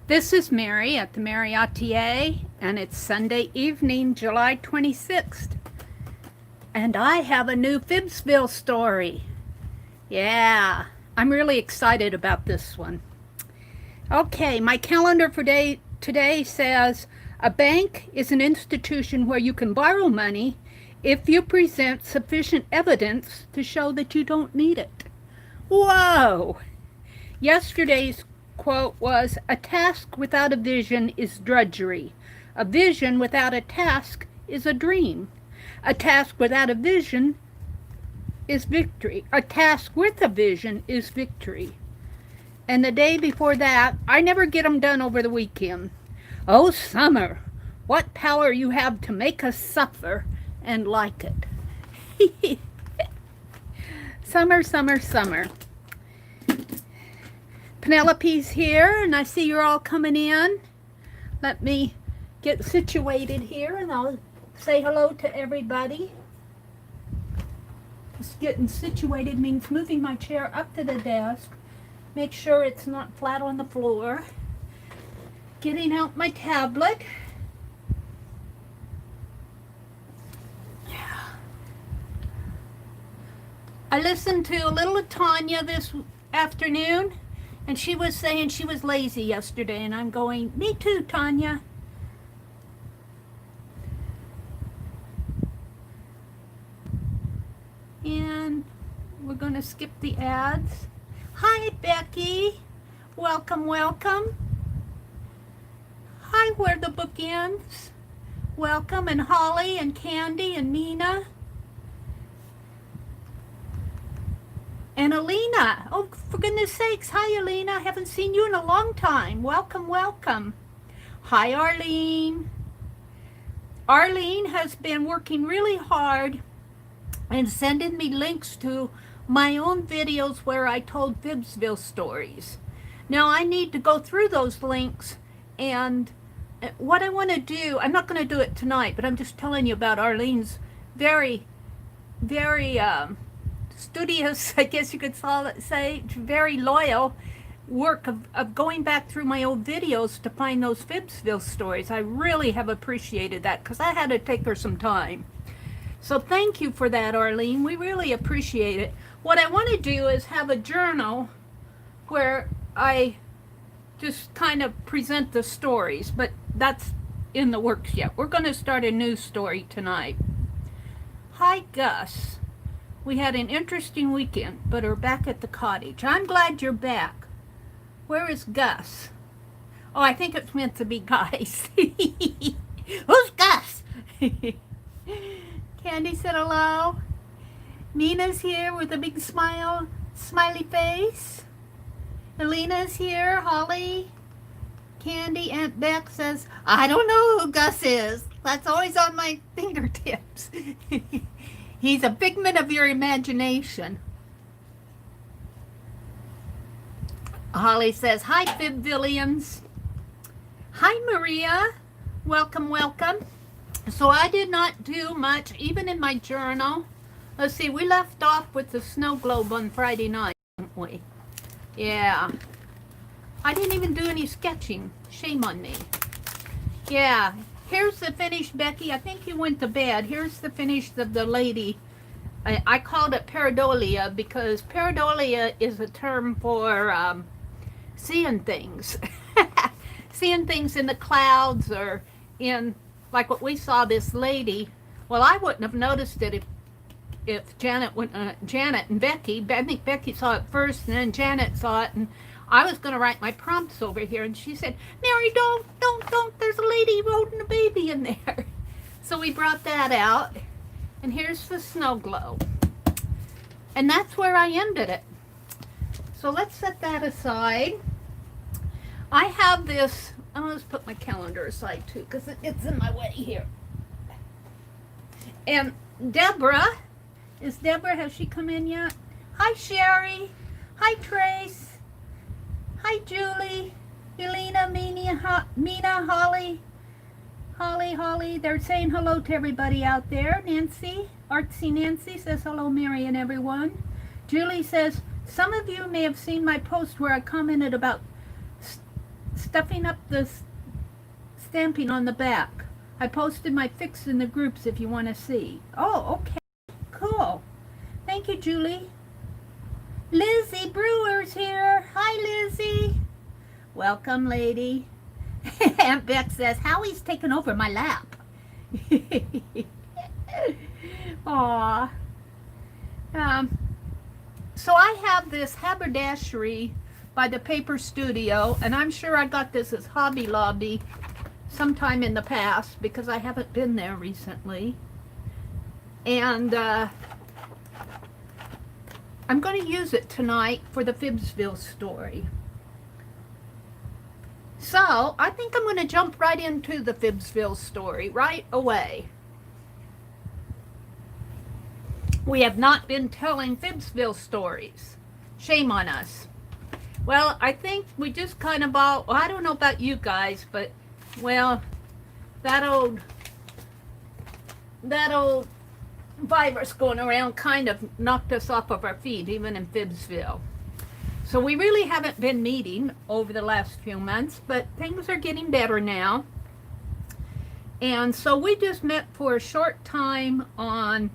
This is Meri at the Meri Atelier, and it's Sunday evening, July 26th. And I have a new FIBSville story. Yeah, I'm really excited about this one. Okay, my calendar for today says a bank is an institution where you can borrow money if you present sufficient evidence to show that you don't need it. Whoa! Yesterday's quote was, "A task without a vision is drudgery. A vision without a task is a dream. A task without a vision is victory. A task with a vision is victory." And the day before that, I never get them done over the weekend. Oh, summer, what power you have to make us suffer and like it. Summer, summer, summer. Penelope's here, and I see you're all coming in. Let me get situated here, and I'll say hello to everybody. Just getting situated means moving my chair up to the desk, make sure it's not flat on the floor, getting out my tablet. I listened to a little of Tanya this afternoon, and she was saying she was lazy yesterday, and I'm going, me too, Tanya. And we're going to skip the ads. Hi, Becky. Welcome, welcome. Hi, Where the Book Ends. Welcome, and Holly, and Candy, and Nina. And Alina. Oh, for goodness sakes. Hi, Alina. I haven't seen you in a long time. Welcome, welcome. Hi, Arlene. Arlene has been working really hard and sending me links to my own videos where I told FIBSville stories. Now, I need to go through those links, and what I want to do, I'm not going to do it tonight, but I'm just telling you about Arlene's very studious, I guess you could say, very loyal work of going back through my old videos to find those FIBSville stories. I really have appreciated that because I had to take her some time. So thank you for that, Arlene. We really appreciate it. What I want to do is have a journal where I just kind of present the stories, but that's in the works yet. We're going to start a new story tonight. Hi, Gus. We had an interesting weekend, but are back at the cottage. I'm glad you're back. Where is Gus? Oh, I think it's meant to be guys. Who's Gus? Candy said hello. Nina's here with a big smile, smiley face. Alina's here. Holly. Candy. Aunt Beck says, I don't know who Gus is. That's always on my fingertips. He's a figment of your imagination. Holly says, hi, FIBvillians. Hi, Maria. Welcome, welcome. So I did not do much, even in my journal. Let's see, we left off with the snow globe on Friday night, didn't we? Yeah. I didn't even do any sketching. Shame on me. Yeah. Here's the finish, Becky. I think you went to bed. Here's the finish of the lady. I called it pareidolia because pareidolia is a term for seeing things. Seeing things in the clouds or in, like what we saw this lady. Well, I wouldn't have noticed it if Janet and Becky. I think Becky saw it first and then Janet saw it, and I was going to write my prompts over here, and she said, Meri, don't, there's a lady holding a baby in there. So we brought that out, and here's the snow globe. And that's where I ended it. So let's set that aside. I have this, I'm going to put my calendar aside too, because it's in my way here. And Deborah, has she come in yet? Hi, Sherry. Hi, Trace. Hi, Julie, Elena, Mina, Holly. They're saying hello to everybody out there. Nancy, Artsy Nancy says hello, Meri and everyone. Julie says, some of you may have seen my post where I commented about stuffing up the stamping on the back. I posted my fix in the groups if you want to see. Oh, okay. Cool. Thank you, Julie. Lizzie Brewer's here. Hi, Lizzie. Welcome, lady. Aunt Beck says, Howie's taken over my lap. Aw. So I have this haberdashery by the Paper Studio, and I'm sure I got this as Hobby Lobby sometime in the past because I haven't been there recently. And I'm going to use it tonight for the FIBSville story. So I think I'm going to jump right into the FIBSville story right away. We have not been telling FIBSville stories. Shame on us. Well, I think we just kind of all, I don't know about you guys, but, well, that old virus going around kind of knocked us off of our feet, even in FIBSville. So we really haven't been meeting over the last few months, but things are getting better now. And so we just met for a short time on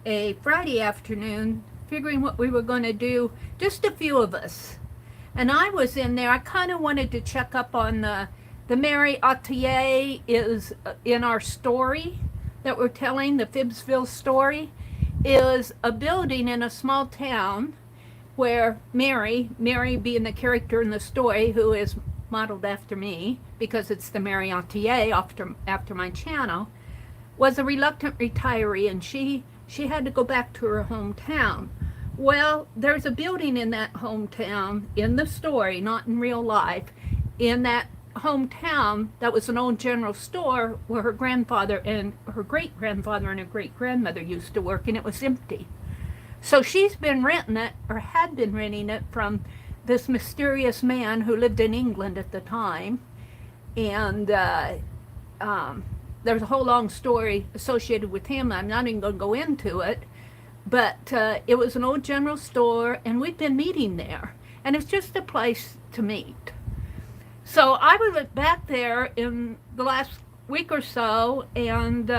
a Friday afternoon, figuring what we were going to do, just a few of us. And I was in there. I kind of wanted to check up on the Meri Atelier is in our story that we're telling, the FIBSville story, is a building in a small town where Meri being the character in the story, who is modeled after me because it's the Meri Atelier after my channel, was a reluctant retiree, and she had to go back to her hometown. Well, there's a building in that hometown, in the story, not in real life, in that hometown that was an old general store where her grandfather and her great-grandfather and her great-grandmother used to work, and it was empty. So she's been renting it, or had been renting it, from this mysterious man who lived in England at the time. And there's a whole long story associated with him. I'm not even going to go into it. But it was an old general store, and we've been meeting there. And it's just a place to meet. So I was back there in the last week or so, and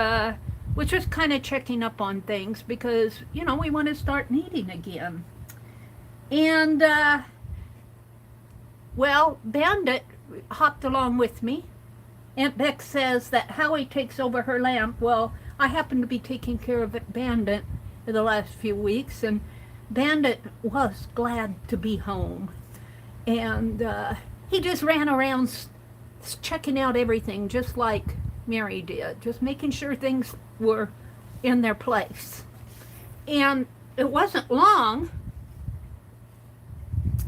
was just kind of checking up on things because, you know, we want to start meeting again. And, well, Bandit hopped along with me. Aunt Beck says that Howie takes over her lamp. Well, I happen to be taking care of Bandit for the last few weeks, and Bandit was glad to be home. And he just ran around checking out everything just like Meri did, just making sure things were in their place. And it wasn't long.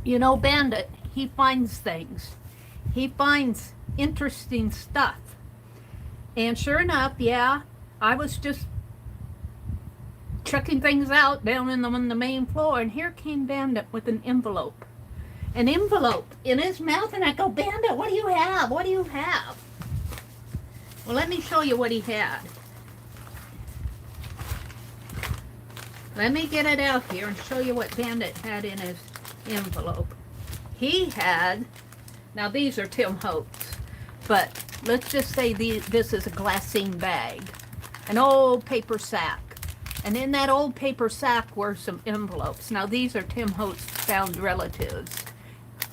You know, Bandit, he finds things. He finds interesting stuff. And sure enough, yeah, I was just checking things out down on the main floor, and here came Bandit with an envelope. An envelope in his mouth, and I go, Bandit, what do you have? What do you have? Well, let me show you what he had. Let me get it out here and show you what Bandit had in his envelope. He had, now these are Tim Holtz, but let's just say this is a glassine bag, an old paper sack. And in that old paper sack were some envelopes. Now these are Tim Holtz Found Relatives.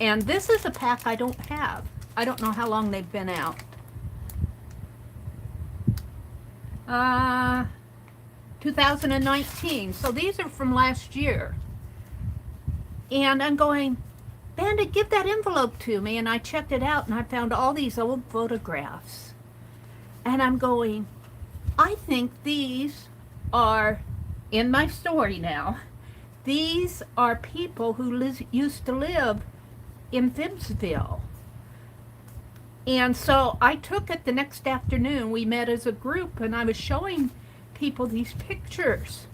And this is a pack I don't have. I don't know how long they've been out. 2019. So these are from last year. And I'm going, Bandit, give that envelope to me. And I checked it out, and I found all these old photographs. And I'm going, I think these are, in my story now, these are people who used to live in FIBSville. And so I took it the next afternoon. We met as a group, and I was showing people these pictures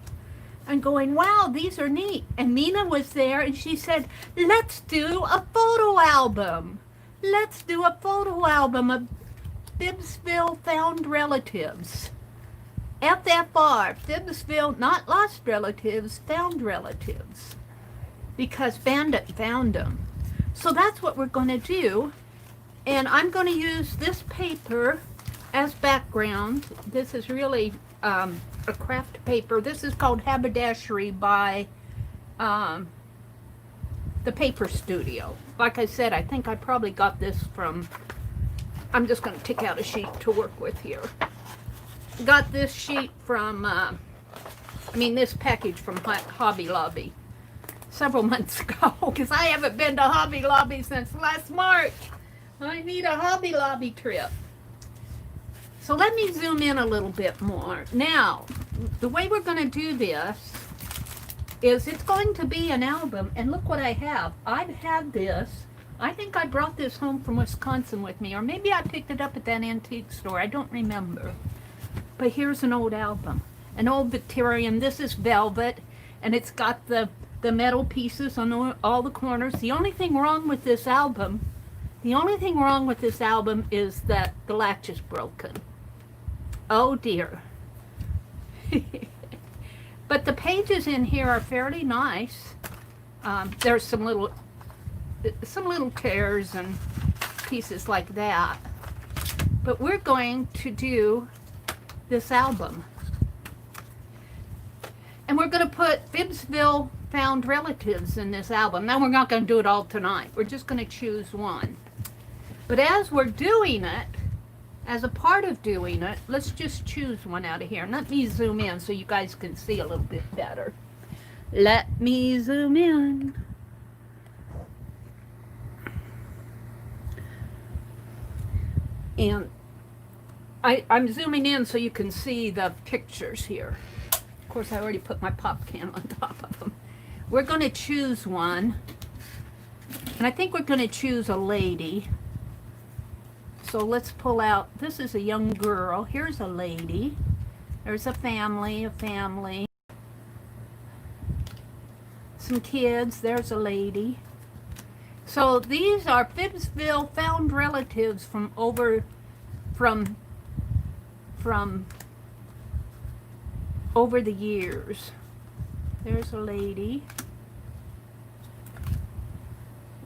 and going, wow, these are neat. And Mina was there, and she said, let's do a photo album. Let's do a photo album of FIBSville Found Relatives. FFR, FIBSville, not lost relatives, found relatives. Because Bandit found them. So that's what we're going to do. And I'm going to use this paper as background. This is really a craft paper. This is called Haberdashery by the Paper Studio. Like I said, I think I probably got this from, I'm just going to pick out a sheet to work with here. Got this sheet from, this package from Hobby Lobby several months ago, because I haven't been to Hobby Lobby since last March. I need a Hobby Lobby trip. So let me zoom in a little bit more. Now, the way we're going to do this is it's going to be an album, and look what I have. I've had this. I think I brought this home from Wisconsin with me, or maybe I picked it up at that antique store. I don't remember. But here's an old album, an old Victorian. This is velvet, and it's got the metal pieces on all the corners. The only thing wrong with this album is that the latch is broken. Oh dear. But the pages in here are fairly nice. There's some little tears and pieces like that. But we're going to do this album. And we're going to put FIBSville Found Relatives in this album. Now we're not going to do it all tonight. We're just going to choose one. But as we're doing it, as a part of doing it, let's just choose one out of here. And let me zoom in so you guys can see a little bit better. Let me zoom in. And I'm zooming in so you can see the pictures here. Of course, I already put my pop can on top of them. We're going to choose one. And I think we're going to choose a lady. So let's pull out, this is a young girl. Here's a lady. There's a family. Some kids. There's a lady. So these are FIBSville Found Relatives from over the years. There's a lady.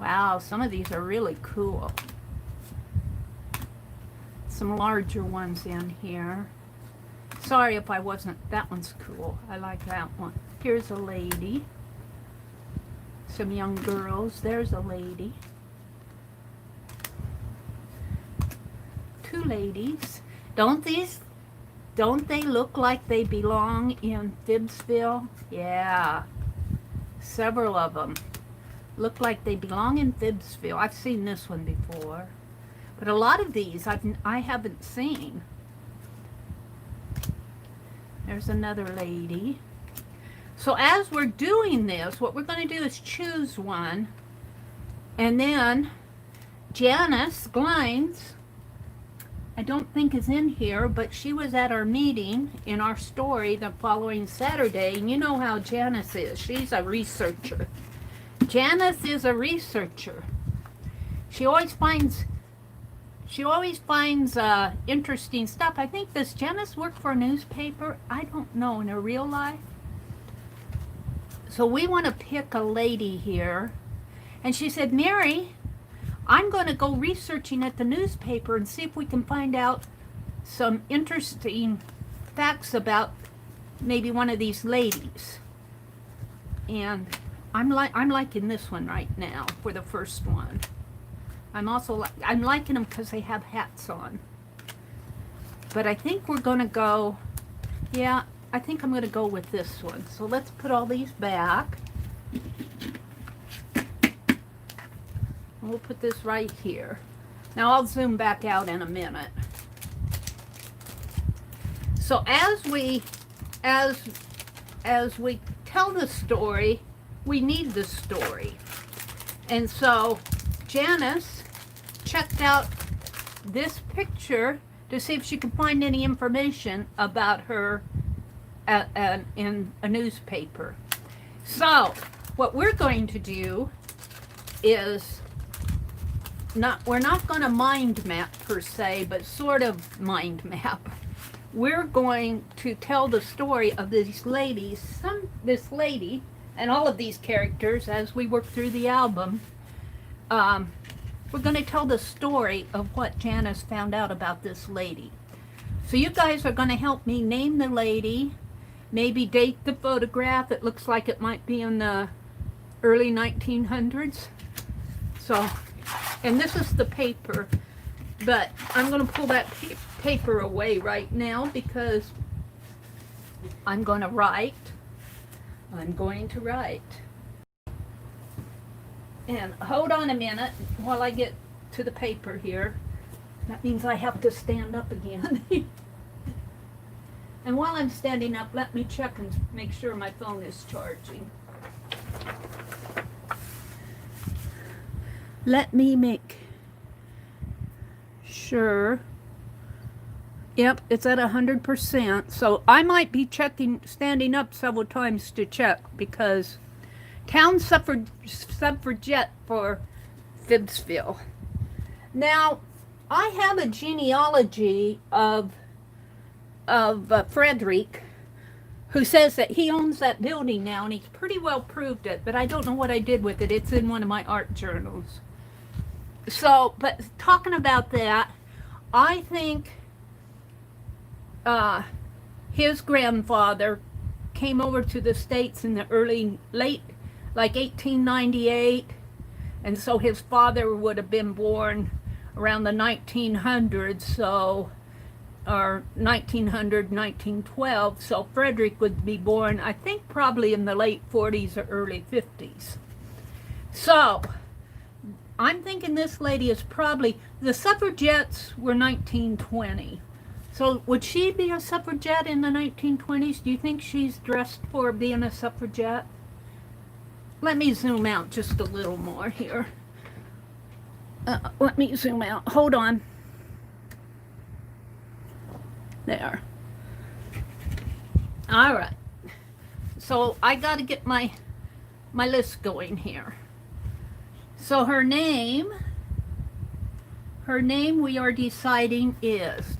Wow, some of these are really cool. Some larger ones in here. Sorry if I wasn't, that one's cool. I like that one. Here's a lady. Some young girls. There's a lady. Two ladies. Don't they look like they belong in FIBSville? Yeah. Several of them look like they belong in FIBSville. I've seen this one before. But a lot of these I haven't seen. There's another lady. So as we're doing this, what we're going to do is choose one. And then Janice Glines, I don't think is in here, but she was at our meeting in our story the following Saturday. And you know how Janice is. She's a researcher. Janice is a researcher. She always finds interesting stuff. I think, does Janice work for a newspaper? I don't know, in her real life. So we want to pick a lady here. And she said, Meri, I'm going to go researching at the newspaper and see if we can find out some interesting facts about maybe one of these ladies. And I'm liking this one right now for the first one. I'm liking them because they have hats on. But I think we're going to go, yeah, I think I'm going to go with this one. So let's put all these back. We'll put this right here. Now I'll zoom back out in a minute. So as we tell the story, we need the story. And so Janice checked out this picture to see if she could find any information about her in a newspaper. So what we're going to do is we're not going to mind map per se, but sort of mind map. We're going to tell the story of these ladies, this lady and all of these characters as we work through the album. we're going to tell the story of what Janice found out about this lady. So you guys are going to help me name the lady, maybe date the photograph. It looks like it might be in the early 1900s. So, and this is the paper, but I'm going to pull that paper away right now because I'm going to write. I'm going to write. And hold on a minute while I get to the paper here. That means I have to stand up again. And while I'm standing up, let me check and make sure my phone is charging. Let me make sure. Yep, it's at 100%. So I might be standing up several times to check because town suffragette for FIBSville. Now, I have a genealogy of Frederick, who says that he owns that building now, and he's pretty well proved it, but I don't know what I did with it. It's in one of my art journals. So, but talking about that, I think his grandfather came over to the States in the late, like 1898, and so his father would have been born around the 1900s, so, or 1900, 1912, so Frederick would be born, I think, probably in the late 40s or early 50s. So, I'm thinking this lady is probably, the suffragettes were 1920. So would she be a suffragette in the 1920s? Do you think she's dressed for being a suffragette? Let me zoom out just a little more here. Let me zoom out. Hold on. There. All right. So I got to get my list going here. So her name we are deciding is,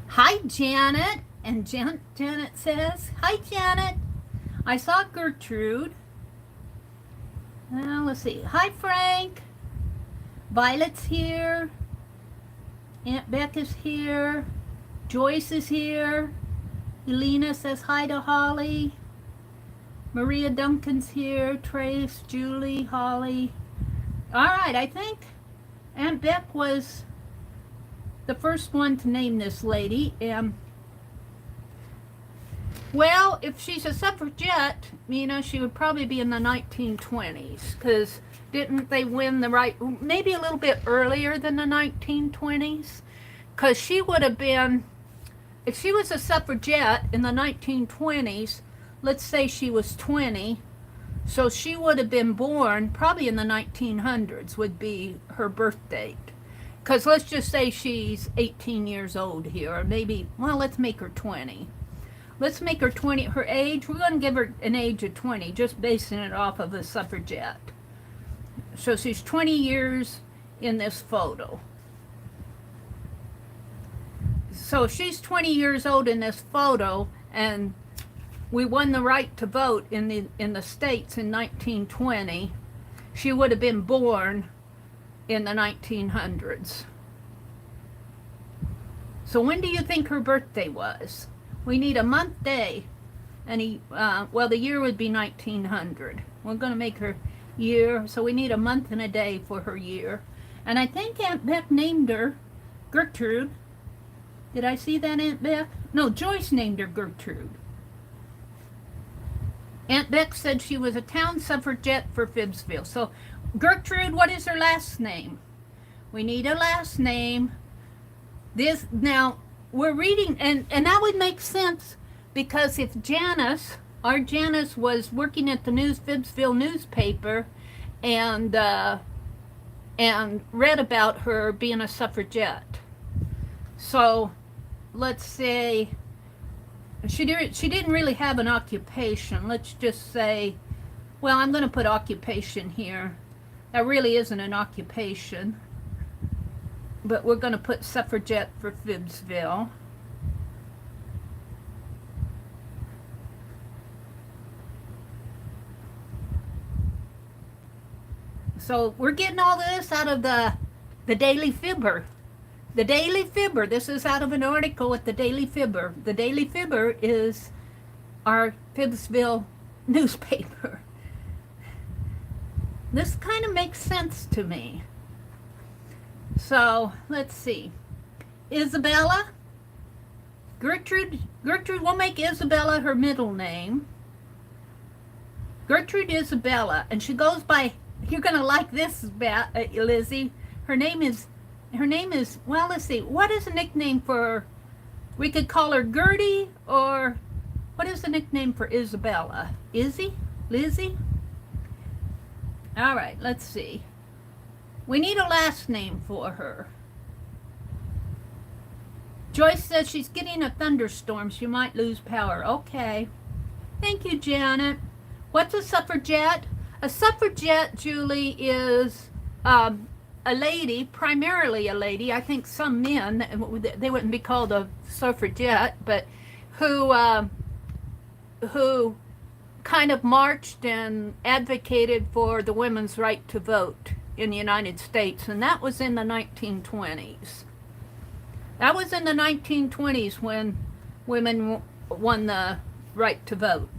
hi Janet, and Janet says, hi Janet, I saw Gertrude. Now let's see, hi Frank, Violet's here, Aunt Beck is here, Joyce is here, Elena says hi to Holly, Maria Duncan's here, Trace, Julie, Holly. All right, I think Aunt Beck was the first one to name this lady. Well, if she's a suffragette, you know, she would probably be in the 1920s, because didn't they win the right, maybe a little bit earlier than the 1920s? Because she would have been, if she was a suffragette in the 1920s, let's say she was 20, so she would have been born probably in the 1900s would be her birth date. Because let's just say she's 18 years old here, or maybe, well, let's make her 20. Let's make her 20. Her age, we're going to give her an age of 20, just basing it off of a suffragette. So she's 20 years in this photo. So if she's 20 years old in this photo, and we won the right to vote in the States in 1920, she would have been born in the 1900s. So when do you think her birthday was? We need a month, day, and well, the year would be 1900. We're going to make her year, so we need a month and a day for her year. And I think Aunt Beck named her Gertrude. Did I see that, Aunt Beck? No, Joyce named her Gertrude. Aunt Beck said she was a town suffragette for FIBSville. So Gertrude, what is her last name? We need a last name. This, now, we're reading, and that would make sense, because if Janice, our Janice, was working at the FIBSville newspaper and read about her being a suffragette. So let's say she didn't really have an occupation. Let's just say, well, I'm going to put occupation here. That really isn't an occupation, but we're going to put suffragette for FIBSville. So we're getting all this out of the Daily Fibber. The Daily Fibber, this is out of an article at the Daily Fibber. The Daily Fibber is our FIBSville newspaper. This kind of makes sense to me. So, let's see. Isabella. Gertrude, we'll make Isabella her middle name. Gertrude Isabella, and she goes by, you're going to like this, Lizzie. Her name is, well, let's see, what is a nickname for, we could call her Gertie, or what is the nickname for Isabella? Izzy? Lizzie? All right, let's see. We need a last name for her. Joyce says she's getting a thunderstorm. She might lose power. Okay. Thank you, Janet. What's a suffragette? A suffragette, Julie, is a lady, primarily a lady. I think some men, they wouldn't be called a suffragette, but who kind of marched and advocated for the women's right to vote in the United States, and that was in the 1920s. That was in the 1920s when women won the right to vote.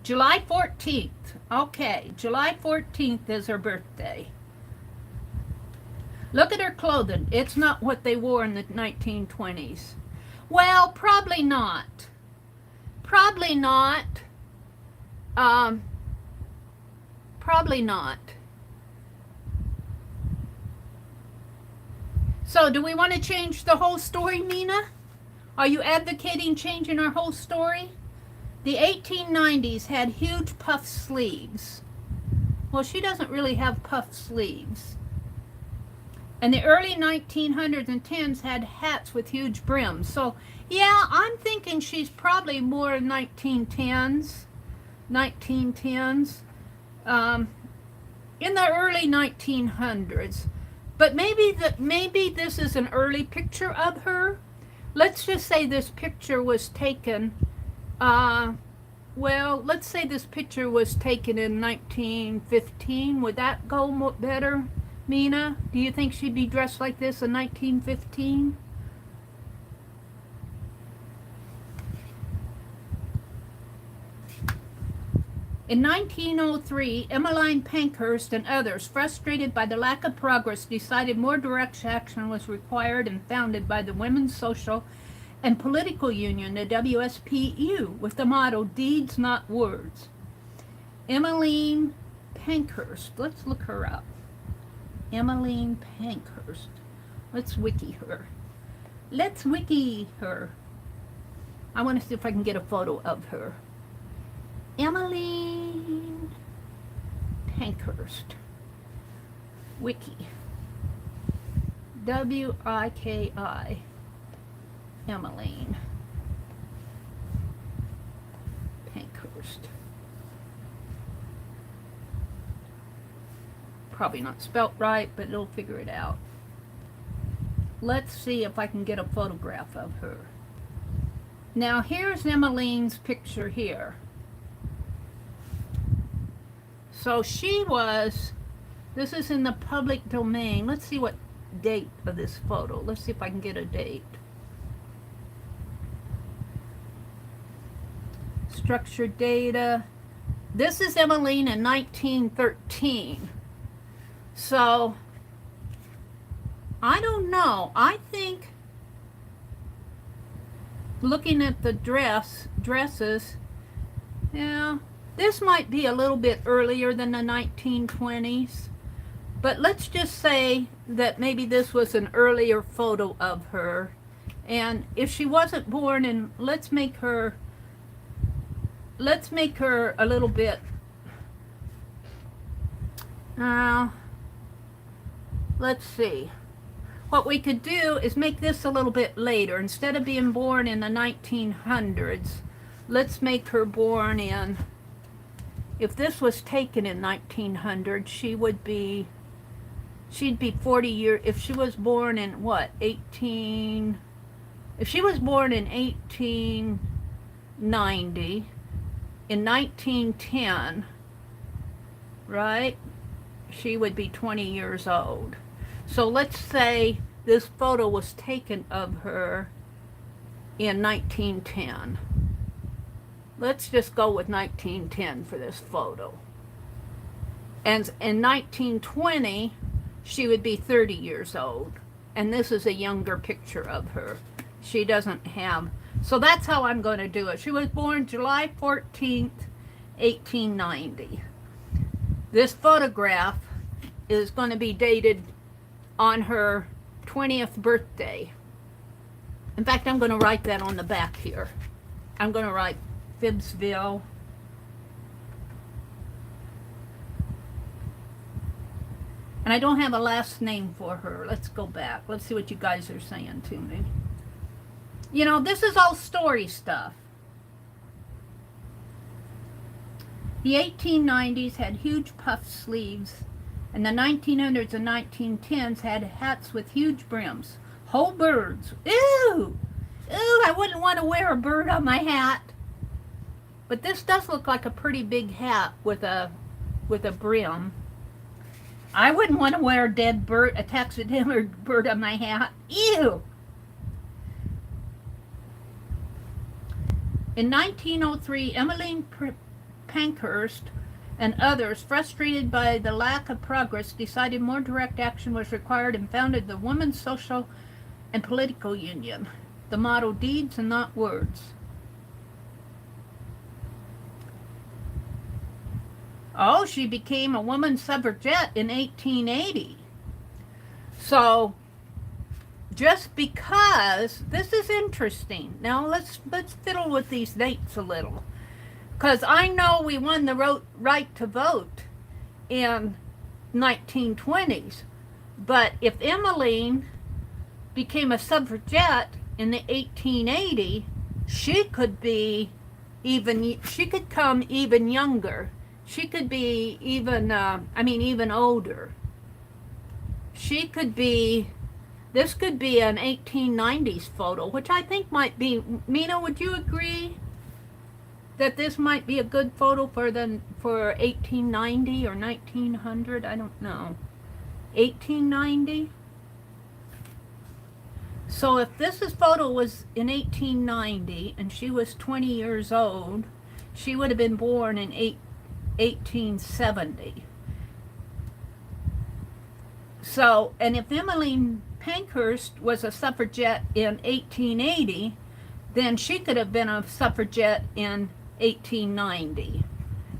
July 14th. Okay, July 14th is her birthday. Look at her clothing. It's not what they wore in the 1920s. Well, probably not. Probably not. Probably not. So, do we want to change the whole story, Mina? Are you advocating changing our whole story? The 1890s had huge puff sleeves. Well, she doesn't really have puff sleeves. And the early 1900s and 10s had hats with huge brims. So, yeah, I'm thinking she's probably more 1910s. 1910s. In the early 1900s. But maybe this is an early picture of her. Let's just say this picture was taken, well, let's say this picture was taken in 1915. Would that go better, Mina? Do you think she'd be dressed like this in 1915? In 1903, Emmeline Pankhurst and others, frustrated by the lack of progress, decided more direct action was required and founded by the Women's Social and Political Union, the WSPU, with the motto, "Deeds, not words." Emmeline Pankhurst, let's look her up. Emmeline Pankhurst. Let's wiki her. Let's wiki her. I want to see if I can get a photo of her. Emmeline Pankhurst. Wiki. W-I-K-I. Emmeline Pankhurst. Probably not spelt right, but it'll figure it out. Let's see if I can get a photograph of her. Now here's Emmeline's picture here. So she was, this is in the public domain. Let's see what date of this photo. Let's see if I can get a date. Structured data. This is Emmeline in 1913. So, I don't know. I think, looking at the dresses, yeah, this might be a little bit earlier than the 1920s, but let's just say that maybe this was an earlier photo of her. And if she wasn't born in, let's make her a little bit, let's see. What we could do is make this a little bit later. Instead of being born in the 1900s, let's make her born in, if this was taken in 1900, she'd be 40 years, if she was born in what, if she was born in 1890, in 1910, right? She would be 20 years old. So let's say this photo was taken of her in 1910. Let's just go with 1910 for this photo. And in 1920, she would be 30 years old. And this is a younger picture of her. She doesn't have... So that's how I'm going to do it. She was born July 14th, 1890. This photograph is going to be dated on her 20th birthday. In fact, I'm going to write that on the back here. I'm going to write FIBSville. And I don't have a last name for her. Let's go back. Let's see what you guys are saying to me. You know, this is all story stuff. The 1890s had huge puff sleeves, and the 1900s and 1910s had hats with huge brims. Whole birds. Ew! Ew, I wouldn't want to wear a bird on my hat. But this does look like a pretty big hat with a brim. I wouldn't want to wear a dead bird, a taxidermy bird on my hat. Ew! In 1903, Emmeline Pankhurst and others, frustrated by the lack of progress, decided more direct action was required and founded the Women's Social and Political Union. The motto, deeds and not words. Oh, she became a woman suffragette in 1880. So, just because, this is interesting. Now, let's fiddle with these dates a little. Because I know we won the right to vote in 1920s. But if Emmeline became a suffragette in the 1880, she could come even younger. She could be even older. She could be, this could be an 1890s photo, which I think might be, Mina, would you agree that this might be a good photo for 1890 or 1900? I don't know. 1890? So if this photo was in 1890 and she was 20 years old, she would have been born in 1870. So, and if Emmeline Pankhurst was a suffragette in 1880, then she could have been a suffragette in 1890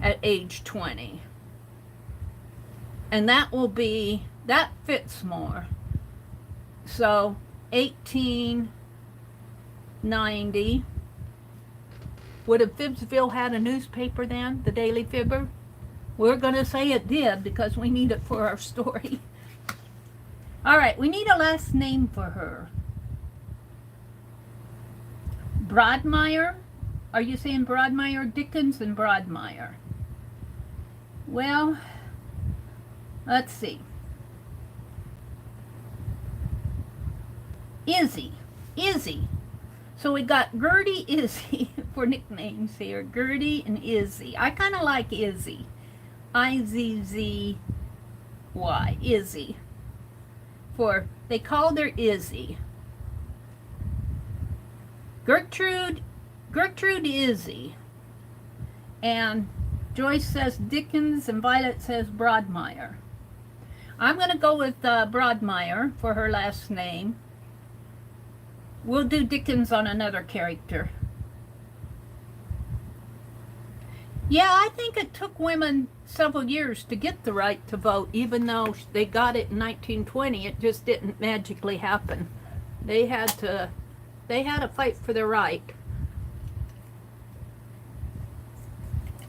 at age 20. And that fits more. So, 1890. Would have FIBSville had a newspaper then, the Daily Fibber? We're going to say it did because we need it for our story. All right, we need a last name for her. Broadmeyer? Are you saying Broadmeyer? Dickens and Broadmeyer. Well, let's see. Izzy. So we got Gertie, Izzy for nicknames here. Gertie and Izzy. I kind of like Izzy. I-Z-Z-Y. Izzy. They called her Izzy. Gertrude Izzy. And Joyce says Dickens and Violet says Broadmeyer. I'm going to go with Broadmeyer for her last name. We'll do Dickens on another character. Yeah, I think it took women several years to get the right to vote, even though they got it in 1920. It just didn't magically happen. They had to fight for their right.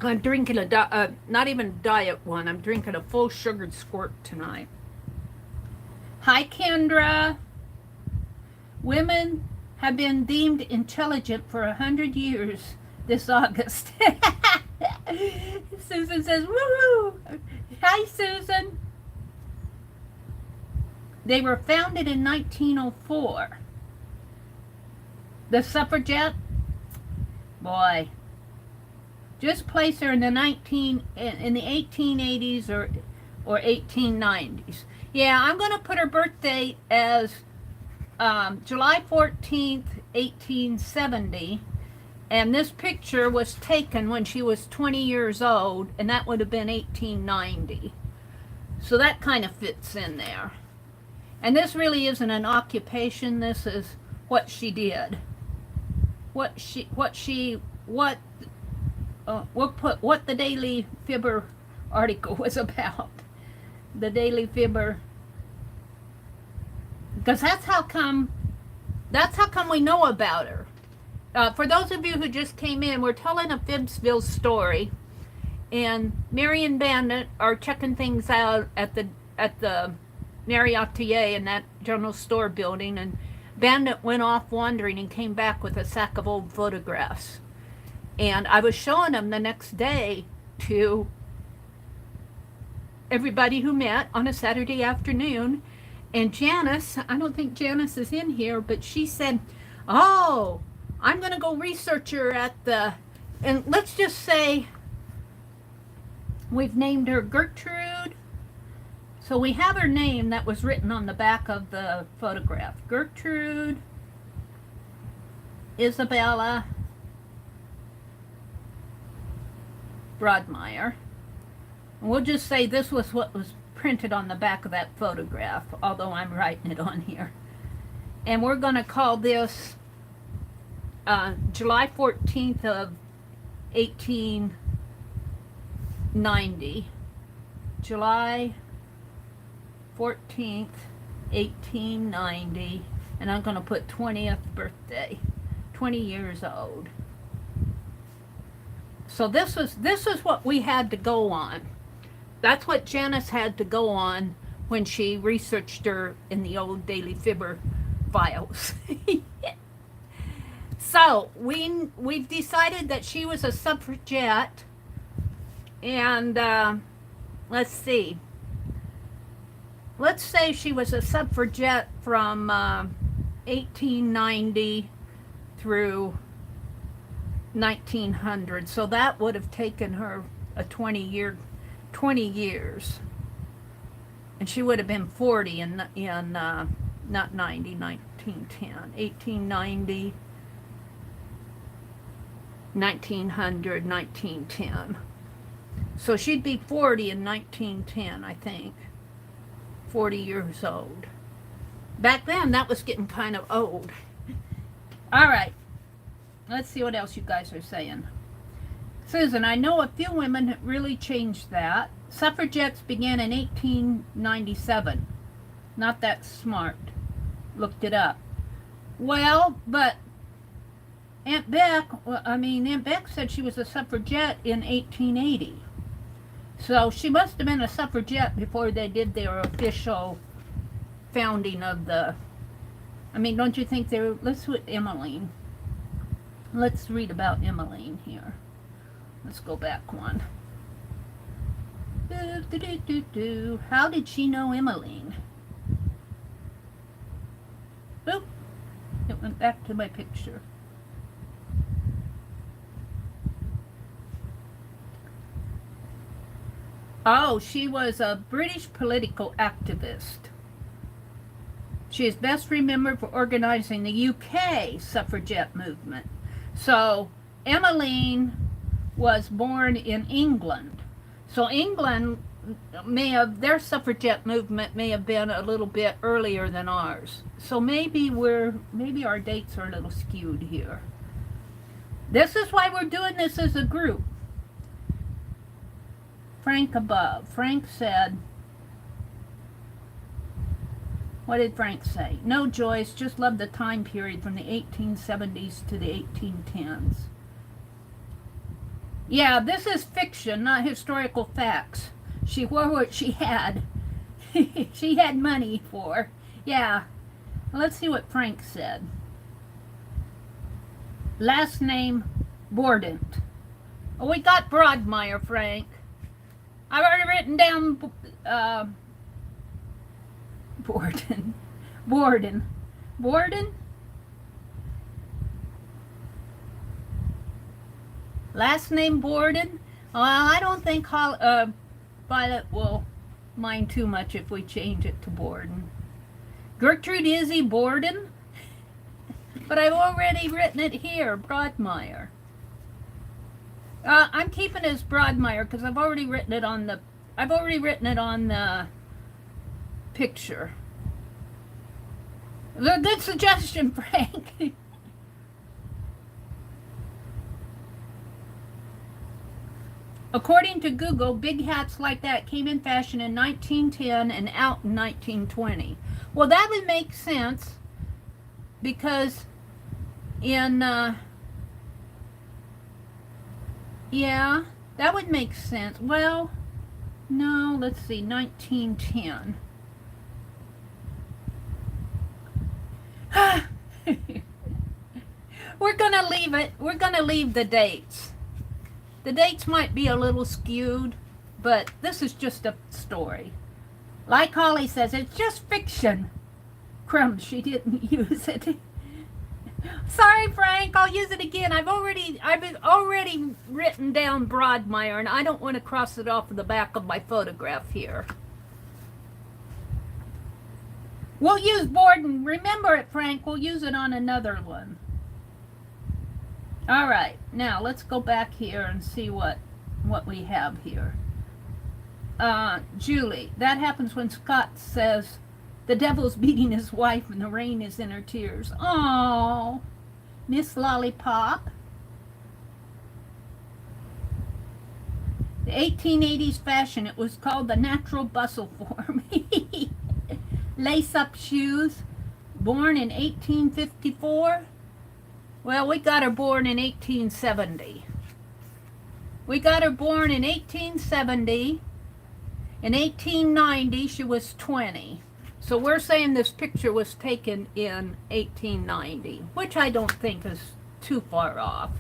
I'm drinking not even a diet one. I'm drinking a full sugared squirt tonight. Hi, Kendra. Women have been deemed intelligent for 100 years this August. Susan says, woo! Hi, Susan. They were founded in 1904. The suffragette, boy, Just place her in the 1880s or 1890s. Yeah, I'm going to put her birthday as July 14th, 1870. And this picture was taken when she was 20 years old, and that would have been 1890. So that kind of fits in there. And this really isn't an occupation. This is what she did. We'll put what the Daily Fibber article was about. The Daily Fibber, because that's how come we know about her. For those of you who just came in, we're telling a FIBSville story, and Meri and Bandit are checking things out at the Meri Atelier in that general store building, and Bandit went off wandering and came back with a sack of old photographs. And I was showing them the next day to everybody who met on a Saturday afternoon. And Janice, I don't think Janice is in here, but she said, oh, I'm going to go research her at the, and let's just say we've named her Gertrude. So we have her name that was written on the back of the photograph. Gertrude Isabella Broadmeyer. And we'll just say this was what was printed on the back of that photograph, although I'm writing it on here. And we're going to call this July 14th of 1890. July 14th, 1890. And I'm going to put 20th birthday. 20 years old. So this is what we had to go on. That's what Janice had to go on when she researched her in the old Daily Fibber files. So we've decided that she was a suffragette, and let's see. Let's say she was a suffragette from 1890 through 1900. So that would have taken her a 20 years. And she would have been 40 in not 90, 1910, 1890, 1900, 1910. So she'd be 40 in 1910, I think. 40 years old. Back then, that was getting kind of old. All right. Let's see what else you guys are saying. Susan, I know a few women that really changed that. Suffragettes began in 1897. Not that smart. Looked it up. Well, but Aunt Beck said she was a suffragette in 1880. So she must have been a suffragette before they did their official founding of the, don't you think they were, let's with Emmeline. Let's read about Emmeline here. Let's go back one. How did she know Emmeline? Oop, it went back to my picture. Oh, she was a British political activist. She is best remembered for organizing the UK suffragette movement. So, Emmeline was born in England. So England their suffragette movement may have been a little bit earlier than ours. So maybe our dates are a little skewed here. This is why we're doing this as a group. Frank above. Frank said, what did Frank say? No, Joyce, just love the time period from the 1870s to the 1810s. Yeah, this is fiction, not historical facts. She wore what she had. She had money for. Yeah. Let's see what Frank said. Last name, Bordent. Oh, we got Broadmeyer, Frank. I've already written down Borden. Last name Borden. Well, I don't think Violet will mind too much if we change it to Borden. Gertrude Izzy Borden. But I've already written it here, Broadmeyer. I'm keeping it as Broadmeyer because I've already written it on the picture. It was a good suggestion, Frank. According to Google, big hats like that came in fashion in 1910 and out in 1920. Well, that would make sense because yeah, that would make sense. Well, no, let's see, 1910. We're gonna leave it. We're gonna leave the dates. The dates might be a little skewed, but this is just a story. Like Holly says, it's just fiction. Crumbs, she didn't use it. Sorry, Frank, I'll use it again. I've already written down Broadmeyer, and I don't want to cross it off of the back of my photograph here. We'll use Borden. Remember it, Frank. We'll use it on another one. All right, now let's go back here and see what we have here. Julie, that happens when Scott says the devil's beating his wife and the rain is in her tears. Oh, Miss Lollipop. The 1880s fashion, it was called the natural bustle form. Lace-up shoes, born in 1854. Well, we got her born in 1870. We got her born in 1870. In 1890, she was 20. So we're saying this picture was taken in 1890, which I don't think is too far off.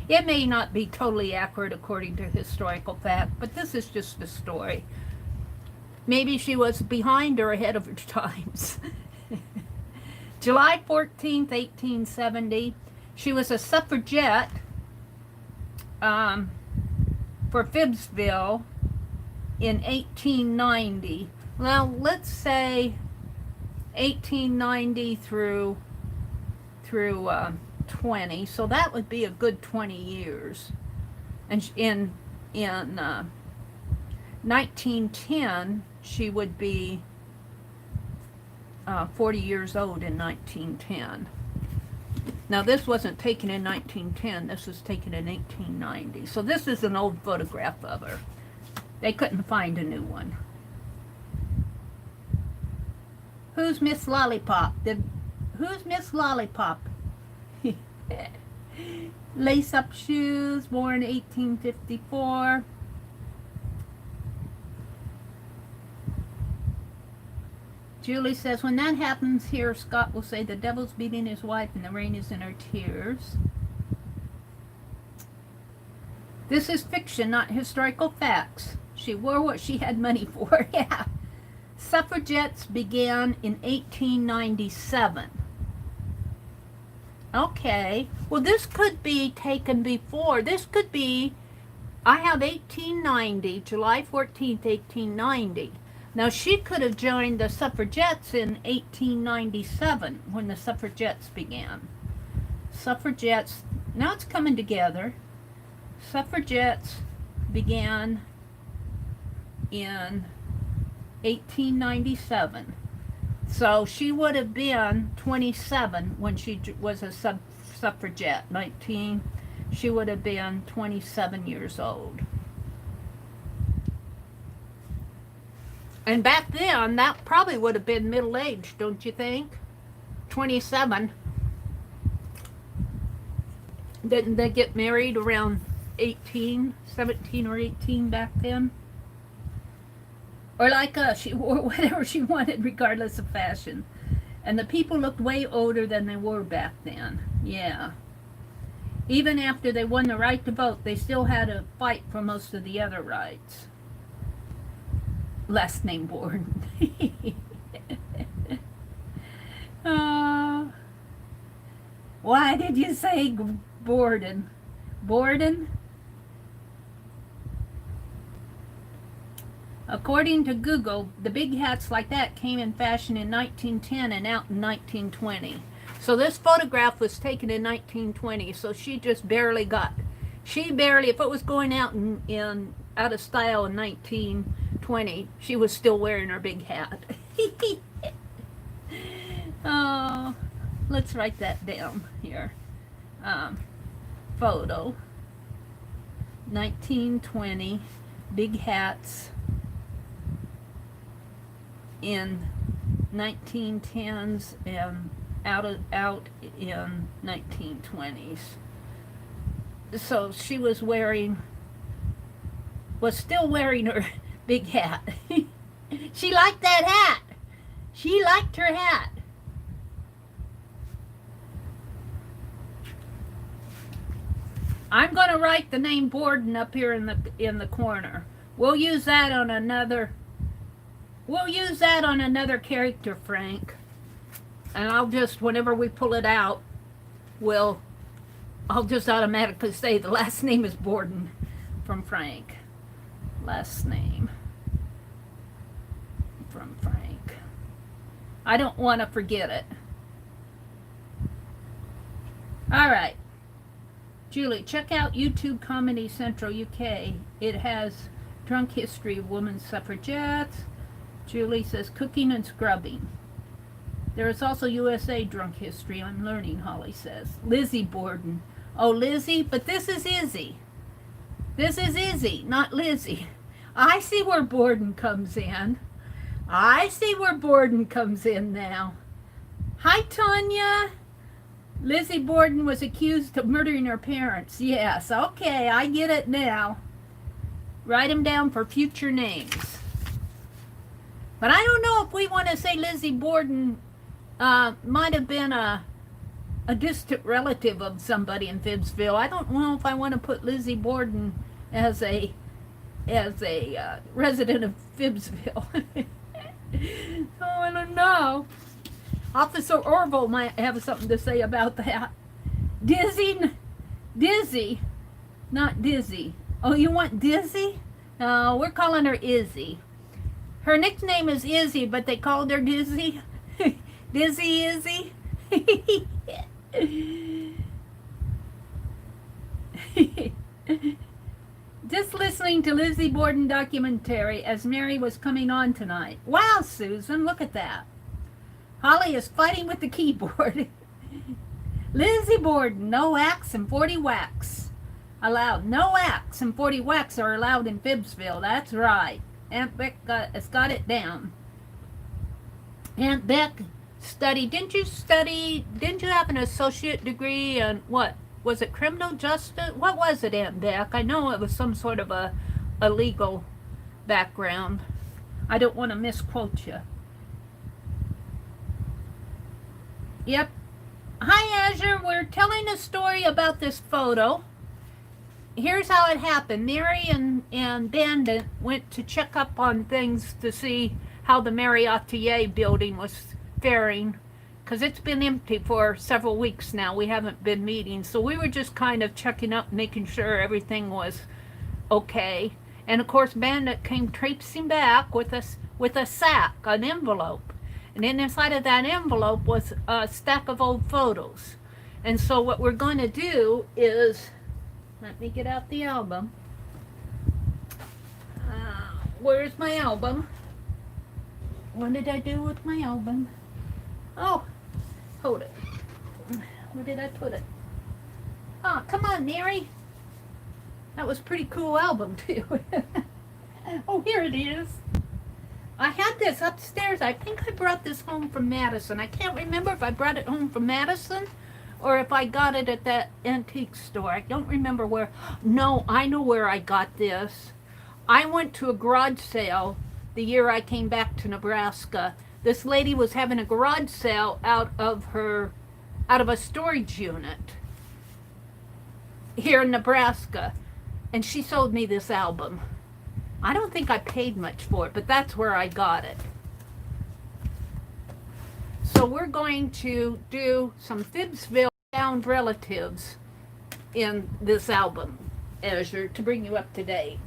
It may not be totally accurate according to historical fact, but this is just a story. Maybe she was behind or ahead of her times. July 14th, 1870. She was a suffragette for FIBSville in 1890. Well, let's say 1890 through 20. So that would be a good 20 years. And in 1910, she would be 40 years old in 1910. Now, this wasn't taken in 1910. This was taken in 1890. So this is an old photograph of her. They couldn't find a new one. Who's Miss Lollipop? Who's Miss Lollipop? Lace-up shoes, born 1854. Julie says, when that happens here, Scott will say, the devil's beating his wife and the rain is in her tears. This is fiction, not historical facts. She wore what she had money for. Yeah. Suffragettes began in 1897. Okay. Well, this could be taken before. This could be, I have 1890, July 14th, 1890. Now, she could have joined the suffragettes in 1897 when the suffragettes began. Suffragettes, now it's coming together. Suffragettes began in 1897. So she would have been 27 when she was a suffragette. She would have been 27 years old. And back then, that probably would have been middle-aged, don't you think? 27. Didn't they get married around 18, 17 or 18 back then? Or like us, she wore whatever she wanted regardless of fashion. And the people looked way older than they were back then. Yeah. Even after they won the right to vote, they still had to fight for most of the other rights. Last name Borden. Why did you say Borden? Borden? According to Google, the big hats like that came in fashion in 1910 and out in 1920. So this photograph was taken in 1920, so she just barely got, if it was going out out of style in 1920, she was still wearing her big hat. Oh, let's write that down here. Photo, 1920, big hats in 1910s and out in 1920s. So she was still wearing her big hat. She liked that hat. She liked her hat. I'm going to write the name Borden up here in the corner. We'll use that on another character, Frank. And I'll just, whenever we pull it out, I'll just automatically say the last name is Borden from Frank. Last name from Frank. I don't want to forget it. All right. Julie, check out YouTube Comedy Central UK. It has drunk history of women's suffragettes. Julie says cooking and scrubbing. There is also USA drunk history. I'm learning, Holly says. Lizzie Borden. Oh, Lizzie, but this is Izzy. This is Izzy, not Lizzie. I see where Borden comes in. I see where Borden comes in now. Hi, Tanya. Lizzie Borden was accused of murdering her parents. Yes, okay, I get it now. Write them down for future names. But I don't know if we want to say Lizzie Borden might have been a distant relative of somebody in FIBSville. I don't know if I want to put Lizzie Borden as a resident of FIBSville. Oh, I don't know. Officer Orville might have something to say about that. Dizzy, not Dizzy. Oh, you want Dizzy? No, we're calling her Izzy. Her nickname is Izzy, but they called her Dizzy. Dizzy Izzy. Just listening to Lizzie Borden documentary as Meri was coming on tonight. Wow, Susan, look at that. Holly is fighting with the keyboard. Lizzie Borden, no axe and 40 whacks allowed. No axe and 40 whacks are allowed in FIBSville. That's right. Aunt Beck has got it down. Aunt Beck studied. Didn't you have an associate degree in what? Was it criminal justice? What was it, Aunt Beck? I know it was some sort of a legal background. I don't want to misquote you. Yep. Hi, Azure. We're telling a story about this photo. Here's how it happened. Meri and Bandit went to check up on things to see how the Meri Atelier building was faring, because it's been empty for several weeks now. We haven't been meeting, so we were just kind of checking up, making sure everything was okay. And of course, Bandit came traipsing back with a sack, an envelope. And then inside of that envelope was a stack of old photos. And so what we're going to do is, let me get out the album. Where's my album? What did I do with my album? Oh, hold it. Where did I put it? Oh, come on, Meri. That was a pretty cool album, too. Oh, here it is. I had this upstairs. I think I brought this home from Madison. I can't remember if I brought it home from Madison or if I got it at that antique store. I don't remember where. No, I know where I got this. I went to a garage sale the year I came back to Nebraska. This lady was having a garage sale out of a storage unit here in Nebraska, and she sold me this album. I don't think I paid much for it, but that's where I got it. So we're going to do some FIBSville Found Relatives in this album, Azure, to bring you up to date.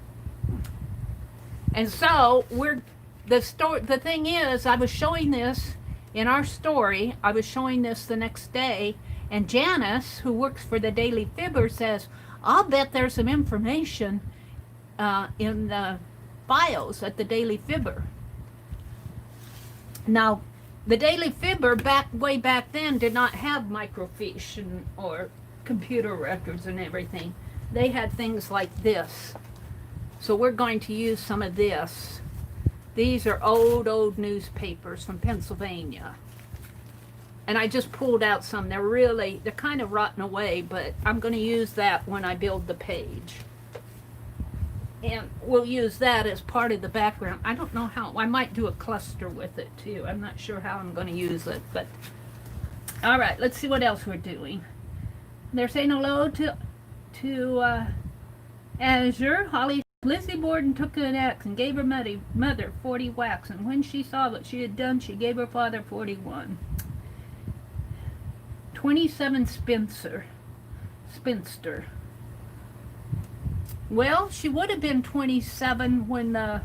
And so the thing is, I was showing this in our story. I was showing this the next day, and Janice, who works for the Daily Fibber, says, I'll bet there's some information in the files at the Daily Fibber. Now, the Daily Fibber way back then did not have microfiche or computer records and everything. They had things like this. So we're going to use some of this. These are old newspapers from Pennsylvania. And I just pulled out some. They're kind of rotten away, but I'm going to use that when I build the page. And we'll use that as part of the background. I don't know how. I might do a cluster with it too. I'm not sure how I'm going to use it, but all right, let's see what else we're doing. They're saying hello to Azure. Holly, Lizzie Borden took an axe and gave her mother 40 whacks, and when she saw what she had done, she gave her father 41. 27 spinster. Well, she would have been 27 when the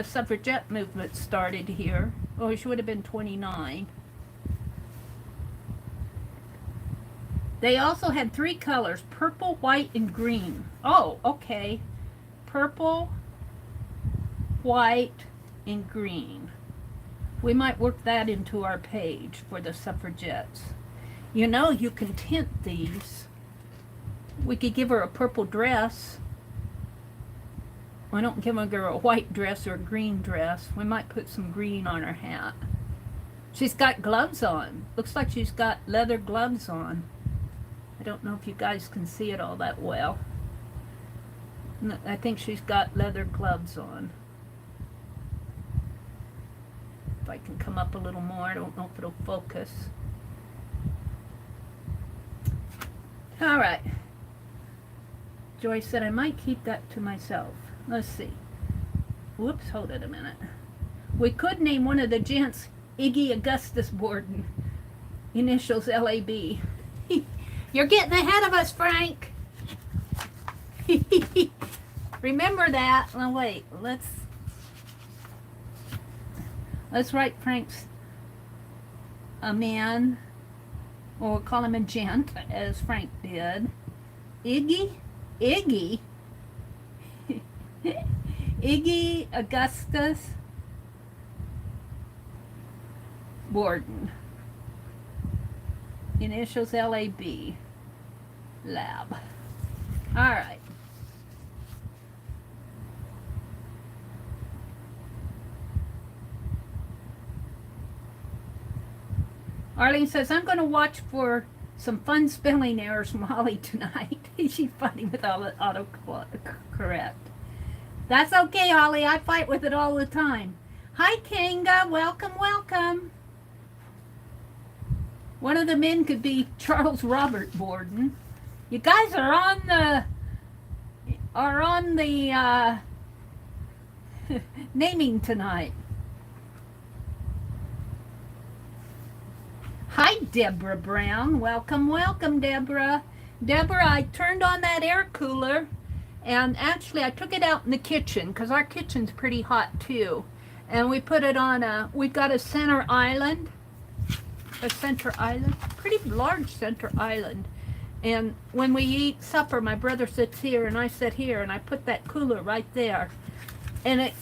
suffragette movement started here. Or she would have been 29. They also had 3 colors, purple, white, and green. Oh, okay. Purple, white, and green. We might work that into our page for the suffragettes. You know, you can tint these. We could give her a purple dress. Why don't give her a white dress or a green dress? We might put some green on her hat. She's got gloves on. Looks like she's got leather gloves on. I don't know if you guys can see it all that well. I think she's got leather gloves on. If I can come up a little more, I don't know if it'll focus. All right. Joyce said I might keep that to myself. Let's see. Whoops, hold it a minute. We could name one of the gents Iggy Augustus Borden. Initials LAB. You're getting ahead of us, Frank. Remember that. Oh, wait, let's write Frank's a man, or we'll call him a gent, as Frank did. Iggy Iggy Augustus Borden. Initials LAB. Lab. All right. Arlene says, I'm going to watch for some fun spelling errors from Holly tonight. She's fighting with all the autocorrect. That's okay, Holly. I fight with it all the time. Hi, Kanga. Welcome, welcome. One of the men could be Charles Robert Borden. You guys are on the naming tonight. Hi, Deborah Brown. Welcome, welcome, Deborah. Deborah, I turned on that air cooler, and actually I took it out in the kitchen because our kitchen's pretty hot too. And we put it on we've got a center island, pretty large center island. And when we eat supper, my brother sits here and I sit here, and I put that cooler right there. And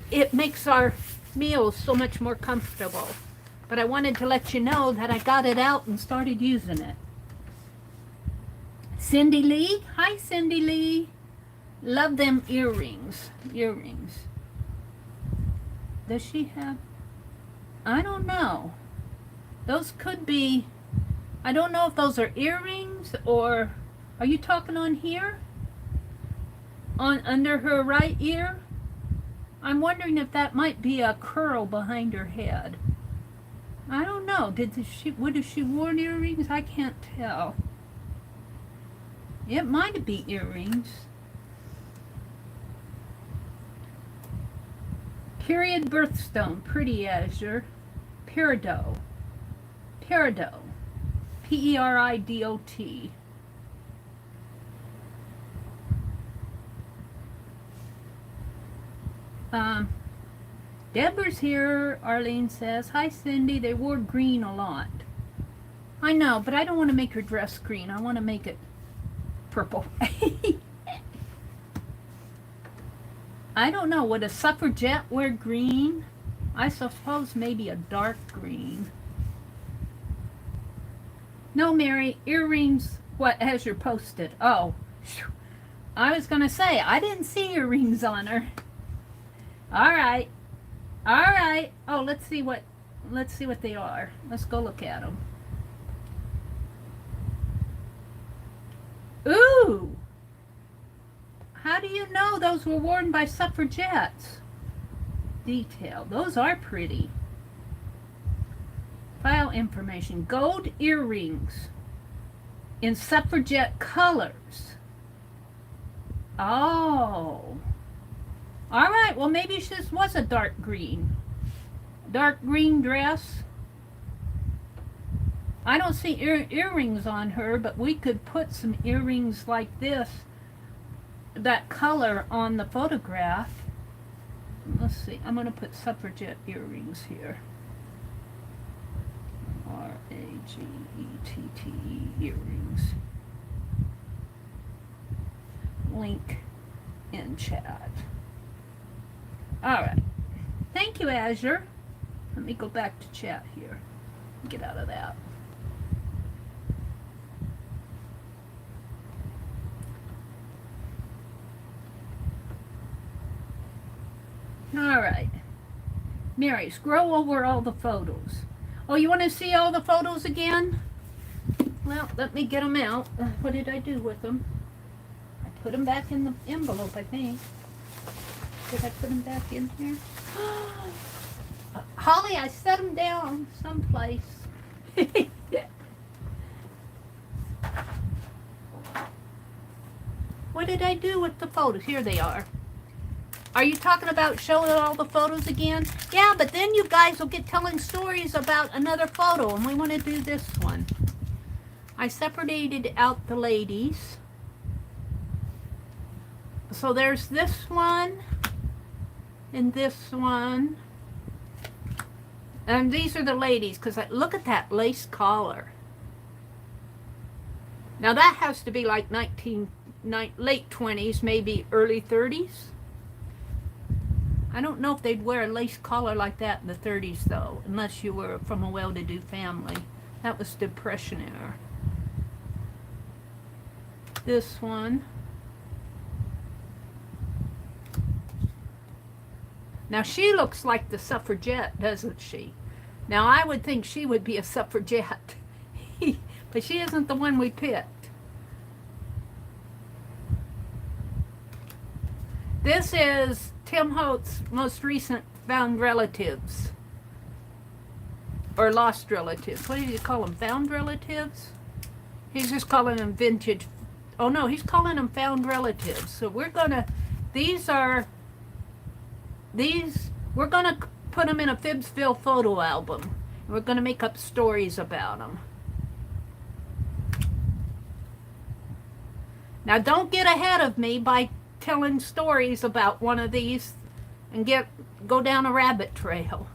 it makes our meals so much more comfortable. But I wanted to let you know that I got it out and started using it. Cindy Lee. Hi, Cindy Lee. Love them earrings. Earrings. Does she have? I don't know. Those could be, I don't know if those are earrings, or are you talking on here? On under her right ear? I'm wondering if that might be a curl behind her head. I don't know. Would she worn earrings? I can't tell. It might be earrings. Period birthstone, pretty azure. Peridot. Peridot. P-E-R-I-D-O-T. Um, Deborah's here, Arlene says. Hi, Cindy. They wore green a lot. I know, but I don't want to make her dress green. I want to make it purple. I don't know. Would a suffragette wear green? I suppose maybe a dark green. No, Mary. Earrings, what, has your posted? Oh, I was going to say, I didn't see earrings on her. All right. All right. Oh, let's see what they are. Let's go look at them. Ooh. How do you know those were worn by suffragettes? Detail. Those are pretty. File information. Gold earrings in suffragette colors. Oh. All right. Well, maybe this was a dark green. Dark green dress. I don't see earrings on her, but we could put some earrings like this, that color, on the photograph. Let's see. I'm going to put suffragette earrings here. R-A-G-E-T-T-E earrings. Link in chat. All right. Thank you, Azure. Let me go back to chat here. Get out of that. All right. Meri, scroll over all the photos. Oh, you want to see all the photos again? Well, let me get them out. What did I do with them? I put them back in the envelope, I think. Did I put them back in here? Holly, I set them down someplace. What did I do with the photos? Here they are. Are you talking about showing all the photos again? Yeah, but then you guys will get telling stories about another photo, and we want to do this one. I separated out the ladies. So there's this one, and this one. And these are the ladies, because look at that lace collar. Now that has to be like late 20s, maybe early 30s. I don't know if they'd wear a lace collar like that in the 30s, though, unless you were from a well-to-do family. That was Depression era. This one. Now, she looks like the suffragette, doesn't she? Now, I would think she would be a suffragette, but she isn't the one we picked. This is Tim Holt's most recent found relatives, or lost relatives. What do you call them? Found relatives? He's just calling them vintage. Oh no, he's calling them found relatives. So we're gonna, we're gonna put them in a FIBSville photo album. We're gonna make up stories about them. Now don't get ahead of me by telling stories about one of these and go down a rabbit trail.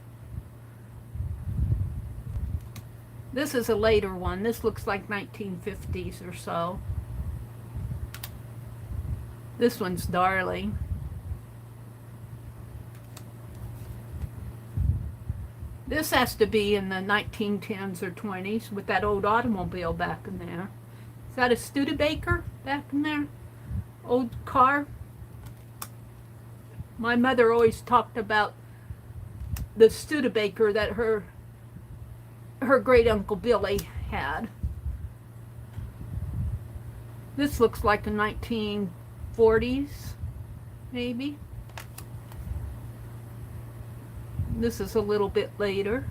This is a later one. This looks like 1950s or so. This one's darling. This has to be in the 1910s or 20s with that old automobile back in there. Is that a Studebaker back in there? Old car? My mother always talked about the Studebaker that her great uncle Billy had. This looks like a 1940s, maybe. This is a little bit later.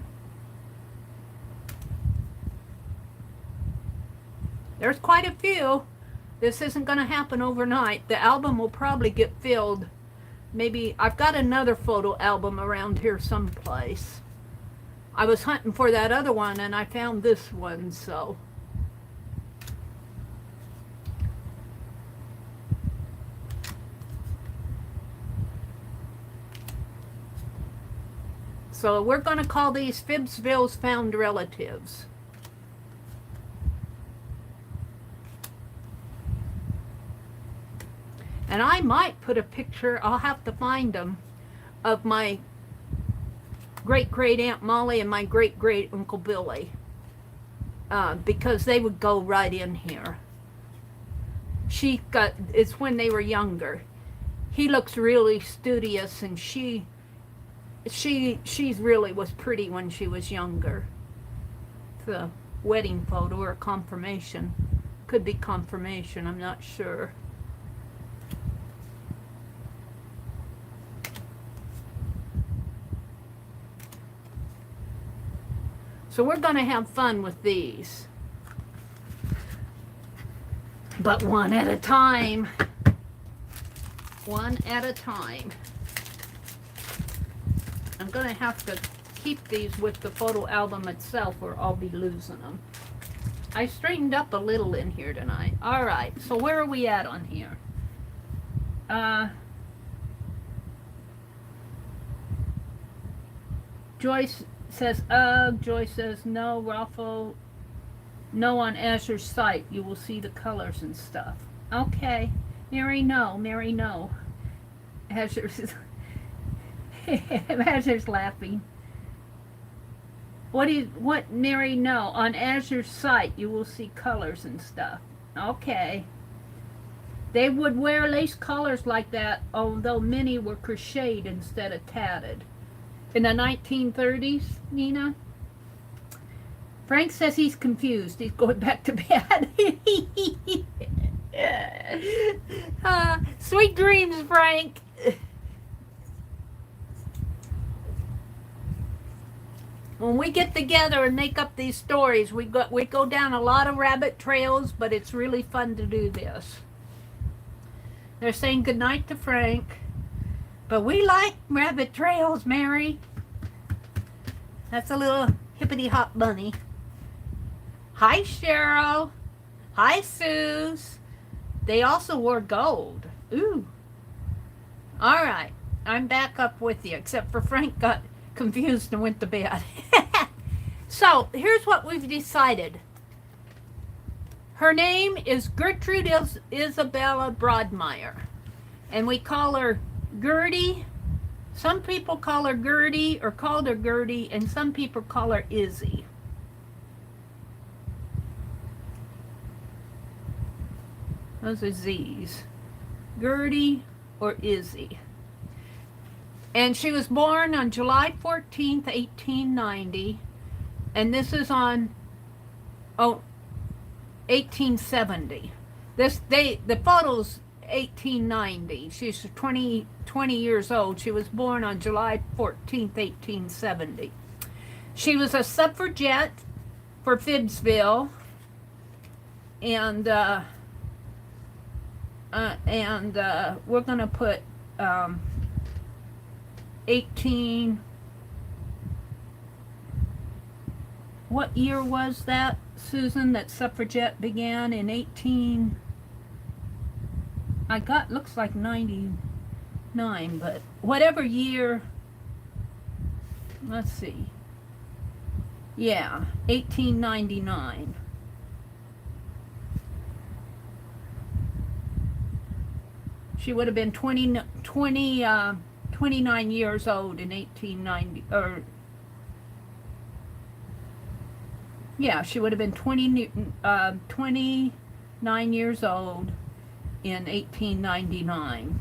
There's quite a few. This isn't going to happen overnight. The album will probably get filled. Maybe I've got another photo album around here someplace. I was hunting for that other one and I found this one, so. So we're going to call these FIBSville Found Relatives. And I might put a picture, I'll have to find them, of my great-great Aunt Molly and my great-great Uncle Billy. Because they would go right in here. It's when they were younger. He looks really studious, and she really was pretty when she was younger. It's a wedding photo or confirmation. Could be confirmation, I'm not sure. So we're going to have fun with these. But one at a time. One at a time. I'm going to have to keep these with the photo album itself or I'll be losing them. I straightened up a little in here tonight. Alright, so where are we at on here? Joyce says, Joyce says, no, Raffle, no on Azure's site. You will see the colors and stuff. Okay. Meri, no. Azure's, Azure's laughing. What, Meri, no. On Azure's site, you will see colors and stuff. Okay. They would wear lace collars like that, although many were crocheted instead of tatted. In the 1930s, Nina? Frank says he's confused. He's going back to bed. Sweet dreams, Frank. When we get together and make up these stories, we go down a lot of rabbit trails, but it's really fun to do this. They're saying goodnight to Frank. But we like rabbit trails, Meri. That's a little hippity-hop bunny. Hi, Cheryl. Hi, Suze. They also wore gold. Ooh. All right. I'm back up with you, except for Frank got confused and went to bed. So, here's what we've decided. Her name is Gertrude Isabella Broadmeyer. And we call her Gertie. Some people call her Gertie or called her Gertie, and some people call her Izzy. Those are Z's. Gertie or Izzy. And she was born on July 14th, 1890. And this is on 1870. The photo's 1890. She's 20 years old. She was born on July 14th, 1870. She was a suffragette for FIBSville, and we're going to put 18. What year was that, Susan, that suffragette began? In 18... looks like 99, but whatever year, let's see. Yeah, 1899. She would have been 29 years old in 1890, or yeah, she would have been 29 years old in 1899.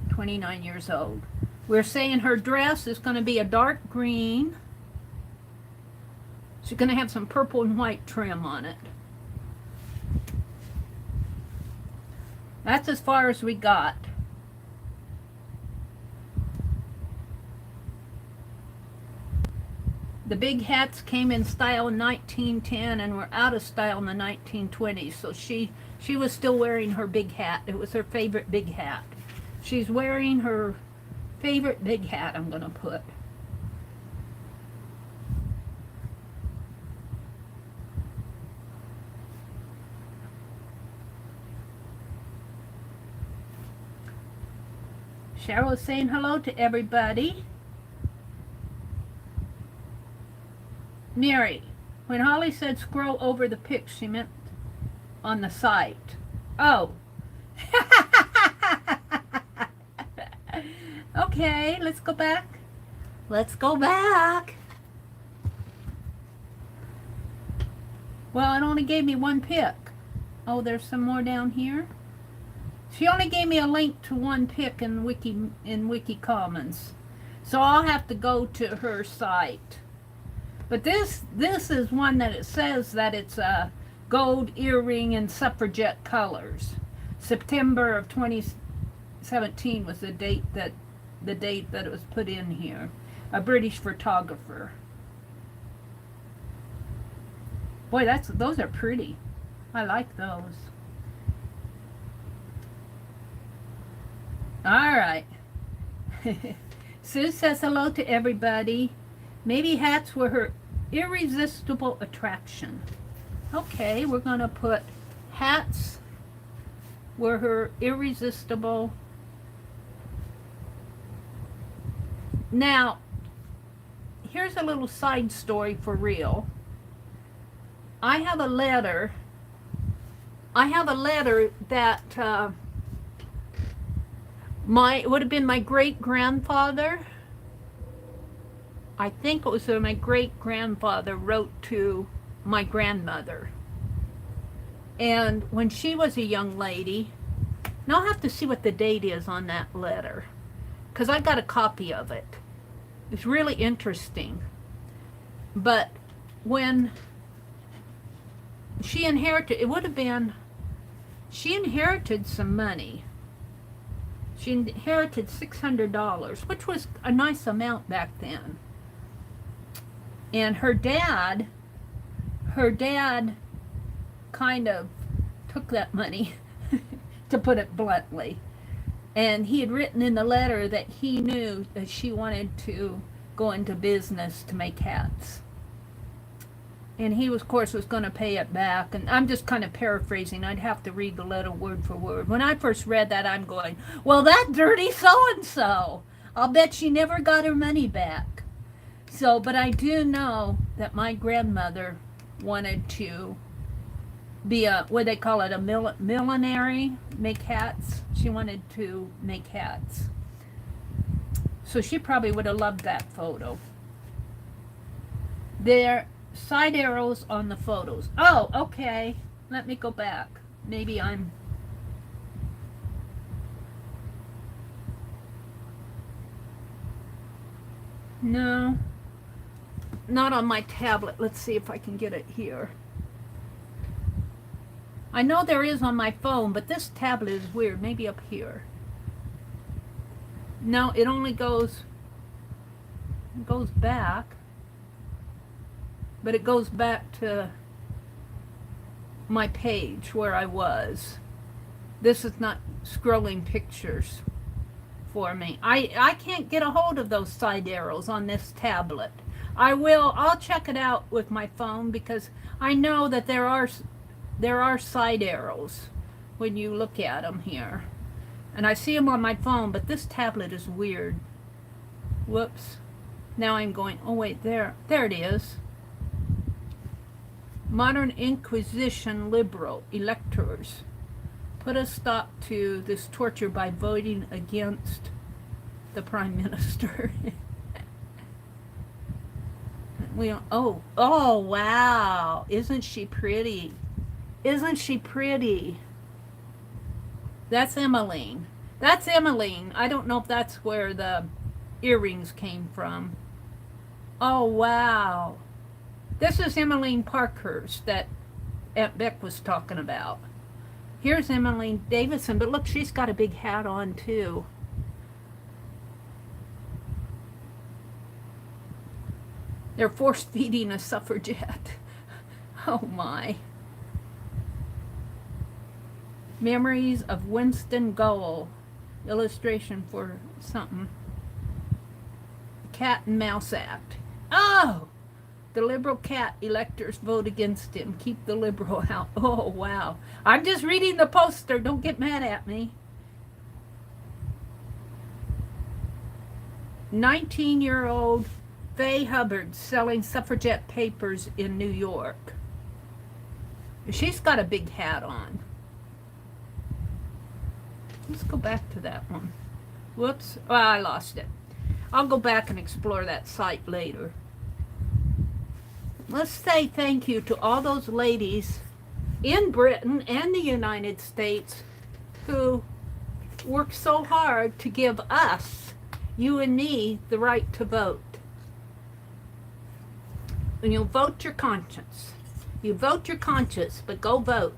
29 years old. We're saying her dress is going to be a dark green. She's going to have some purple and white trim on it. That's as far as we got. The big hats came in style in 1910 and were out of style in the 1920s. So she was still wearing her big hat. It was her favorite big hat. She's wearing her favorite big hat, I'm going to put. Cheryl is saying hello to everybody. Meri, when Holly said scroll over the pics, she meant on the site. Oh. Okay, let's go back. Let's go back. Well, it only gave me one pic. Oh, there's some more down here. She only gave me a link to one pic in Wiki Commons. So I'll have to go to her site. But this is one that it says that it's a gold earring in suffragette colors. September of 2017 was the date that it was put in here. A British photographer. Boy, those are pretty. I like those. All right. Sue says hello to everybody. Maybe hats were her irresistible attraction. Okay, we're going to put hats were her irresistible. Now, here's a little side story for real. I have a letter that would have been my great-grandfather. I think it was my great-grandfather wrote to my grandmother. And when she was a young lady, now I'll have to see what the date is on that letter, because I got a copy of it. It's really interesting. But when she inherited, she inherited some money. She inherited $600, which was a nice amount back then. And her dad kind of took that money, to put it bluntly. And he had written in the letter that he knew that she wanted to go into business to make hats. And he, of course, was going to pay it back. And I'm just kind of paraphrasing. I'd have to read the letter word for word. When I first read that, I'm going, well, that dirty so-and-so. I'll bet she never got her money back. So, but I do know that my grandmother wanted to be what they call it, a millinery, make hats. She wanted to make hats. So she probably would have loved that photo. There side arrows on the photos. Oh, okay. Let me go back. Maybe I'm... No. Not on my tablet. Let's see if I can get it here. I know there is on my phone, but this tablet is weird. Maybe up here. No, it only goes back. But it goes back to my page where I was. This is not scrolling pictures for me. I can't get a hold of those side arrows on this tablet. I'll check it out with my phone, because I know that there are side arrows when you look at them here. And I see them on my phone, but this tablet is weird. Whoops. Now I'm going, oh wait, there it is. Modern Inquisition liberal electors put a stop to this torture by voting against the Prime Minister. Oh wow, isn't she pretty? Isn't she pretty? That's Emmeline. That's Emmeline. I don't know if that's where the earrings came from. Oh wow. This is Emmeline Parkhurst that Aunt Beck was talking about. Here's Emmeline Davison, but look, she's got a big hat on too. They're force-feeding a suffragette. Oh my. Memories of Winston Gull. Illustration for something. Cat and Mouse Act. Oh! The Liberal cat electors vote against him. Keep the Liberal out. Oh, wow. I'm just reading the poster. Don't get mad at me. 19-year-old Faye Hubbard selling suffragette papers in New York. She's got a big hat on. Let's go back to that one. Whoops. Oh, I lost it. I'll go back and explore that site later. Let's say thank you to all those ladies in Britain and the United States who worked so hard to give us, you and me, the right to vote. And you'll vote your conscience. You vote your conscience, but go vote.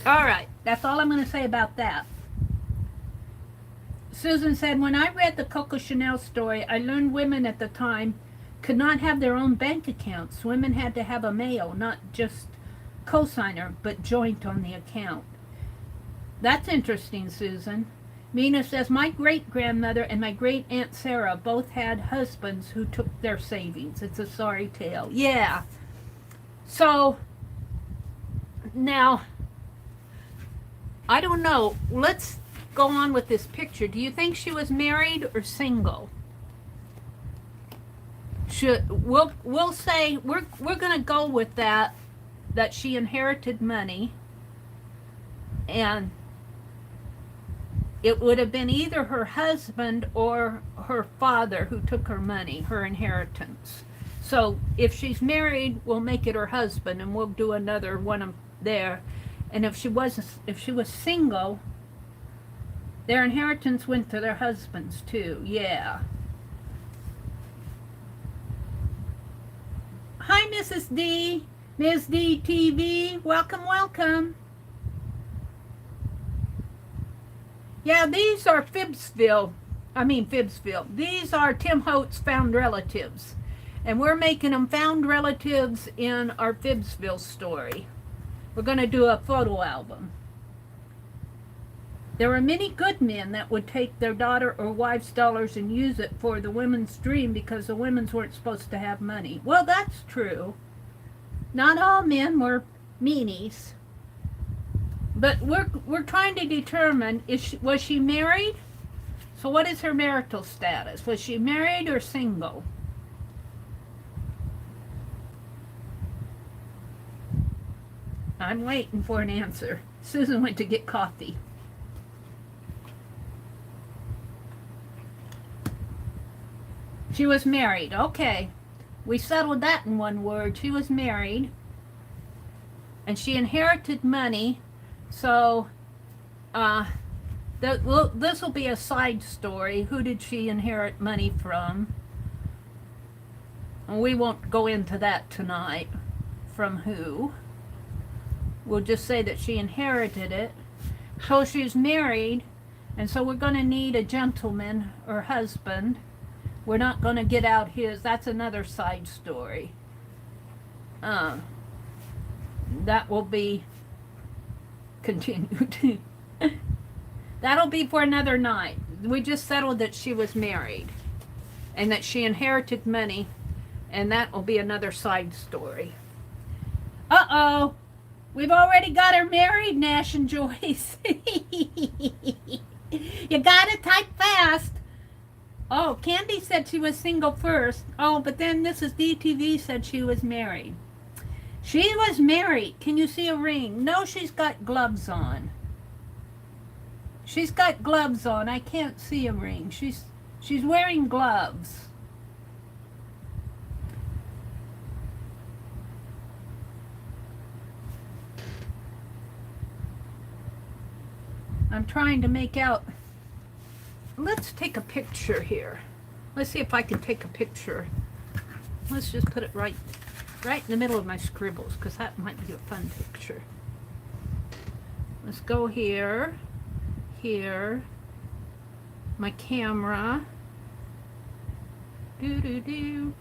All right, that's all I'm going to say about that. Susan said, when I read the Coco Chanel story, I learned women at the time could not have their own bank accounts. Women had to have a male, not just cosigner, but joint on the account. That's interesting, Susan. Mina says, my great-grandmother and my great-aunt Sarah both had husbands who took their savings. It's a sorry tale. Yeah. So, now, I don't know. Let's go on with this picture. Do you think she was married or single? We'll say we're going to go with that she inherited money, and it would have been either her husband or her father who took her money, her inheritance. So if she's married, we'll make it her husband, and we'll do another one there. And if she was single, their inheritance went to their husbands too. Yeah. Hi, Mrs. D. Ms. D TV. Welcome, welcome. Yeah, these are FIBSville. These are Tim Holtz Found Relatives. And we're making them found relatives in our FIBSville story. We're going to do a photo album. There are many good men that would take their daughter or wife's dollars and use it for the women's dream because the women's weren't supposed to have money. Well, that's true. Not all men were meanies. But we're trying to determine, was she married? So what is her marital status? Was she married or single? I'm waiting for an answer. Susan went to get coffee. She was married. Okay. We settled that in one word. She was married. And she inherited money. So, this will be a side story. Who did she inherit money from? And we won't go into that tonight. From who? We'll just say that she inherited it. So she's married, and so we're going to need a gentleman or husband. We're not going to get out his. That's another side story. That will be continued. That'll be for another night. We just settled that she was married and that she inherited money, and that will be another side story. Uh-oh. We've already got her married, Nash and Joyce. You gotta type fast. Oh, Candy said she was single first. Oh, but then Mrs. DTV said she was married. She was married. Can you see a ring? No, she's got gloves on. She's got gloves on. I can't see a ring. She's wearing gloves. I'm trying to make out. Let's take a picture here. Let's see if I can take a picture. Let's just put it right in the middle of my scribbles, because that might be a fun picture. Let's go here, here, my camera. Do.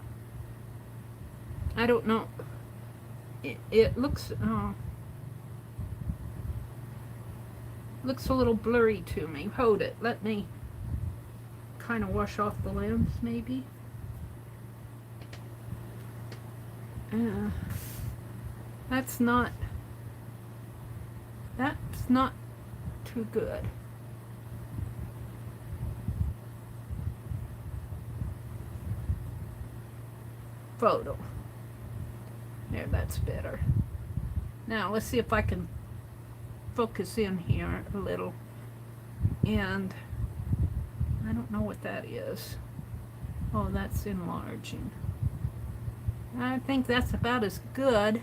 I don't know. It looks, looks a little blurry to me. Hold it. Let me kind of wash off the lens, maybe. That's not too good. photo. There, that's better. Now, let's see if I can focus in here a little. And I don't know what that is. Oh, that's enlarging. I think that's about as good.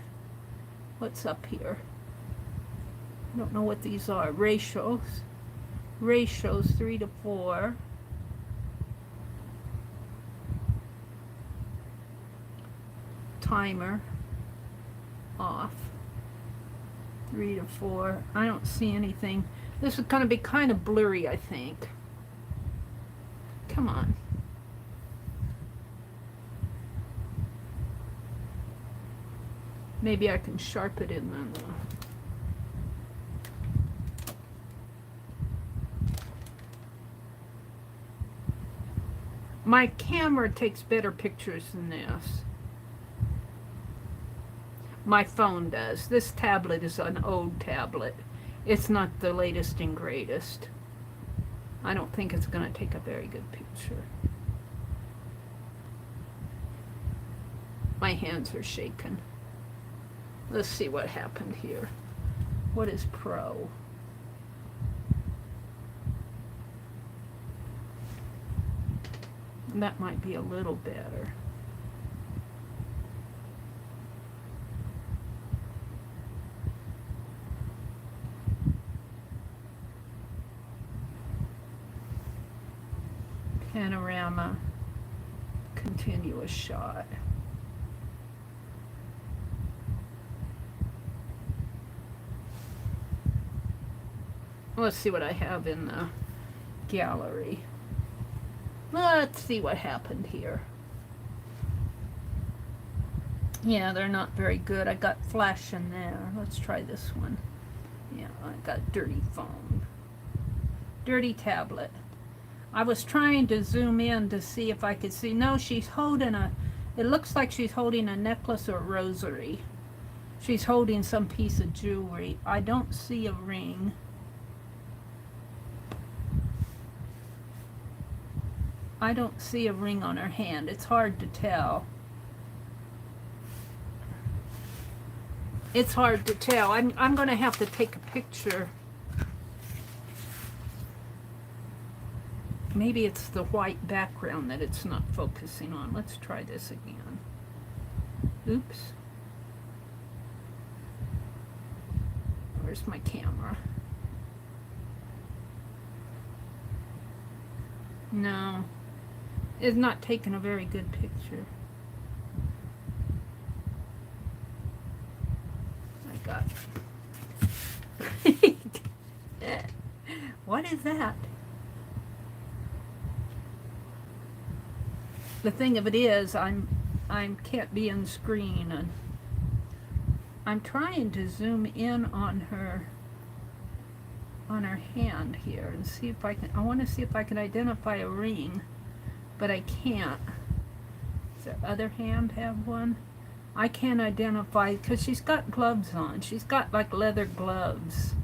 What's up here? I don't know what these are. Ratios. Ratios 3 to 4. Timer off. 3 to 4. I don't see anything. This is going to be kind of blurry, I think. Come on. Maybe I can sharpen it in then. My camera takes better pictures than this. My phone does. This tablet is an old tablet. It's not the latest and greatest. I don't think it's going to take a very good picture. My hands are shaking. Let's see what happened here. What is Pro? That might be a little better. Panorama, continuous shot. Let's see what I have in the gallery. Let's see what happened here. Yeah, they're not very good. I got flash in there. Let's try this one. Yeah, I got dirty phone. Dirty tablet. I was trying to zoom in to see if I could see. No, she's holding a, it looks like she's holding a necklace or rosary. She's holding some piece of jewelry. I don't see a ring. I don't see a ring on her hand. It's hard to tell. It's hard to tell. I'm going to have to take a picture. Maybe it's the white background that it's not focusing on. Let's try this again. Oops. Where's my camera? No. It's not taking a very good picture. I got What is that? The thing of it is, I can't be on screen, and I'm trying to zoom in on her hand here and see if I can. I want to see if I can identify a ring, but I can't. Does the other hand have one? I can't identify because she's got gloves on. She's got like leather gloves.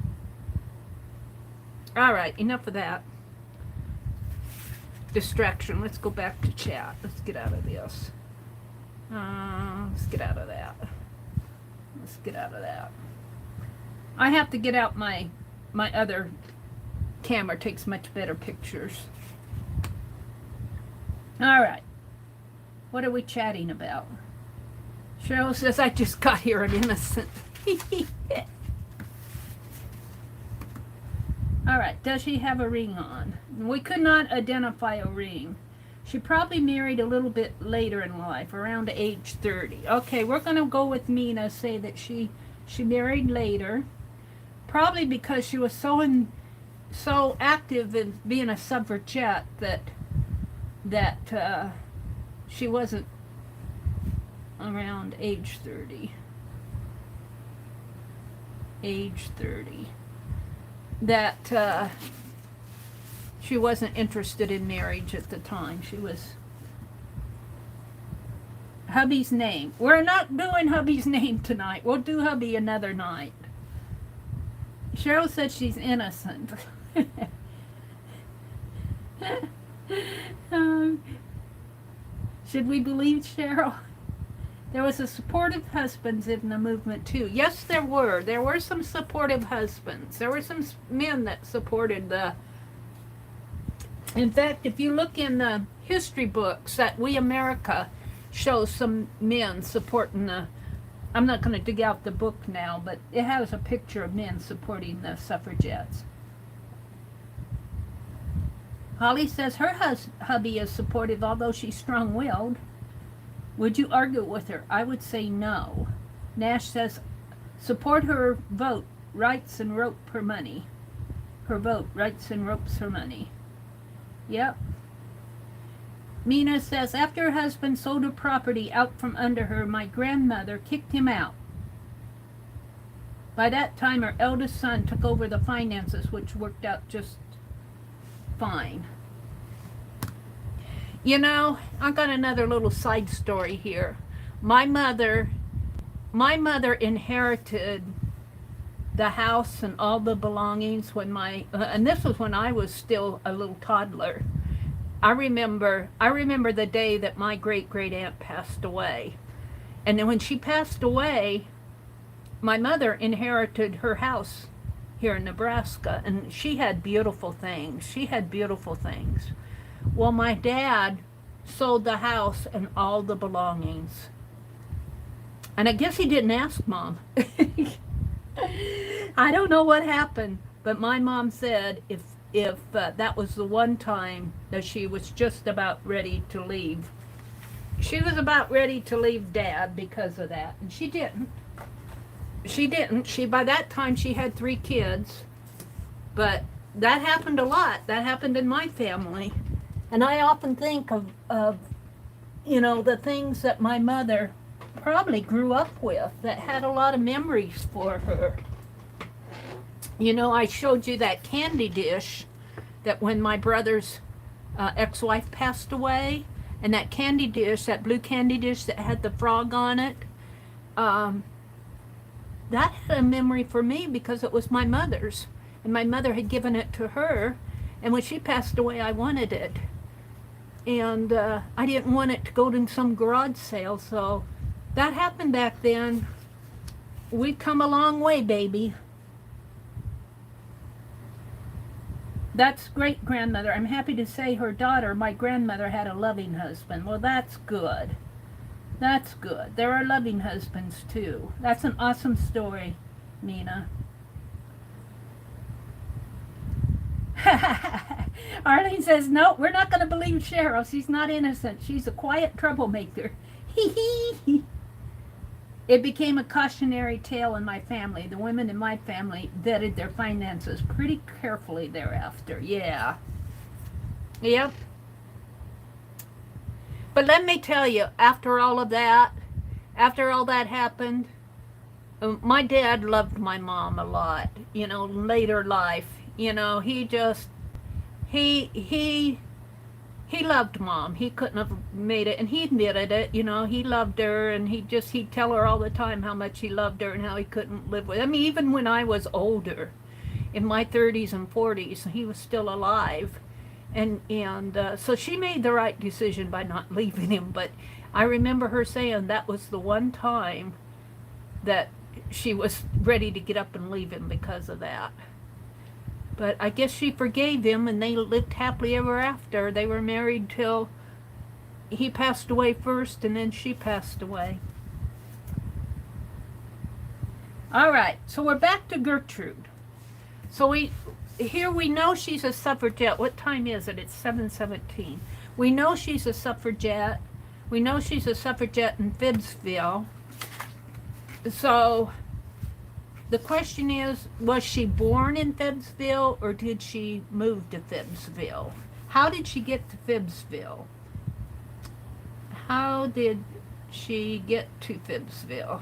All right, enough of that. Distraction. Let's go back to chat. Let's get out of this. Let's get out of that. Let's get out of that. I have to get out my other camera. Takes much better pictures. All right. What are we chatting about? Cheryl says, I just got here. I'm innocent. All right. Does she have a ring on? We could not identify a ring. She probably married a little bit later in life, around age 30. Okay, we're going to go with Mina, say that she married later, probably because she was so active in being a suffragette that she wasn't around age 30. Age 30. That she wasn't interested in marriage at the time. She was hubby's name. We're not doing hubby's name tonight. We'll do hubby another night. Cheryl said she's innocent. Should we believe Cheryl? There was a supportive husbands in the movement too. Yes, there were. There were some supportive husbands. There were some men that supported the... In fact, if you look in the history books, that We America shows some men supporting the... I'm not going to dig out the book now, but it has a picture of men supporting the suffragettes. Holly says her hubby is supportive, although she's strong-willed. Would you argue with her? I would say no. Nash says, support her vote, rights and rope her money. Her vote, rights and ropes her money. Yep. Mina says, after her husband sold her property out from under her, my grandmother kicked him out. By that time, her eldest son took over the finances, which worked out just fine. You know, I got another little side story here. My mother inherited the house and all the belongings when and this was when I was still a little toddler. I remember the day that my great aunt passed away. And then when she passed away, my mother inherited her house here in Nebraska, and she had beautiful things. Well, my dad sold the house and all the belongings. And I guess he didn't ask Mom. I don't know what happened, but my mom said if that was the one time that she was just about ready to leave. She was about ready to leave Dad because of that, and she didn't. By that time she had 3 kids, but that happened a lot. That happened in my family. And I often think of you know, the things that my mother probably grew up with that had a lot of memories for her. You know, I showed you that candy dish that when my brother's ex-wife passed away, and that candy dish, that blue candy dish that had the frog on it, that had a memory for me because it was my mother's, and my mother had given it to her, and when she passed away I wanted it, and I didn't want it to go to some garage sale, so that happened back then. We've come a long way, baby. That's great, grandmother. I'm happy to say her daughter, my grandmother, had a loving husband. Well, that's good. That's good. There are loving husbands, too. That's an awesome story, Mina. Arlene says, no, we're not going to believe Cheryl. She's not innocent. She's a quiet troublemaker. It became a cautionary tale in my family. The women in my family vetted their finances pretty carefully thereafter. Yeah. Yep. But let me tell you, after all that happened, my dad loved my mom a lot, you know, later life. You know, he loved Mom. He couldn't have made it, and he admitted it, you know, he loved her, and he'd tell her all the time how much he loved her and how he couldn't live with her. I mean, even when I was older, in my 30s and 40s, he was still alive. And so she made the right decision by not leaving him, but I remember her saying that was the one time that she was ready to get up and leave him because of that. But I guess she forgave him, and they lived happily ever after. They were married till he passed away first, and then she passed away. All right, so we're back to Gertrude. So here we know she's a suffragette. What time is it? It's 7:17. We know she's a suffragette. We know she's a suffragette in FIBSville. So the question is, was she born in FIBSville or did she move to FIBSville? How did she get to FIBSville? How did she get to FIBSville?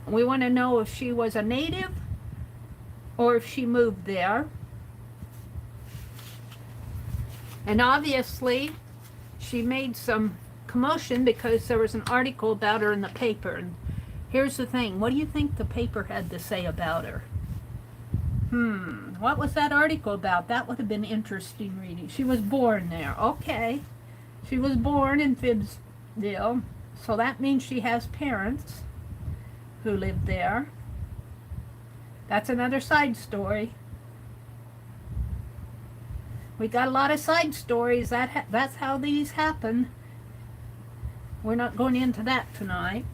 We want to know if she was a native or if she moved there. And obviously, she made some commotion because there was an article about her in the paper. And here's the thing. What do you think the paper had to say about her? What was that article about? That would have been interesting reading. She was born there. Okay. She was born in FIBSville, so that means she has parents who lived there. That's another side story. We got a lot of side stories. That's how these happen. We're not going into that tonight.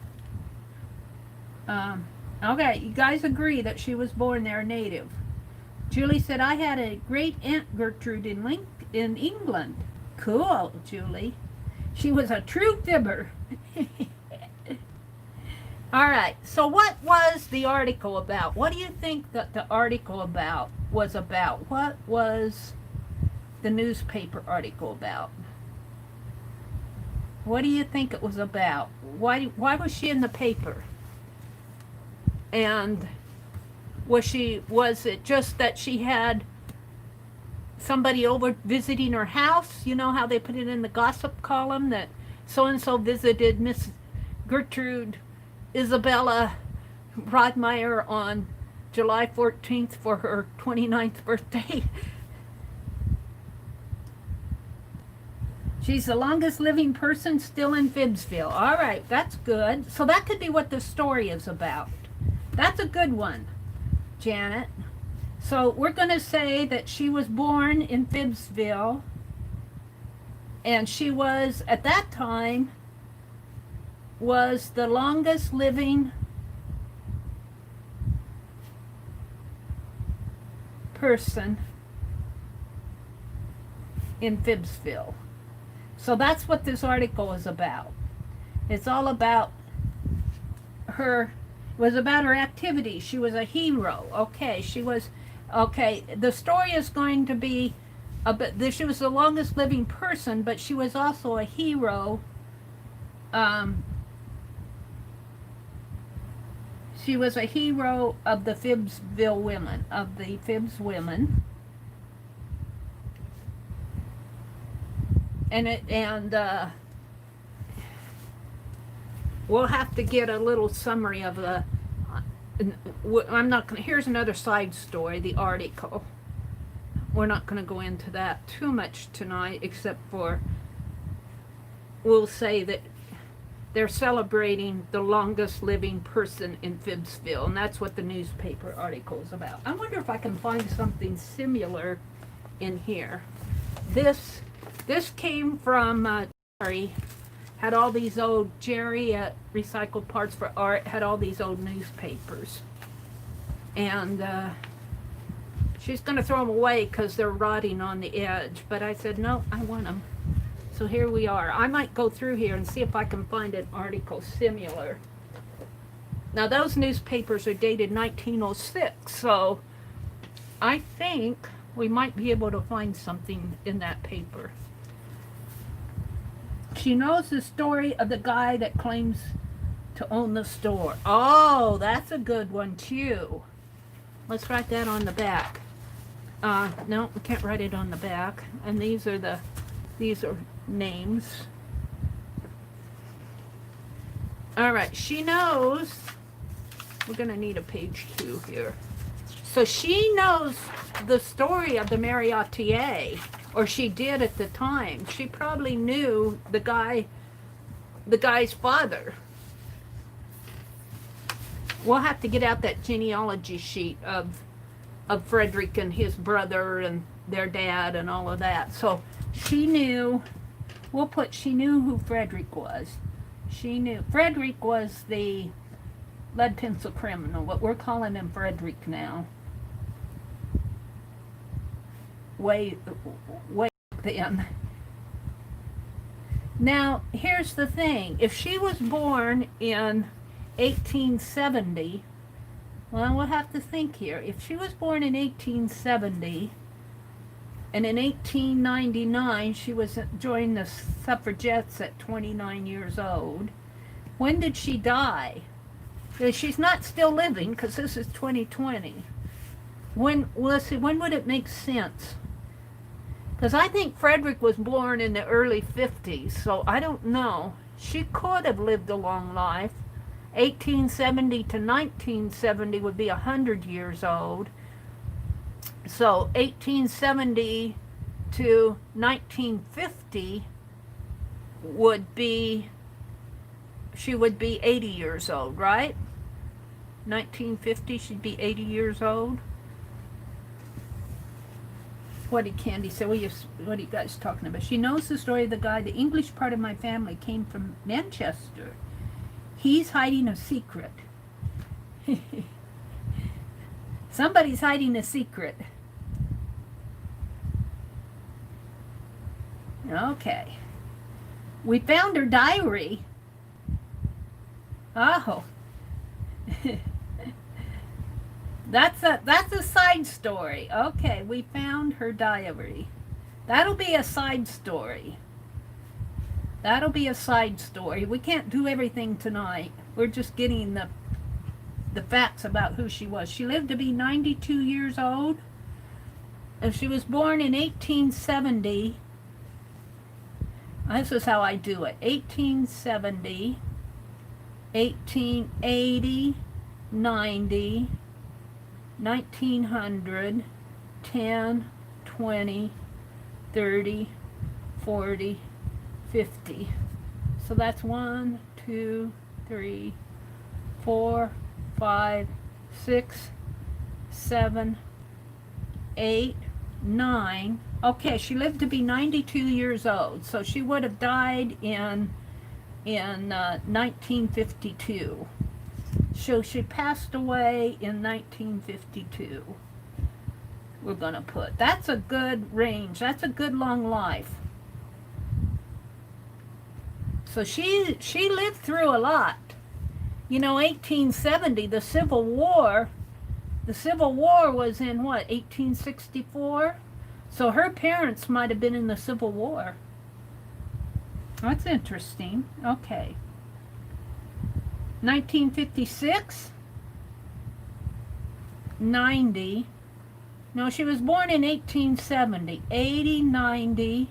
Okay, you guys agree that she was born there native. Julie said, I had a great aunt Gertrude in England. Cool, Julie. She was a true fibber. All right, so what was the article about? What do you think that the article was about? What was the newspaper article about? What do you think it was about? Why was she in the paper? And was it just that she had somebody over visiting her house? You know how they put it in the gossip column that so-and-so visited Miss Gertrude Isabella Broadmeyer on July 14th for her 29th birthday. She's the longest living person still in FIBSville. All right, that's good. So that could be what the story is about. That's a good one, Janet. So we're going to say that she was born in FIBSville, and she was, at that time, was the longest living person in FIBSville. So that's what this article is about. It's all about her, was about her activity. She was a hero. Okay, the story is going to be about, she was the longest living person, but she was also a hero. She was a hero of the FIBSville women, of the FIBS women. And we'll have to get a little summary of the, I'm not going to, here's another side story, the article. We're not going to go into that too much tonight, except for, we'll say that they're celebrating the longest living person in FIBSville, and that's what the newspaper article is about. I wonder if I can find something similar in here. This came from Meri, had all these old, Jerry at Recycled Parts for Art had all these old newspapers. And she's going to throw them away because they're rotting on the edge. But I said, no, I want them. So here we are. I might go through here and see if I can find an article similar. Now those newspapers are dated 1906, so I think we might be able to find something in that paper. She knows the story of the guy that claims to own the store. Oh, that's a good one too. Let's write that on the back. No, we can't write it on the back. And these are names. All right, she knows. We're going to need a page 2 here. So she knows the story of the Meri Atelier, or she did at the time. She probably knew the guy's father. We'll have to get out that genealogy sheet of Frederick and his brother and their dad and all of that. So she knew, she knew who Frederick was. She knew. Frederick was the lead pencil criminal, what we're calling him Frederick now. Way then. Now, here's the thing. If she was born in 1870, well, we'll have to think here. If she was born in 1870, and in 1899 she joined the suffragettes at 29 years old, when did she die? She's not still living, because this is 2020. When would it make sense? Because I think Frederick was born in the early 50s, so I don't know. She could have lived a long life. 1870 to 1970 would be 100 years old. So 1870 to 1950 would be, she would be 80 years old, right? 1950, she'd be 80 years old. What did Candy say? What are you guys talking about? She knows the story of the guy. The English part of my family came from Manchester. He's hiding a secret. Somebody's hiding a secret. Okay. We found her diary. Oh. That's a side story. Okay, we found her diary. That'll be a side story. That'll be a side story. We can't do everything tonight. We're just getting the facts about who she was. She lived to be 92 years old. And she was born in 1870. This is how I do it. 1870, 1880, 90, 1900, 10, 20, 30, 40, 50. So that's 1, 2, 3, 4, 5, 6, 7, 8, 9. Okay, she lived to be 92 years old. So she would have died in 1952. So she passed away in 1952. We're going to put. That's a good range. That's a good long life. So she lived through a lot. You know, 1870, the Civil War was in what, 1864? So her parents might have been in the Civil War. That's interesting. Okay. 1956, 90. No, she was born in 1870. 80, 90,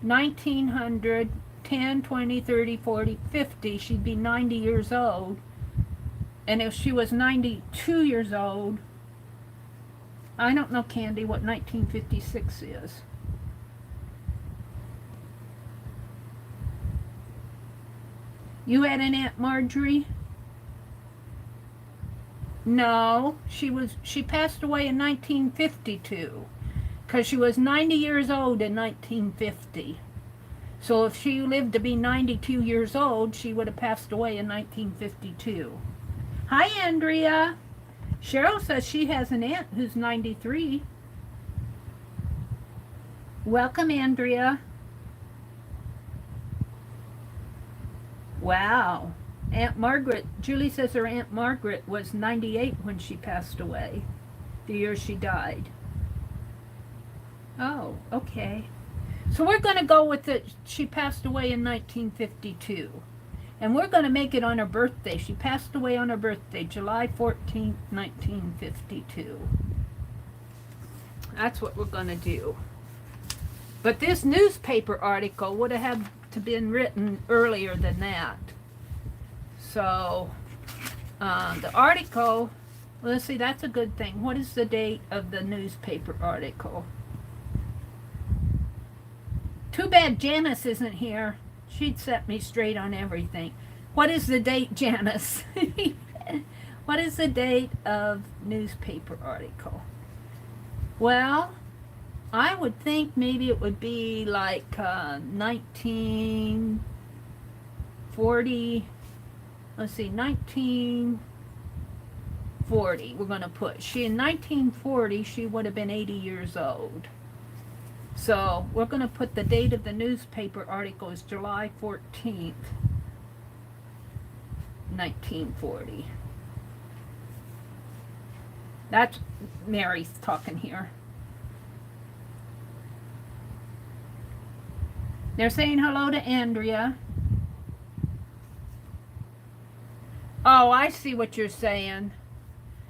1900, 10, 20, 30, 40, 50. She'd be 90 years old. And if she was 92 years old, I don't know, Candy, what 1956 is. You had an Aunt Marjorie? No, she passed away in 1952 because she was 90 years old in 1950. So if she lived to be 92 years old, she would have passed away in 1952. Hi, Andrea. Cheryl says she has an aunt who's 93. Welcome, Andrea. Wow. Aunt Margaret, Julie says her Aunt Margaret was 98 when she passed away, the year she died. Oh, okay. So we're going to go with it. She passed away in 1952. And we're going to make it on her birthday. She passed away on her birthday, July 14th, 1952. That's what we're going to do. But this newspaper article would have had to been written earlier than that. So the article, let's see, that's a good thing. What is the date of the newspaper article? Too bad Janice isn't here. She'd set me straight on everything. What is the date, Janice? What is the date of newspaper article? Well, I would think maybe it would be like 1940. Let's see, 1940. We're going to put. In 1940, she would have been 80 years old. So we're going to put the date of the newspaper article is July 14th, 1940. That's Meri's talking here. They're saying hello to Andrea. Oh, I see what you're saying.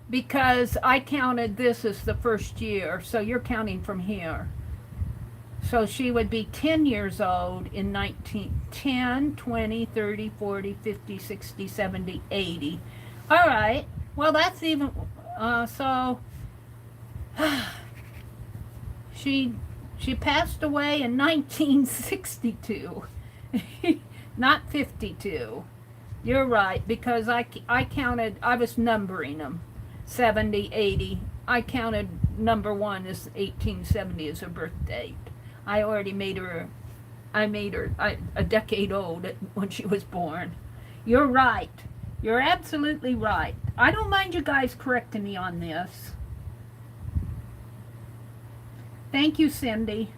Because I counted this as the first year, so you're counting from here. So she would be 10 years old in 10, 20, 30, 40, 50, 60, 70, 80. All right. Well, that's even, so she passed away in 1962. Not 52. You're right, because I counted, I was numbering them. 70, 80. I counted number 1 as 1870 as her birth date. I already made her, a decade old when she was born. You're right. You're absolutely right. I don't mind you guys correcting me on this. Thank you, Cindy.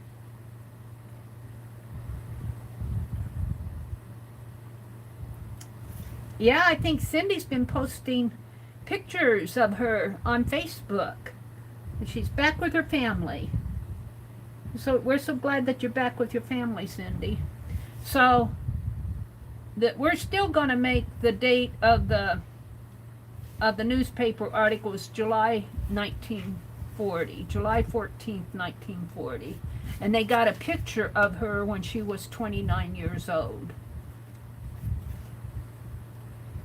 Yeah, I think Cindy's been posting pictures of her on Facebook. She's back with her family. So we're so glad that you're back with your family, Cindy. So that we're still going to make the date of the newspaper article is July 1940, July 14th, 1940. And they got a picture of her when she was 29 years old.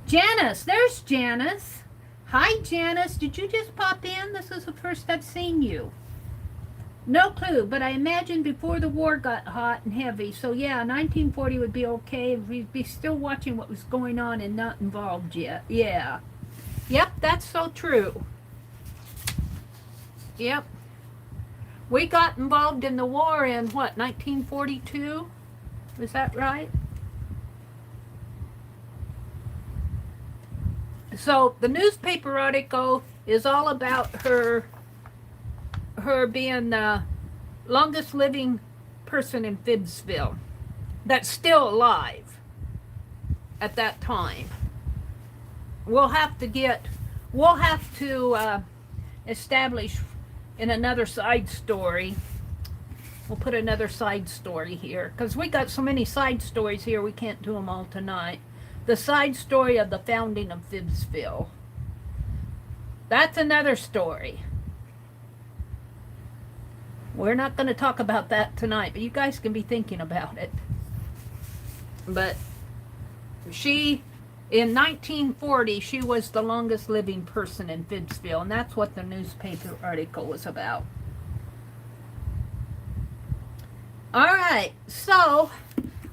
Janice, there's Janice. Hi, Janice. Did you just pop in? This is the first I've seen you. No clue, but I imagine before the war got hot and heavy. So yeah, 1940 would be okay. We'd be still watching what was going on and not involved yet. Yeah. Yep, that's so true. Yep. We got involved in the war in what, 1942? Was that right? So the newspaper article is all about her being the longest living person in FIBSville that's still alive at that time. We'll have to establish in another side story. We'll put another side story here because we got so many side stories here we can't do them all tonight. The side story of the founding of FIBSville. That's another story. We're not going to talk about that tonight, but you guys can be thinking about it. But in 1940, she was the longest living person in FIBSville, and that's what the newspaper article was about. All right, so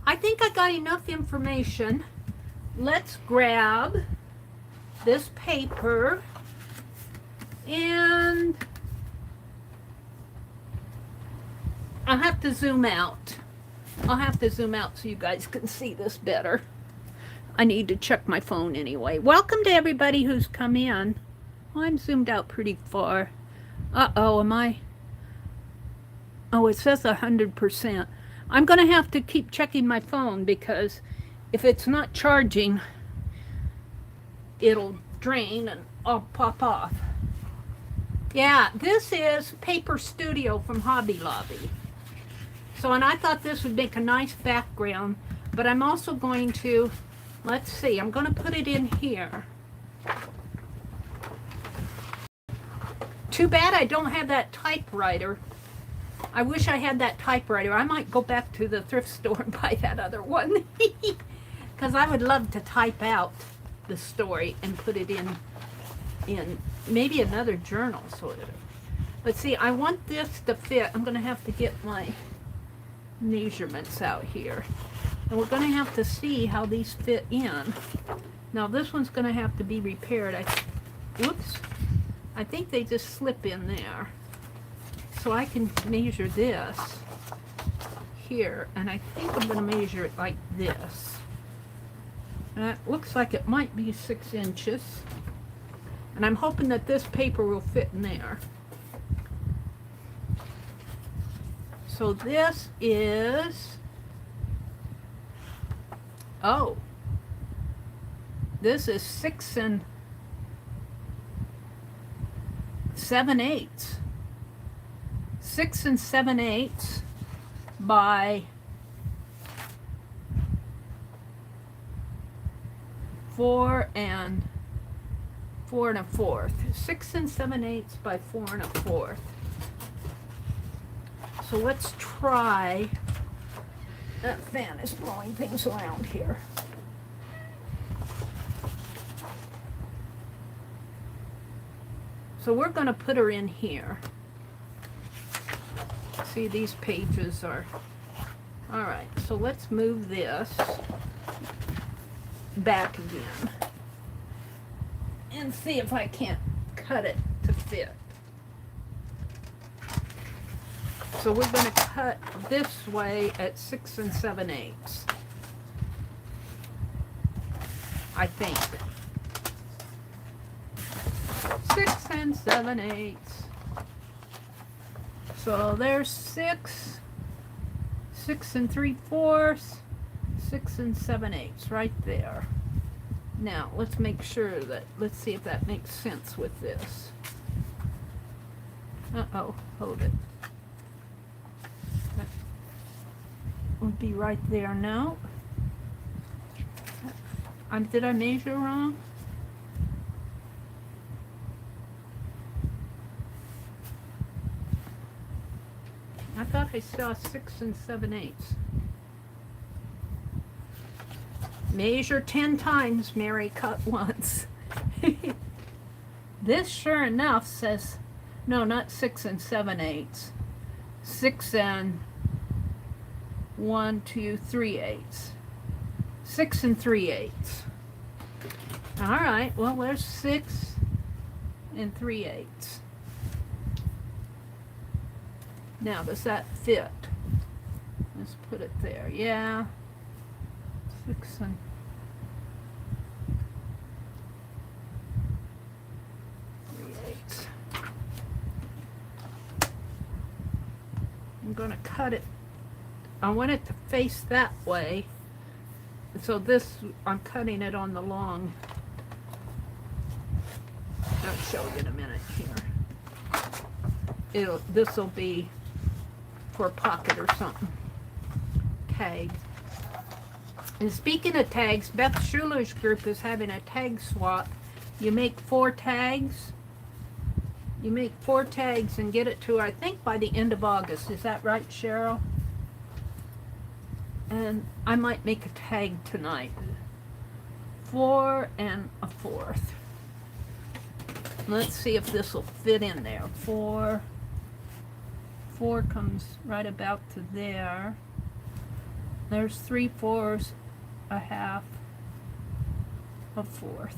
I think I got enough information. Let's grab this paper and I'll have to zoom out. I'll have to zoom out so you guys can see this better. I need to check my phone anyway. Welcome to everybody who's come in. Well, I'm zoomed out pretty far. Uh-oh, am I? Oh, it says 100%. I'm going to have to keep checking my phone because if it's not charging, it'll drain and I'll pop off. Yeah, this is Paper Studio from Hobby Lobby. So, and I thought this would make a nice background, but I'm also going to, let's see, I'm going to put it in here. Too bad I don't have that typewriter. I wish I had that typewriter. I might go back to the thrift store and buy that other one. Because I would love to type out the story and put it in maybe another journal sort of. But see, I want this to fit. I'm going to have to get my measurements out here. And we're going to have to see how these fit in. Now this one's going to have to be repaired. Whoops. I think they just slip in there. So I can measure this here. And I think I'm going to measure it like this. It looks like it might be 6 inches. And I'm hoping that this paper will fit in there. So this is, this is 6 7/8. 6 7/8 by 4 1/4. 6 7/8 by 4 1/4. So let's try. That fan is blowing things around here. So we're going to put her in here. See, these pages are All right, so let's move this back again and see if I can't cut it to fit. So we're going to cut this way at 6 7/8. I think. 6 7/8. So there's 6, 6 3/4, 6 7/8 right there. Now let's make sure that, let's see if that makes sense with this. Uh-oh, hold it. That would be right there now. Did I measure wrong? I thought I saw 6 7/8. Measure 10 times, Meri, cut once. This sure enough says, no, not 6 7/8. 6 1 2 3/8. 6 3/8. All right, well, there's 6 3/8. Now, does that fit? Let's put it there. Yeah. 6 3/8. I'm going to cut it. I want it to face that way. So this, I'm cutting it on the long. I'll show you in a minute here. This will be for a pocket or something. Tag. And speaking of tags, Beth Schuler's group is having a tag swap. You make 4 tags. You make 4 tags and get it to, I think, by the end of August. Is that right, Cheryl? And I might make a tag tonight. 4 1/4. Let's see if this will fit in there. 4 comes right about to there. There's 3/4, 1/2, 1/4.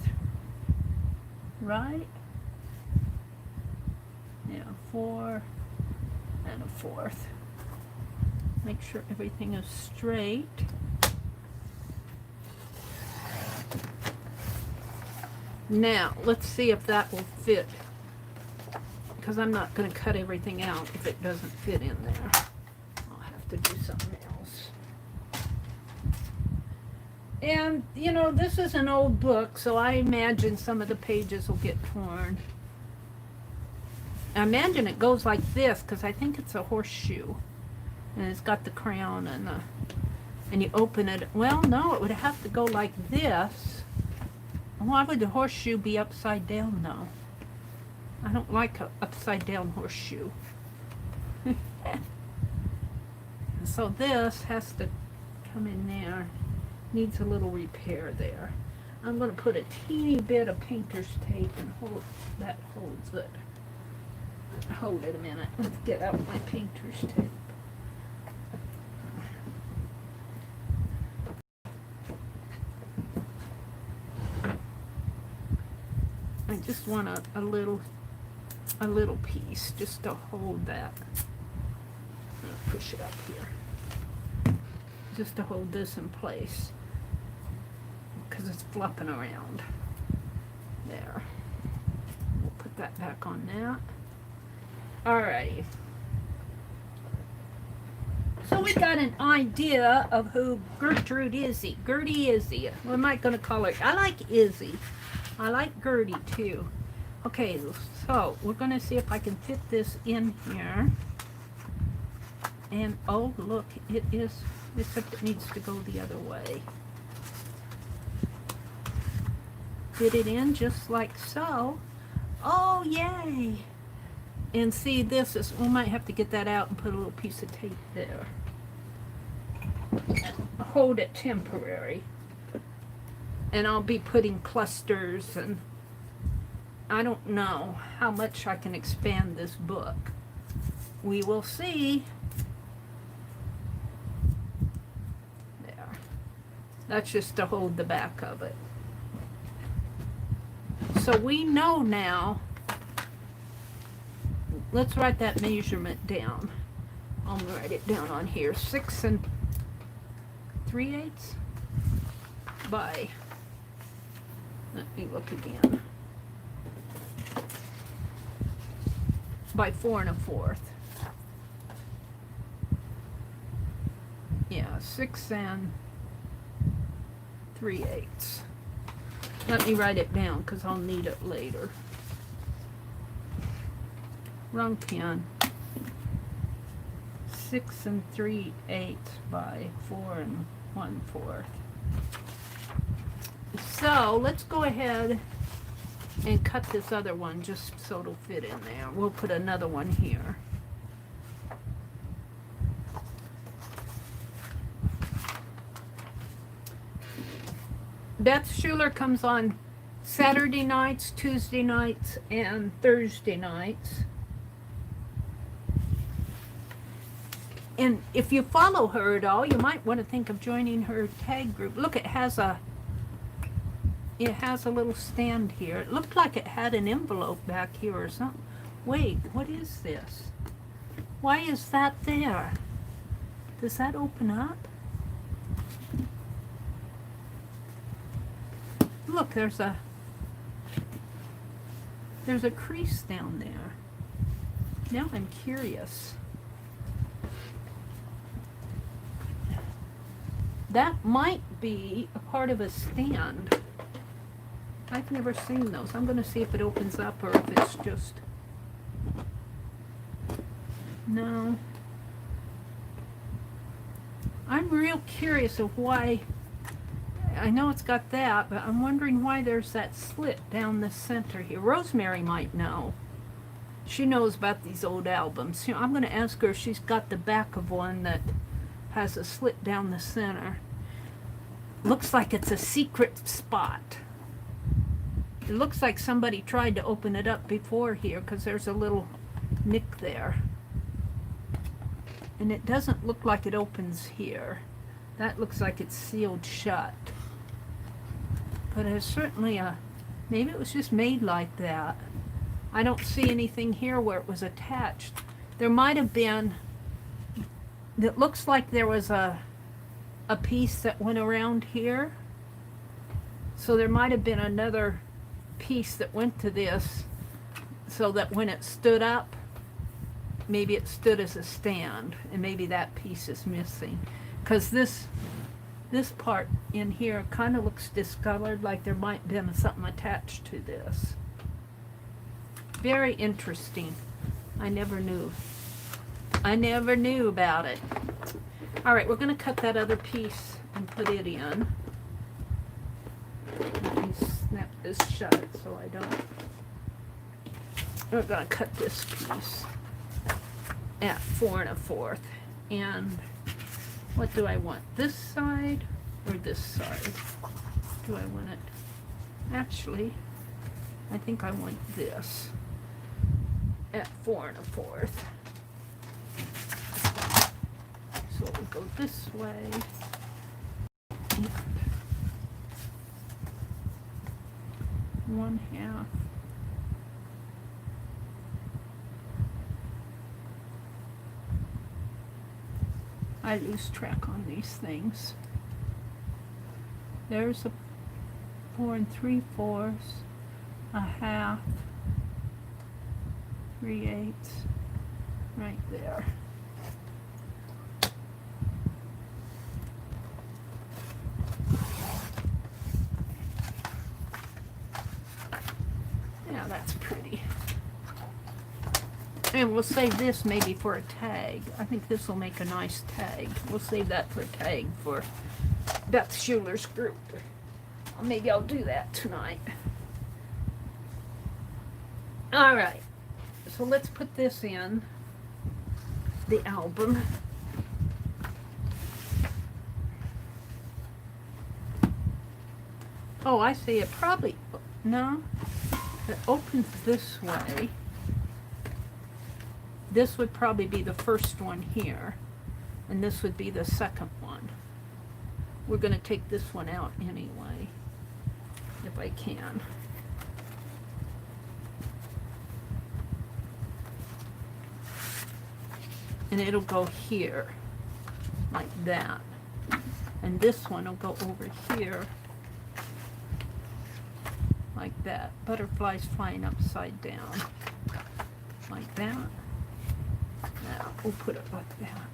Right? Yeah, 4 1/4. Make sure everything is straight. Now, let's see if that will fit. Because I'm not going to cut everything out if it doesn't fit in there. I'll have to do something else. And, you know, this is an old book, so I imagine some of the pages will get torn. I imagine it goes like this, because I think it's a horseshoe. And it's got the crown and the, and you open it. Well, no, it would have to go like this. Why would the horseshoe be upside down, though? I don't like an upside down horseshoe. So this has to come in there. Needs a little repair there. I'm going to put a teeny bit of painter's tape and hold that holds it. Hold it a minute. Let's get out my painter's tape. I just want a little piece just to hold that. I'm gonna push it up here. Just to hold this in place. Because it's flopping around. There. We'll put that back on that. Alrighty. So we got an idea of who Gertrude is. Gertie Izzy. What am I going to call her? I like Izzy. I like Gertie too. Okay, so we're going to see if I can fit this in here. And oh look, it is, except it needs to go the other way. Fit it in just like so. Oh yay! And see, this is, we might have to get that out and put a little piece of tape there. Hold it temporary. And I'll be putting clusters, and I don't know how much I can expand this book. We will see. That's just to hold the back of it. So we know now, let's write that measurement down. I'll write it down on here. 6 3/8 by, let me look again, by 4 1/4. Yeah, 6 3/8. Let me write it down because I'll need it later. Wrong pen. 6 3/8 by 4 1/4. So let's go ahead and cut this other one just so it'll fit in there. We'll put another one here. Beth Schuler comes on Saturday nights, Tuesday nights, and Thursday nights. And if you follow her at all, you might want to think of joining her tag group. Look, it has a little stand here. It looked like it had an envelope back here or something. Wait, what is this? Why is that there? Does that open up? Look, there's a crease down there. Now I'm curious. That might be a part of a stand. I've never seen those. I'm going to see if it opens up or if it's just... No. I'm real curious of why... I know it's got that, but I'm wondering why there's that slit down the center here. Rosemary might know. She knows about these old albums. You know, I'm going to ask her if she's got the back of one that has a slit down the center. Looks like it's a secret spot. It looks like somebody tried to open it up before here because there's a little nick there. And it doesn't look like it opens here. That looks like it's sealed shut. But it's certainly a, maybe it was just made like that. I don't see anything here where it was attached. There might have been, it looks like there was a piece that went around here. So there might have been another piece that went to this so that when it stood up, maybe it stood as a stand, and maybe that piece is missing. Because this part in here kind of looks discolored, like there might have been something attached to this. Very interesting. I never knew. I never knew about it. All right, we're going to cut that other piece and put it in. Let me snap this shut so I don't. We're going to cut this piece at 4 1/4. And what do I want? This side or this side? Do I want it? Actually, I think I want this at 4 1/4. So we'll go this way. And 1/2. I lose track on these things. There's a 4 3/4, a 1/2, 3/8, right there. Yeah, that's pretty. And we'll save this maybe for a tag. I think this will make a nice tag. We'll save that for a tag for Beth Schuler's group. Or maybe I'll do that tonight. All right. So let's put this in the album. Oh, I see. It probably, no, it opens this way. This would probably be the first one here, and this would be the second one. we're going to take this one out anyway, if I can. And it'll go here, like that. And this one will go over here, like that. Butterflies flying upside down, like that. Now, we'll put it like that.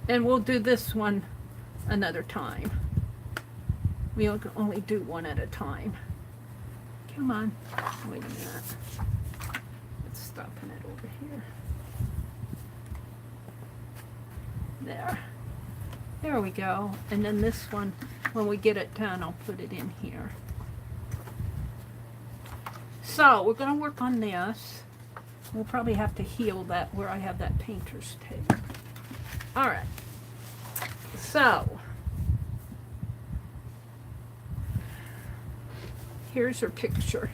And we'll do this one another time. We can only do one at a time. Come on. Wait a minute. Let's stopping it over here. There. There we go. And then this one, when we get it done, I'll put it in here. So we're going to work on this. We'll probably have to heal that where I have that painter's tape. All right. So here's her picture.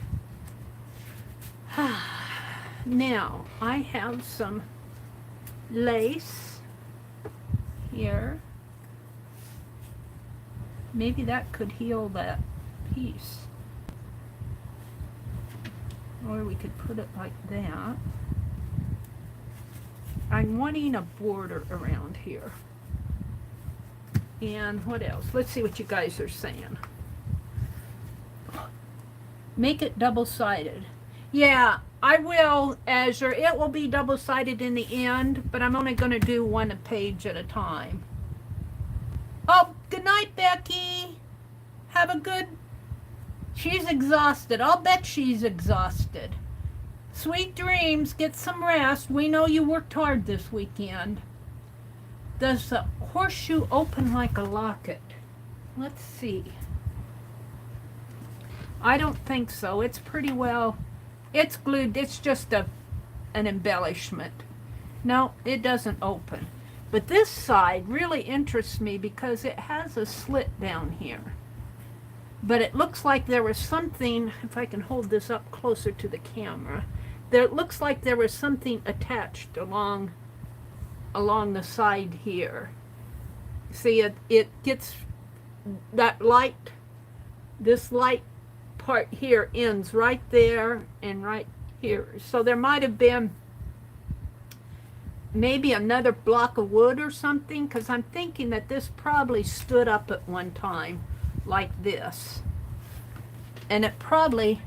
Now I have some lace here. Maybe that could heal that piece. Or we could put it like that. I'm wanting a border around here. And what else? Let's see what you guys are saying. Make it double-sided. Yeah, I will, Azure. It will be double-sided in the end, but I'm only going to do one page at a time. Oh, good night, Becky. Have a good... She's exhausted. I'll bet she's exhausted. Sweet dreams. Get some rest. We know you worked hard this weekend. Does the horseshoe open like a locket? Let's see. I don't think so. It's pretty well... It's glued. It's just an embellishment. No, it doesn't open. But this side really interests me because it has a slit down here. But it looks like there was something, if I can hold this up closer to the camera, there it looks like there was something attached along the side here. See, it gets that light, this light part here ends right there and right here. So there might have been maybe another block of wood or something, because I'm thinking that this probably stood up at one time like this. And it probably,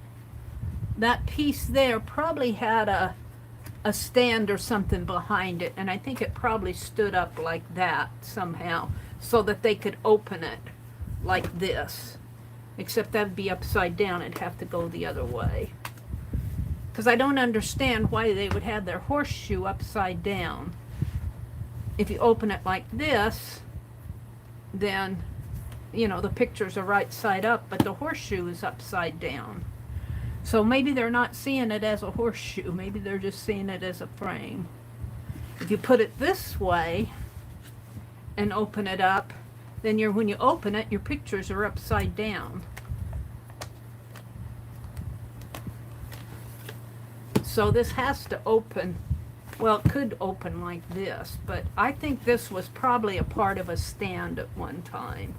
that piece there probably had a stand or something behind it, and I think it probably stood up like that somehow so that they could open it like this. Except that would be upside down. It'd have to go the other way. Because I don't understand why they would have their horseshoe upside down. If you open it like this, then, you know, the pictures are right side up, but the horseshoe is upside down. So maybe they're not seeing it as a horseshoe. Maybe they're just seeing it as a frame. If you put it this way and open it up, then when you open it, your pictures are upside down. So this has to open, well, it could open like this, but I think this was probably a part of a stand at one time.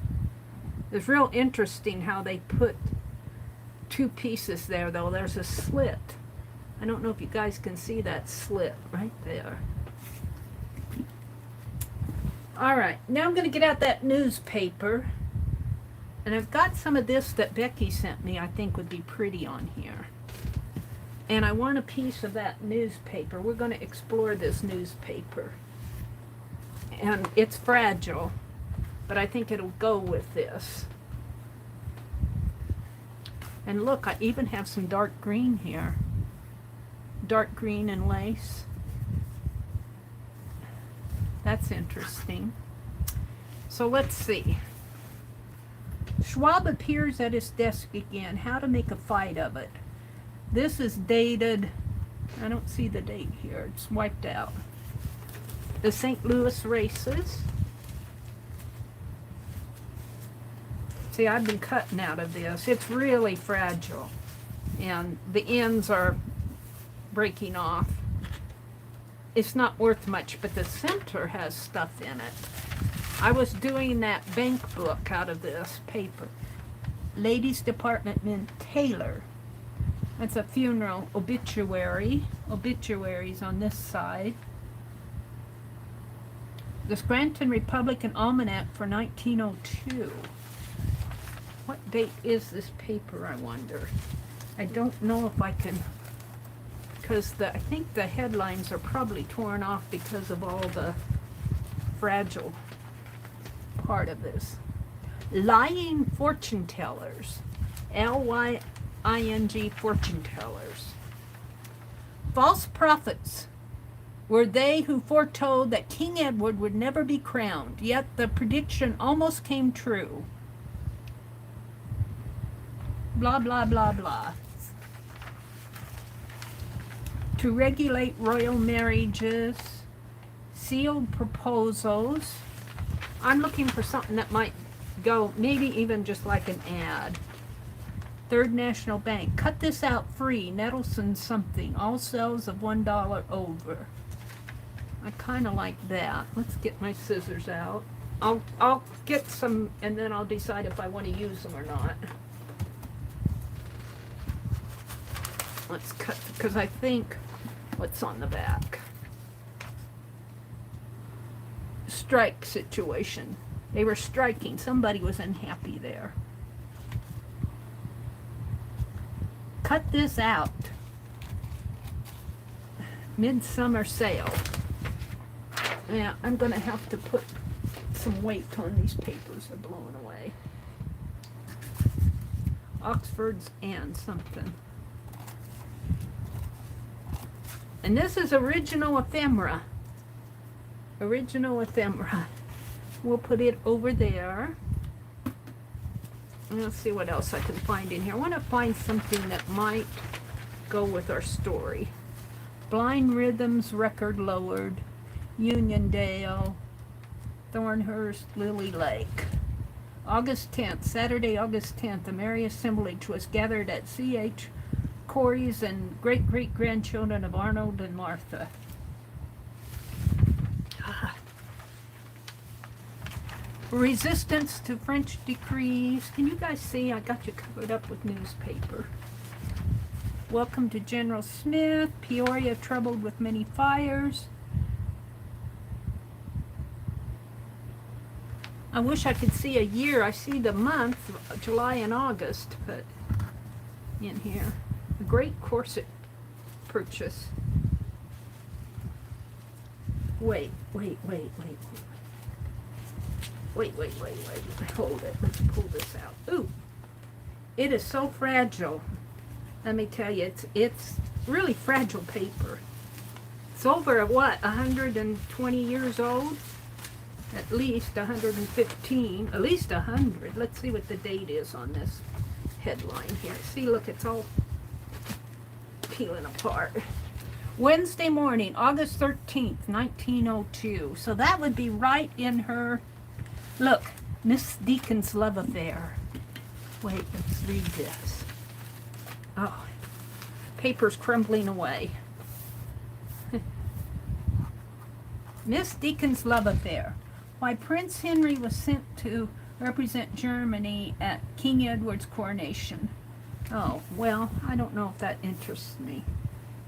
It's real interesting how they put two pieces there, though. There's a slit. I don't know if you guys can see that slit right there. All right, now I'm going to get out that newspaper, and I've got some of this that Becky sent me I think would be pretty on here. And I want a piece of that newspaper. We're going to explore this newspaper. And it's fragile, but I think it'll go with this. And look, I even have some dark green here. Dark green and lace. That's interesting. So let's see. Schwab appears at his desk again. How to make a fight of it. This is dated, I don't see the date here, it's wiped out. The St. Louis races. See, I've been cutting out of this. It's really fragile. and the ends are breaking off. It's not worth much, but the center has stuff in it. I was doing that bank book out of this paper. Ladies Department Taylor. That's a funeral obituary. Obituaries on this side. The Scranton Republican Almanac for 1902. What date is this paper, I wonder? I don't know if I can, because I think the headlines are probably torn off because of all the fragile part of this. Lying fortune tellers. Lying fortune tellers. False prophets were they who foretold that King Edward would never be crowned, yet the prediction almost came true. Blah, blah, blah, blah. To regulate royal marriages, sealed proposals. I'm looking for something that might go, maybe even just like an ad. Third National Bank. Cut this out free. Nettleson something. All sales of $1 over. I kind of like that. Let's get my scissors out. I'll get some, and then I'll decide if I want to use them or not. Let's cut, because I think, what's on the back? Strike situation. They were striking. Somebody was unhappy there. Cut this out. Midsummer sale. Yeah, I'm going to have to put some weight on these papers. They're blowing away. Oxford's and something. And this is original ephemera. Original ephemera. We'll put it over there. And let's see what else I can find in here. I want to find something that might go with our story. Blind Rhythms record lowered. Uniondale. Thornhurst, Lily Lake. August 10th, Saturday, August 10th, the Meri assemblage was gathered at C.H. Corey's and great-great-grandchildren of Arnold and Martha. Resistance to French decrees. Can you guys see? I got you covered up with newspaper. Welcome to General Smith. Peoria troubled with many fires. I wish I could see a year. I see the month, July and August, but in here. A great corset purchase. Wait. Hold it. Let's pull this out. Ooh. It is so fragile. Let me tell you, it's really fragile paper. It's over, what, 120 years old? At least 115, at least 100. Let's see what the date is on this headline here. See, look, it's all peeling apart. Wednesday morning, August 13th, 1902. So that would be right in her, look, Miss Deacon's love affair. Wait, let's read this. Oh, paper's crumbling away. Miss Deacon's love affair. Why Prince Henry was sent to represent Germany at King Edward's coronation. Oh, well, I don't know if that interests me.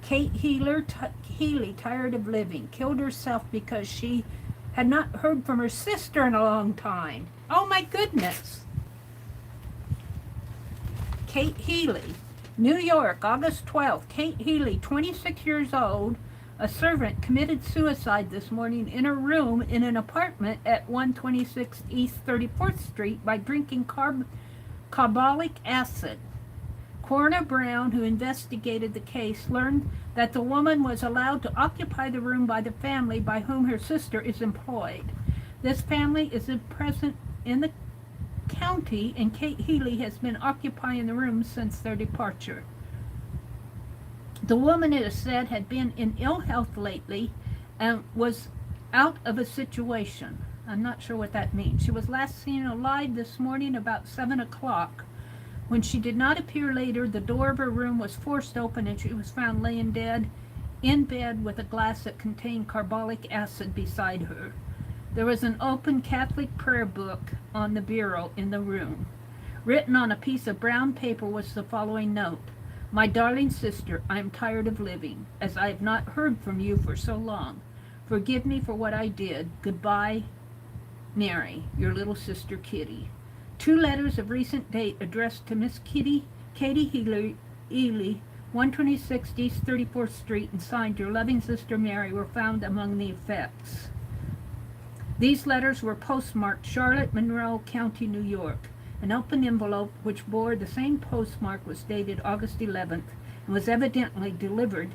Kate Healy, tired of living, killed herself because she had not heard from her sister in a long time. Oh, my goodness. Kate Healy, New York, August 12th. Kate Healy, 26 years old, a servant, committed suicide this morning in her room in an apartment at 126 East 34th Street by drinking carbolic acid. Coroner Brown, who investigated the case, learned that the woman was allowed to occupy the room by the family by whom her sister is employed. This family is present in the county, and Kate Healy has been occupying the room since their departure. The woman, it is said, had been in ill health lately and was out of a situation. I'm not sure what that means. She was last seen alive this morning about 7 o'clock. When she did not appear later, the door of her room was forced open and she was found laying dead in bed with a glass that contained carbolic acid beside her. There was an open Catholic prayer book on the bureau in the room. Written on a piece of brown paper was the following note: "My darling sister, I am tired of living, as I have not heard from you for so long. Forgive me for what I did. Goodbye, Meri, your little sister Kitty." 2 letters of recent date addressed to Miss Katie Ely, 126 East 34th Street, and signed "Your loving sister Meri," were found among the effects. These letters were postmarked Charlotte, Monroe County, New York. An open envelope which bore the same postmark was dated August 11th and was evidently delivered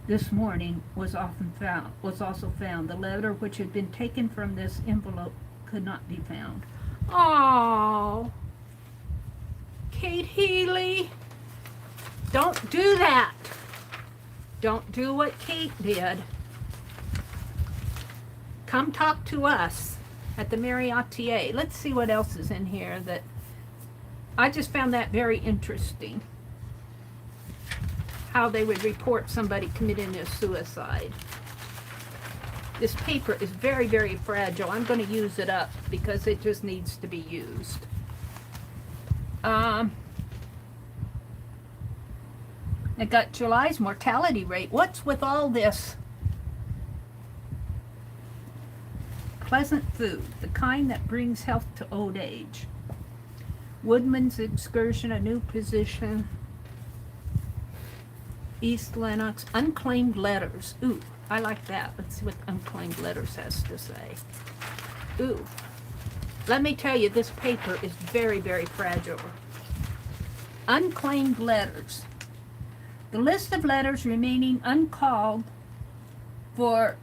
this morning was also found. The letter which had been taken from this envelope could not be found. Oh, Kate Healy, don't do that. Don't do what Kate did. Come talk to us at the Meri Atelier. Let's see what else is in here that I just found that very interesting. How they would report somebody committing a suicide. This paper is very, very fragile. I'm going to use it up because it just needs to be used. I got July's mortality rate. What's with all this? Pleasant food, the kind that brings health to old age. Woodman's excursion, a new position. East Lenox, unclaimed letters. Ooh, I like that. Let's see what unclaimed letters has to say. Ooh, let me tell you, this paper is very, very fragile. Unclaimed letters. The list of letters remaining uncalled for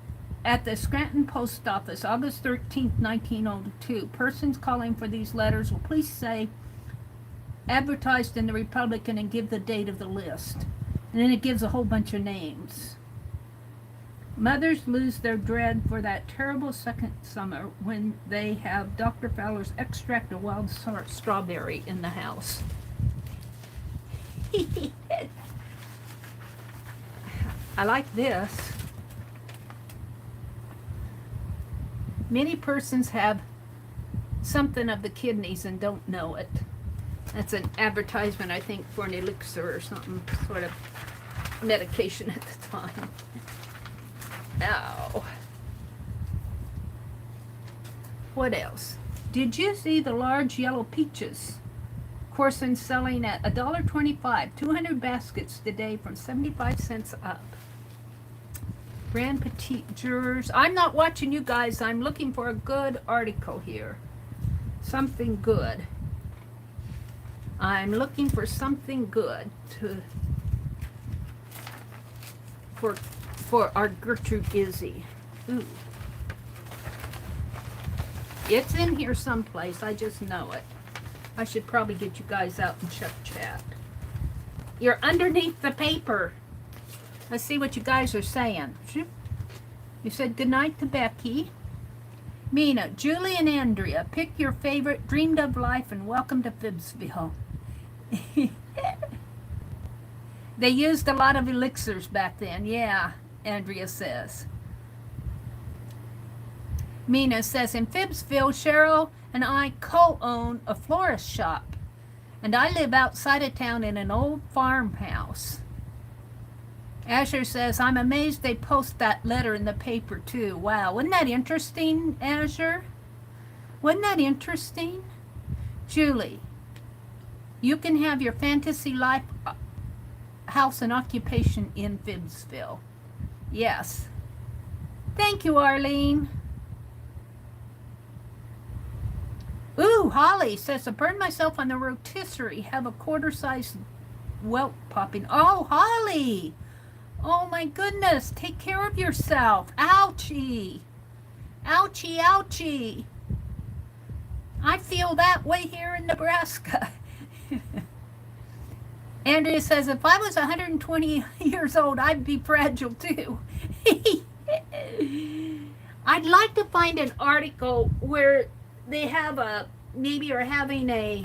at the Scranton Post Office, August 13th, 1902. Persons calling for these letters will please say advertised in the Republican and give the date of the list. And then it gives a whole bunch of names. Mothers lose their dread for that terrible second summer when they have Dr. Fowler's extract of wild strawberry in the house. I like this. Many persons have something of the kidneys and don't know it. That's an advertisement, I think, for an elixir or something, sort of medication at the time. Ow. What else? Did you see the large yellow peaches? Corson selling at $1.25, 200 baskets today from 75 cents up. Grand Petite Jurors. I'm not watching you guys. I'm looking for a good article here. Something good. I'm looking for something good for our Gertrude Izzy. Ooh. It's in here someplace. I just know it. I should probably get you guys out and check chat. You're underneath the paper. Let's see what you guys are saying. You said goodnight to Becky. Mina, Julie, and Andrea, pick your favorite dreamed of life and welcome to FIBSville. They used a lot of elixirs back then. Yeah, Andrea says. Mina says, in FIBSville, Cheryl and I co-own a florist shop, and I live outside of town in an old farmhouse. Asher says, I'm amazed they post that letter in the paper too. Wow, wasn't that interesting, Asher? Wasn't that interesting? Julie, you can have your fantasy life, house, and occupation in FIBSville. Yes. Thank you, Arlene. Ooh, Holly says, I burned myself on the rotisserie. Have a quarter-sized welt popping. Oh, Holly! Oh, my goodness. Take care of yourself. Ouchie. Ouchie, ouchie. I feel that way here in Nebraska. Andrea says, if I was 120 years old, I'd be fragile too. I'd like to find an article where they have maybe are having a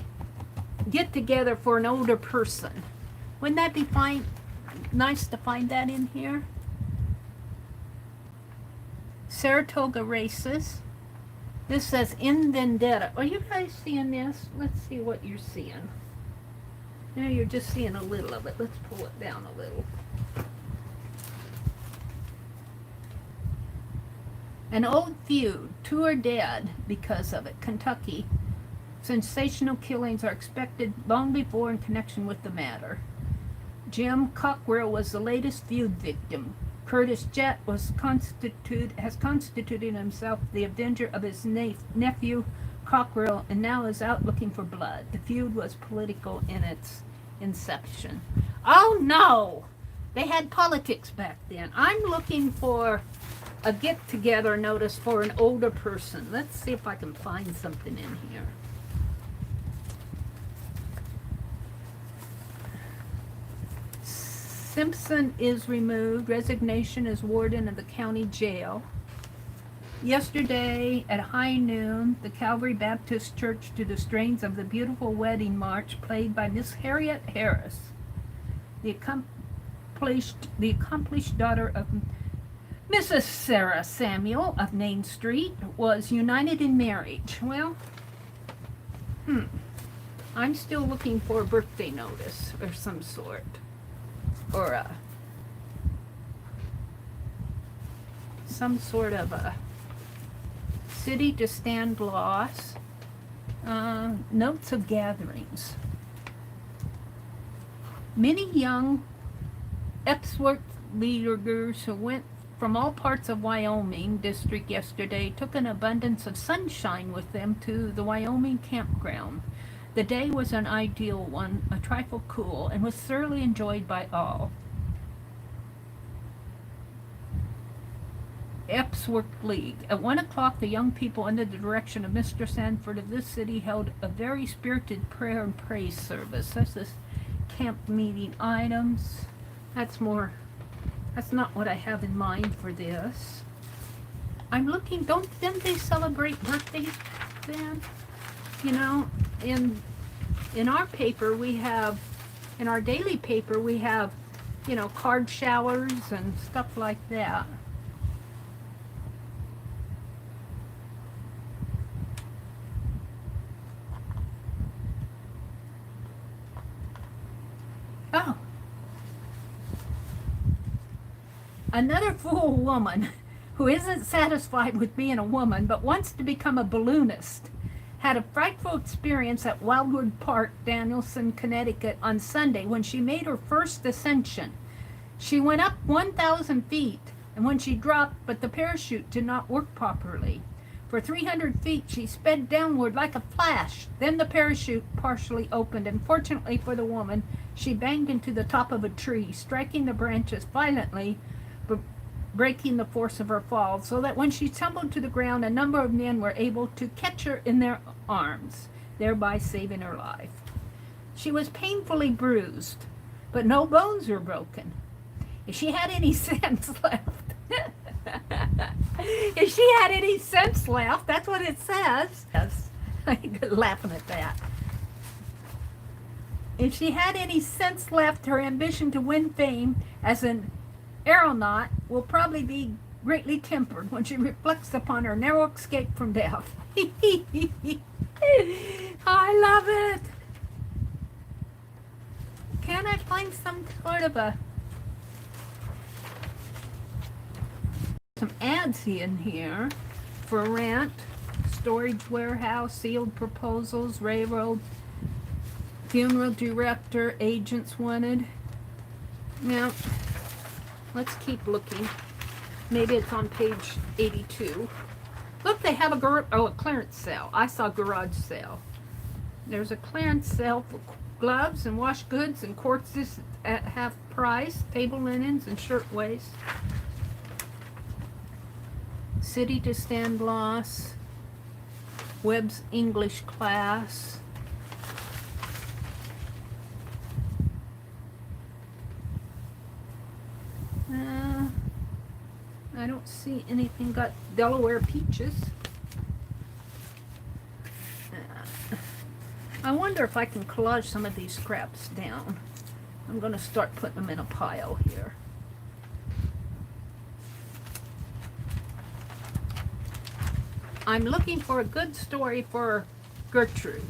get together for an older person. Wouldn't that be fine? Nice to find that in here. Saratoga Races. This says In Vendetta. Are you guys seeing this? Let's see what you're seeing. Now you're just seeing a little of it. Let's pull it down a little. An old feud. Two are dead because of it. Kentucky. Sensational killings are expected long before in connection with the matter. Jim Cockrell was the latest feud victim. Curtis Jett has constituted himself the avenger of his nephew Cockrell and now is out looking for blood. The feud was political in its inception. Oh no! They had politics back then. I'm looking for a get-together notice for an older person. Let's see if I can find something in here. Simpson is removed. Resignation as warden of the county jail. Yesterday at high noon, the Calvary Baptist Church to the strains of the Beautiful Wedding March played by Miss Harriet Harris, the accomplished daughter of Mrs. Sarah Samuel of Main Street, was united in marriage. Well, I'm still looking for a birthday notice of some sort. Or some sort of a city to stand loss. Notes of gatherings. Many young Epsworth leaders who went from all parts of Wyoming district yesterday took an abundance of sunshine with them to the Wyoming campground. The day was an ideal one, a trifle cool, and was thoroughly enjoyed by all. Epsworth League. At 1 o'clock, the young people, under the direction of Mr. Sanford of this city, held a very spirited prayer and praise service. That's this camp meeting items. That's not what I have in mind for this. I'm looking, didn't they celebrate birthdays then? You know, in our paper we have, in our daily paper we have, you know, card showers and stuff like that. Oh. Another fool woman who isn't satisfied with being a woman but wants to become a balloonist had a frightful experience at Wildwood Park, Danielson, Connecticut on Sunday when she made her first ascension. She went up 1,000 feet, and when she dropped, but the parachute did not work properly. For 300 feet, she sped downward like a flash. Then the parachute partially opened, and fortunately for the woman, she banged into the top of a tree, striking the branches violently, but breaking the force of her fall, so that when she tumbled to the ground, a number of men were able to catch her in their arms, thereby saving her life. She was painfully bruised, but no bones were broken. If she had any sense left, if she had any sense left, that's what it says. Yes, I'm laughing at that. If she had any sense left, her ambition to win fame as an aeronaut will probably be greatly tempered when she reflects upon her narrow escape from death. I love it. Can I find some sort of some ads in here for rent, storage warehouse, sealed proposals, railroad, funeral director, agents wanted. Now, let's keep looking. Maybe it's on page 82. Look, they have a clearance sale. I saw garage sale. There's a clearance sale for gloves and wash goods and quarters at half price, table linens and shirtwaists. City to stand loss, Webb's English class. I don't see anything. Got Delaware peaches. I wonder if I can collage some of these scraps down. I'm going to start putting them in a pile here. I'm looking for a good story for Gertrude.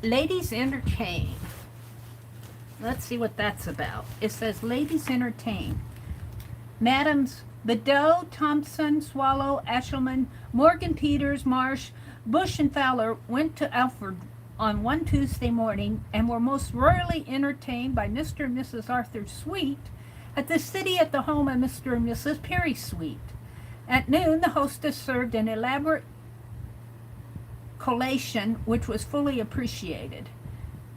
Ladies entertain. Let's see what that's about. It says ladies entertain. Madams Bedeau, Thompson, Swallow, Eshelman, Morgan, Peters, Marsh, Bush, and Fowler went to Alfred on one Tuesday morning and were most royally entertained by Mr. and Mrs. Arthur Sweet at the city at the home of Mr. and Mrs. Perry Sweet. At noon, the hostess served an elaborate collation which was fully appreciated.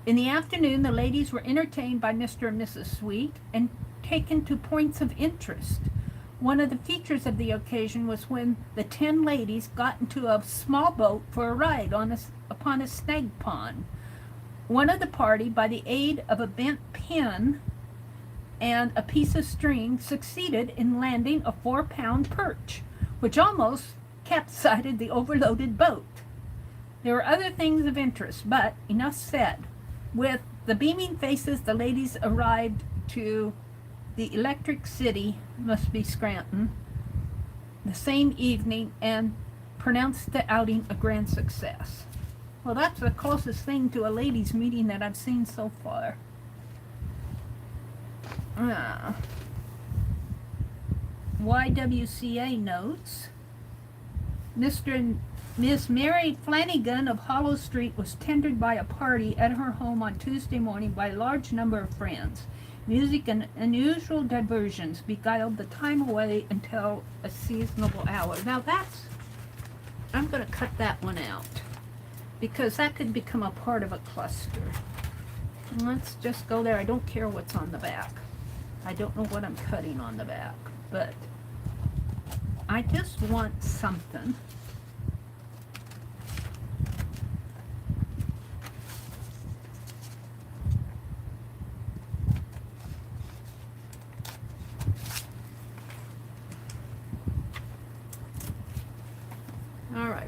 In the afternoon, the ladies were entertained by Mr. and Mrs. Sweet and taken to points of interest. One of the features of the occasion was when the 10 ladies got into a small boat for a ride upon a snag pond. One of the party, by the aid of a bent pin and a piece of string, succeeded in landing a 4-pound perch, which almost capsized the overloaded boat. There were other things of interest, but enough said. With the beaming faces, the ladies arrived to the electric city, must be Scranton, the same evening and pronounced the outing a grand success. Well, that's the closest thing to a ladies' meeting that I've seen so far. YWCA notes, Mr. and Miss Meri Flanagan of Hollow Street was tendered by a party at her home on Tuesday morning by a large number of friends. Music and unusual diversions beguiled the time away until a seasonable hour. Now I'm going to cut that one out because that could become a part of a cluster. Let's just go there. I don't care what's on the back. I don't know what I'm cutting on the back, but I just want something.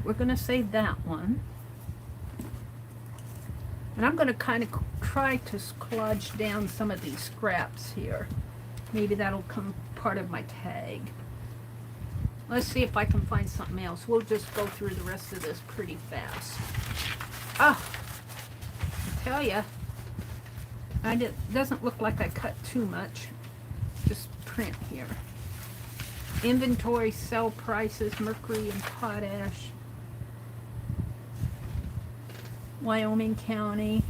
We're going to save that one. And I'm going to kind of try to collage down some of these scraps here. Maybe that'll come part of my tag. Let's see if I can find something else. We'll just go through the rest of this pretty fast. I tell ya, it doesn't look like I cut too much. Just print here. Inventory, sell prices, mercury and potash. Wyoming County,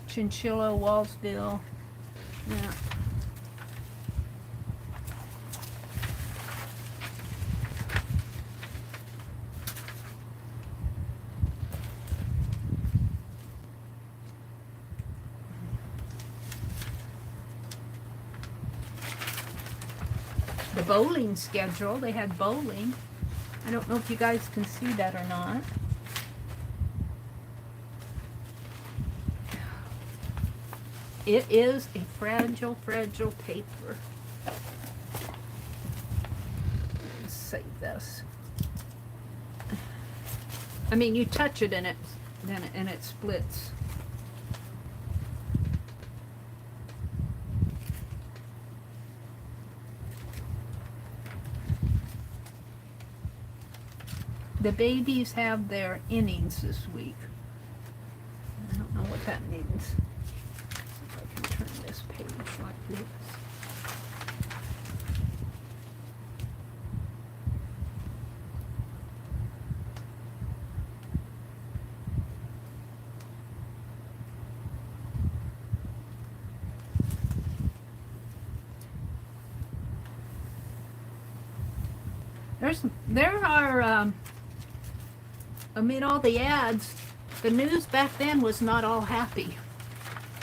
Chinchilla, Wallsville. Yeah. The bowling schedule, they had bowling. I don't know if you guys can see that or not. It is a fragile, fragile paper. Let's save this. I mean, you touch it and it splits. The babies have their innings this week. I don't know what that means. Turn this page like this. There are amid all the ads, the news back then was not all happy.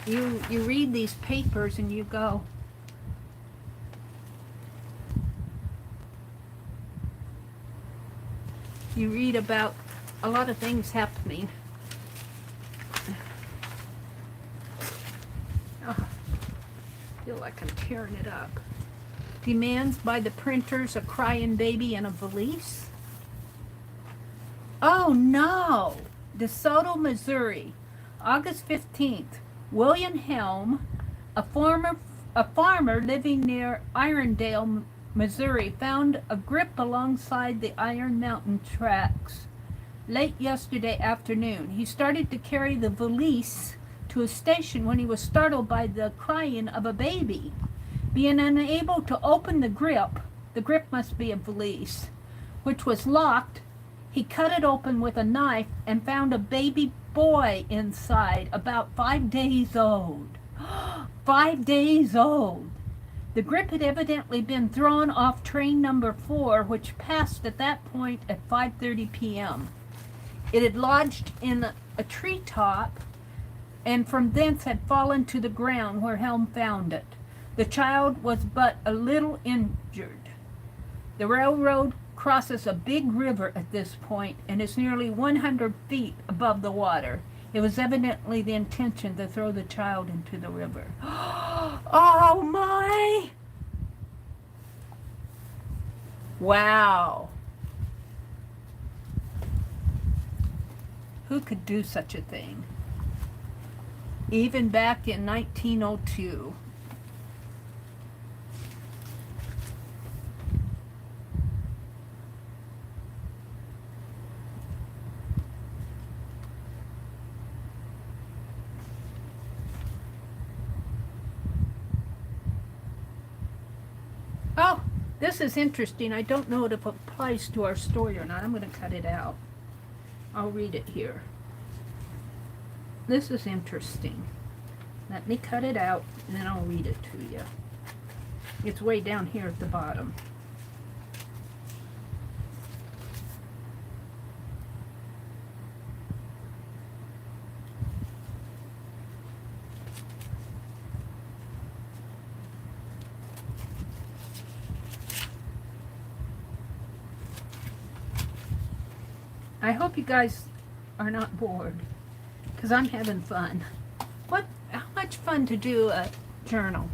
You read these papers and you go, you read about a lot of things happening. Oh, I feel like I'm tearing it up. Demands by the printers, a crying baby and a valise. Oh no! DeSoto, Missouri, August 15th. William Helm, a farmer living near Irondale, Missouri, found a grip alongside the Iron Mountain tracks late yesterday afternoon. He started to carry the valise to a station when he was startled by the crying of a baby. Being unable to open the grip must be a valise, which was locked, he cut it open with a knife and found a baby boy inside, about 5 days old. 5 days old. The grip had evidently been thrown off train number 4, which passed at that point at 5:30 p.m. It had lodged in a treetop and from thence had fallen to the ground where Helm found it. The child was but a little injured. The railroad crosses a big river at this point and is nearly 100 feet above the water. It was evidently the intention to throw the child into the river. Oh my! Wow. Who could do such a thing? Even back in 1902. Oh, this is interesting. I don't know if it applies to our story or not. I'm going to cut it out. I'll read it here. This is interesting. Let me cut it out and then I'll read it to you. It's way down here at the bottom. I hope you guys are not bored, because I'm having fun. How much fun to do a journal.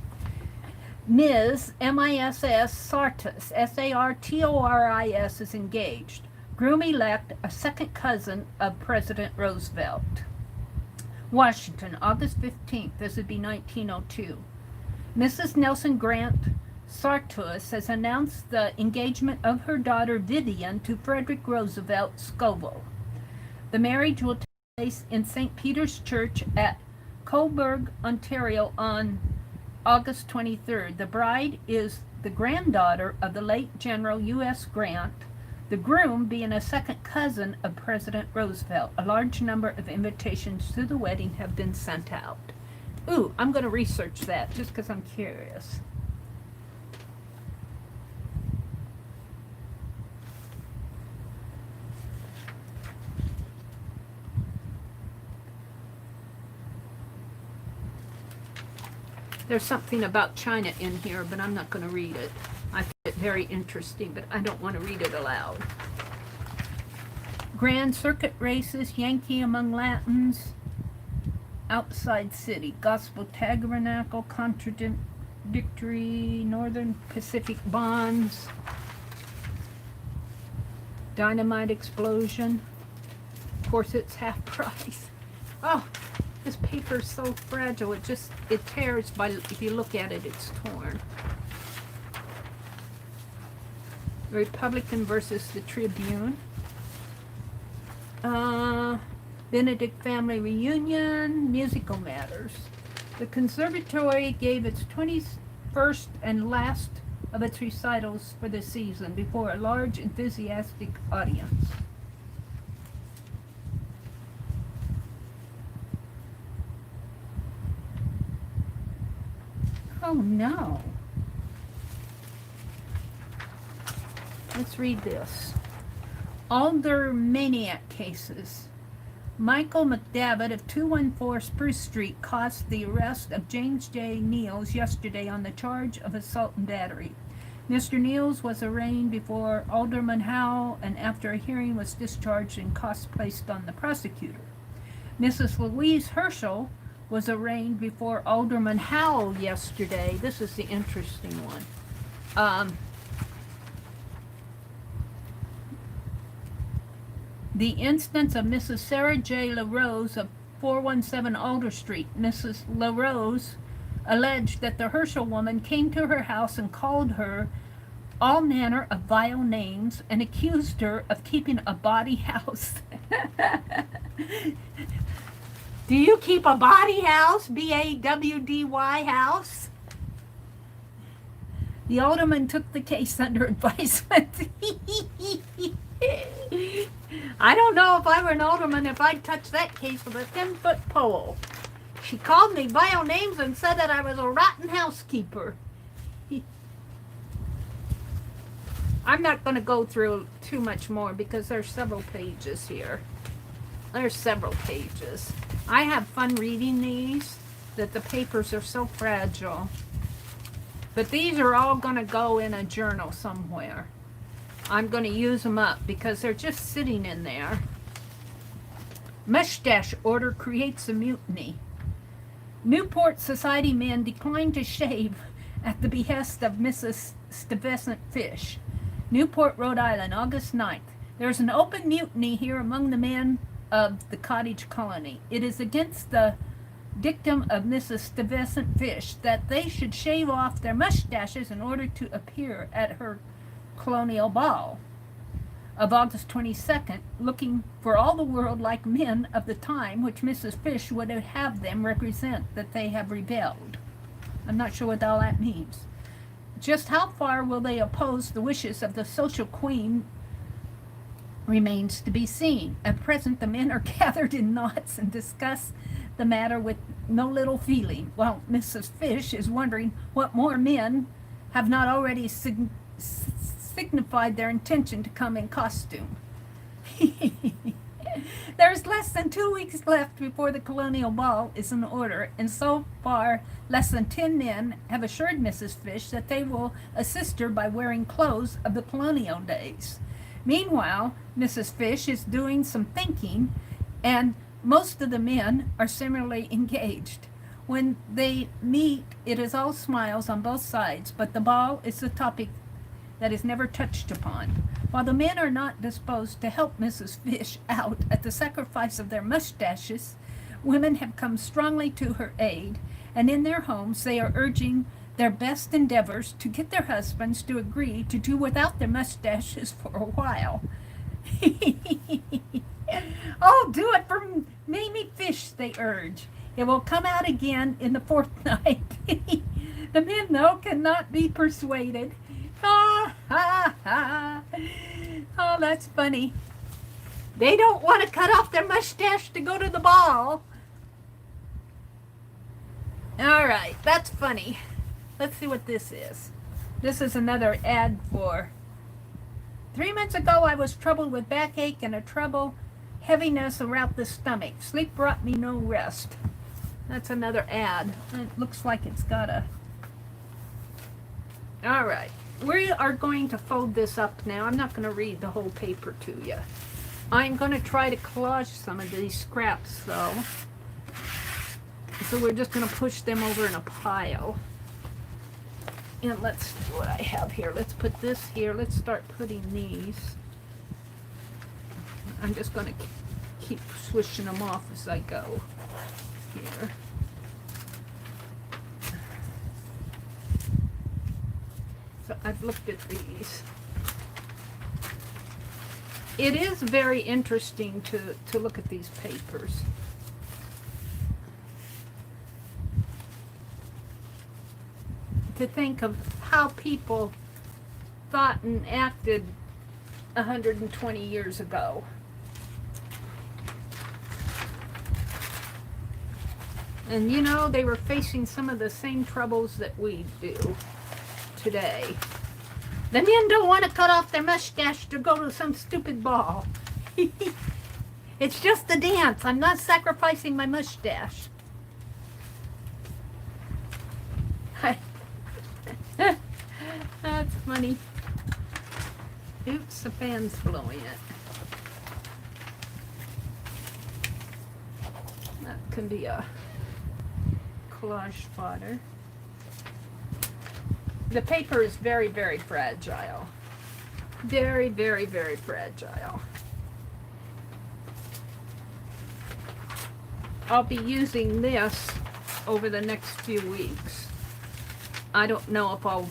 Ms. M-I-S-S Sartis, S-A-R-T-O-R-I-S, is engaged. Groom-elect, a second cousin of President Roosevelt. Washington, August 15th. This would be 1902. Mrs. Nelson Grant Sartus has announced the engagement of her daughter Vivian to Frederick Roosevelt Scoville. The marriage will take place in St. Peter's Church at Cobourg, Ontario on August 23rd. The bride is the granddaughter of the late General U.S. Grant, the groom being a second cousin of President Roosevelt. A large number of invitations to the wedding have been sent out. Ooh, I'm going to research that just because I'm curious. There's something about China in here, but I'm not going to read it. I find it very interesting, but I don't want to read it aloud. Grand Circuit races, Yankee among Latins, outside city, Gospel Tabernacle, Contradictory, Northern Pacific Bonds, Dynamite Explosion. Of course, it's half price. Oh, this paper is so fragile, it tears if you look at it, it's torn. Republican versus the Tribune. Benedict family reunion, musical matters. The conservatory gave its 21st and last of its recitals for the season before a large enthusiastic audience. Oh no. Let's read this. Aldermaniac cases. Michael McDavitt of 214 Spruce Street caused the arrest of James J. Niels yesterday on the charge of assault and battery. Mr. Niels was arraigned before Alderman Howell and after a hearing was discharged and costs placed on the prosecutor. Mrs. Louise Herschel was arraigned before Alderman Howell yesterday. This is the interesting one. The instance of Mrs. Sarah J. LaRose of 417 Alder Street. Mrs. LaRose alleged that the Herschel woman came to her house and called her all manner of vile names and accused her of keeping a bawdy house. Do you keep a bawdy house? B-A-W-D-Y house? The alderman took the case under advisement. I don't know if I were an alderman if I'd touch that case with a 10-foot pole. She called me vile names and said that I was a rotten housekeeper. I'm not going to go through too much more because there's several pages here. There's several pages. I have fun reading these, that the papers are so fragile. But these are all going to go in a journal somewhere. I'm going to use them up because they're just sitting in there. Mustache order creates a mutiny. Newport Society man declined to shave at the behest of Mrs. Stuyvesant Fish. Newport, Rhode Island, August 9th. There's an open mutiny here among the men of the cottage colony. It is against the dictum of Mrs. Stuyvesant Fish that they should shave off their mustaches in order to appear at her colonial ball of August 22nd, looking for all the world like men of the time which Mrs. Fish would have them represent that they have rebelled. I'm not sure what all that means. Just how far will they oppose the wishes of the social queen remains to be seen. At present, the men are gathered in knots and discuss the matter with no little feeling, while Mrs. Fish is wondering what more men have not already signified their intention to come in costume. There's less than 2 weeks left before the colonial ball is in order, and so far less than 10 men have assured Mrs. Fish that they will assist her by wearing clothes of the colonial days. Meanwhile, Mrs. Fish is doing some thinking, and most of the men are similarly engaged. When they meet, it is all smiles on both sides, but the ball is the topic that is never touched upon. While the men are not disposed to help Mrs. Fish out at the sacrifice of their mustaches, women have come strongly to her aid, and in their homes they are urging their best endeavors to get their husbands to agree to do without their mustaches for a while. Oh, do it for Mamie Fish, they urge. It will come out again in the fortnight. The men, though, cannot be persuaded. Oh, that's funny. They don't want to cut off their mustache to go to the ball. All right, that's funny. Let's see what this is. This is another ad for 3 months ago. I was troubled with backache and a trouble heaviness around the stomach. Sleep brought me no rest. That's another ad. It looks like it's got a... All right. We are going to fold this up now. I'm not going to read the whole paper to you. I'm going to try to collage some of these scraps, though. So we're just going to push them over in a pile. And let's see what I have here. Let's put this here. Let's start putting these. I'm just going to keep swishing them off as I go here. So I've looked at these. It is very interesting to look at these papers. To think of how people thought and acted 120 years ago. And you know, they were facing some of the same troubles that we do today. The men don't want to cut off their mustache to go to some stupid ball. It's just a dance. I'm not sacrificing my mustache. That's funny. Oops, the fan's blowing it. That can be a collage spotter. The paper is very, very fragile. Very, very, very fragile. I'll be using this over the next few weeks. I don't know if I'll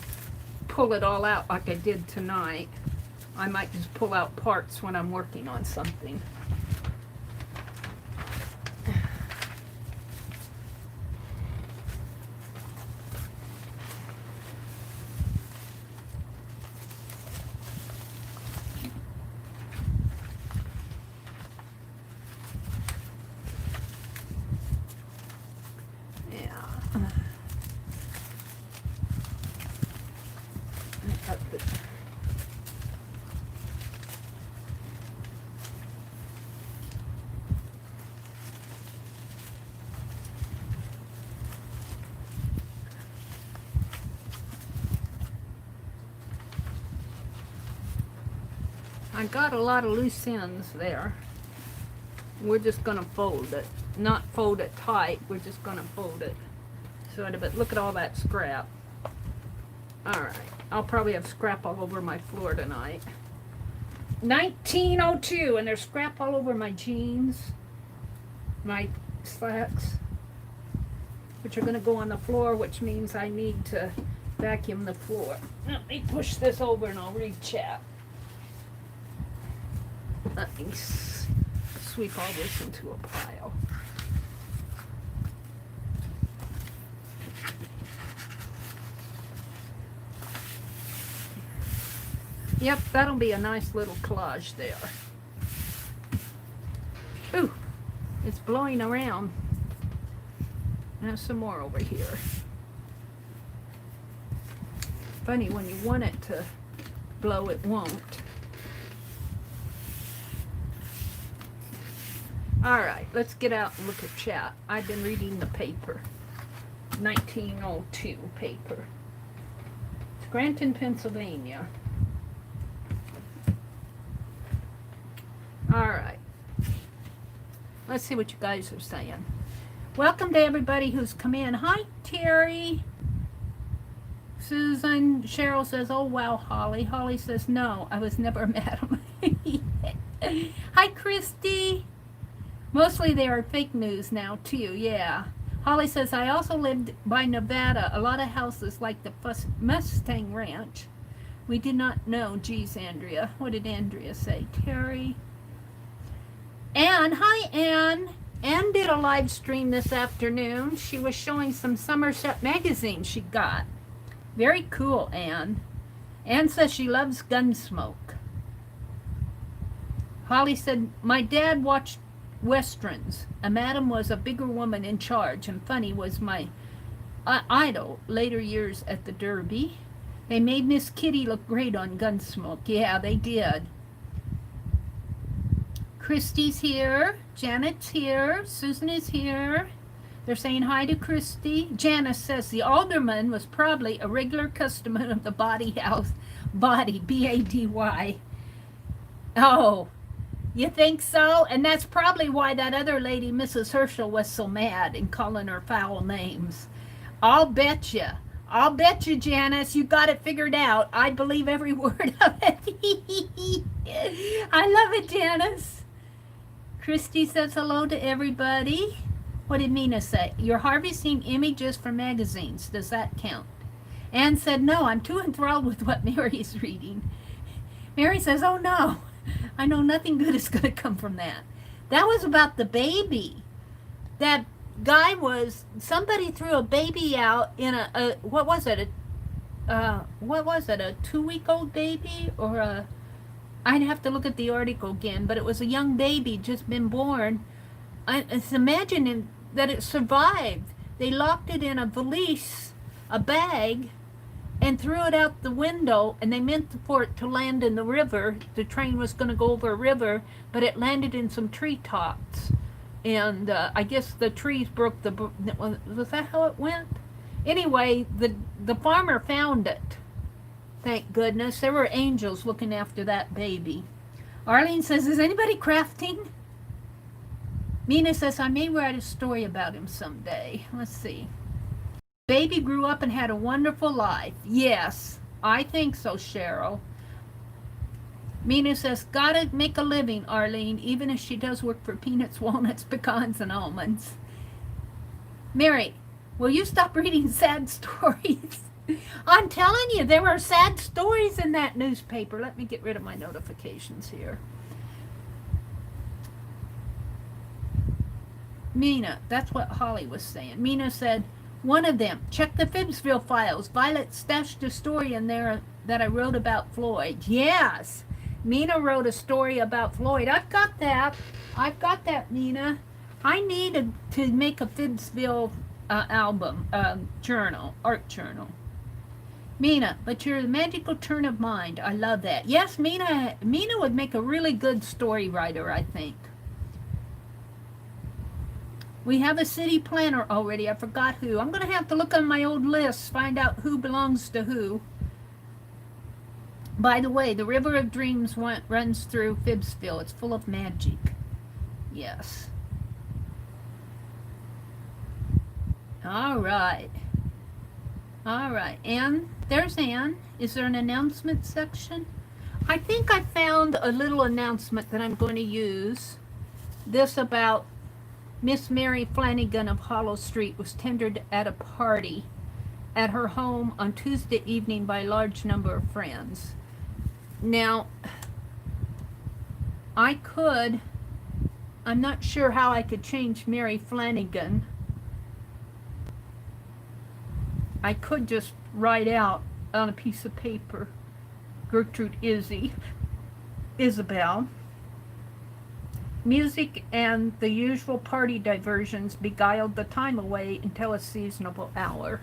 pull it all out like I did tonight. I might just pull out parts when I'm working on something. I got a lot of loose ends there. We're just going to fold it. Not fold it tight, we're just going to fold it. But look at all that scrap. Alright, I'll probably have scrap all over my floor tonight. 1902, and there's scrap all over my jeans, my slacks, which are going to go on the floor, which means I need to vacuum the floor. Let me push this over and I'll read chat. Let me sweep all this into a pile. Yep, that'll be a nice little collage there. Ooh, it's blowing around. There's some more over here. Funny, when you want it to blow, it won't. Alright, let's get out and look at chat. I've been reading the paper. 1902 paper. Scranton, Pennsylvania. Alright. Let's see what you guys are saying. Welcome to everybody who's come in. Hi, Terry. Susan. Cheryl says, oh, wow, Holly. Holly says, no, I was never a madam. Hi, Christy. Mostly they are fake news now, too, yeah. Holly says, I also lived by Nevada. A lot of houses like the Mustang Ranch. We did not know. Geez, Andrea. What did Andrea say? Terry. Anne. Hi, Anne. Anne did a live stream this afternoon. She was showing some Somerset magazines she got. Very cool, Anne. Anne says she loves Gunsmoke. Holly said, my dad watched Westerns. A madam was a bigger woman in charge, and Funny was my idol later years at the Derby. They made Miss Kitty look great on Gunsmoke. Yeah, they did. Christy's here. Janet's here. Susan is here. They're saying hi to Christy. Janice says the alderman was probably a regular customer of the Body House. Body, B-A-D-Y. Oh, you think so? And that's probably why that other lady, Mrs. Herschel, was so mad and calling her foul names. I'll bet you. I'll bet you, Janice, you got it figured out. I believe every word of it. I love it, Janice. Christy says hello to everybody. What did Mina say? You're harvesting images from magazines. Does that count? Anne said, no, I'm too enthralled with what Mary's reading. Mary says, oh no, I know nothing good is going to come from that. That was about the baby. That guy was, somebody threw a baby out in what was it? A 2-week-old baby? Or I'd have to look at the article again, but it was a young baby just been born. It's imagining that it survived. They locked it in a valise, a bag, and threw it out the window, and they meant for it to land in the river. The train was going to go over a river, but it landed in some treetops. And I guess the trees broke the... Was that how it went? Anyway, the farmer found it. Thank goodness. There were angels looking after that baby. Arlene says, is anybody crafting? Mina says, I may write a story about him someday. Let's see. Baby grew up and had a wonderful life. Yes, I think so, Cheryl. Mina says, gotta make a living, Arlene, even if she does work for peanuts, walnuts, pecans, and almonds. Meri, will you stop reading sad stories? I'm telling you, there were sad stories in that newspaper. Let me get rid of my notifications here. Mina, that's what Holly was saying. Mina said, one of them, check the FIBSville files. Violet stashed a story in there that I wrote about Floyd. Yes, Mina wrote a story about Floyd. I've got that. Mina. I needed to make a FIBSville album, journal, art journal. Mina, but you're a magical turn of mind. I love that. Yes, Mina would make a really good story writer, I think. We have a city planner already. I forgot who. I'm going to have to look on my old list, find out who belongs to who. By the way, the River of Dreams runs through FIBSville. It's full of magic. Yes. All right. All right. Anne, there's Anne. Is there an announcement section? I think I found a little announcement that I'm going to use. This about Miss Meri Flanagan of Hollow Street was tendered at a party at her home on Tuesday evening by a large number of friends. Now, I'm not sure how I could change Meri Flanagan. I could just write out on a piece of paper, Gertrude Isabel. Music and the usual party diversions beguiled the time away until a seasonable hour.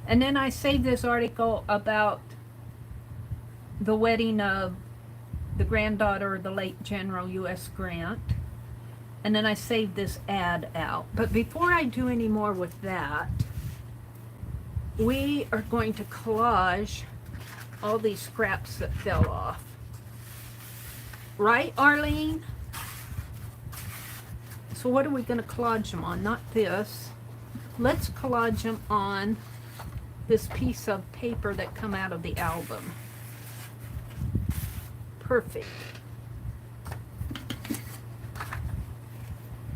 And then I saved this article about the wedding of the granddaughter of the late General U.S. Grant. And then I saved this ad out. But before I do any more with that, we are going to collage all these scraps that fell off. Right, Arlene? So what are we going to collage them on? Not this. Let's collage them on this piece of paper that come out of the album. Perfect.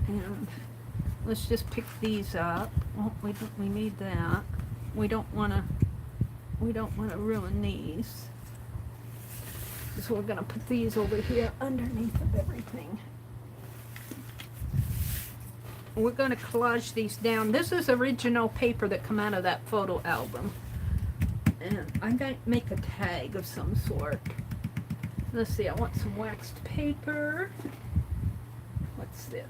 And let's just pick these up. Oh, we need that. We don't want to ruin these. So we're going to put these over here underneath of everything. We're going to collage these down. This is original paper that come out of that photo album. And I'm going to make a tag of some sort. Let's see, I want some waxed paper. What's this?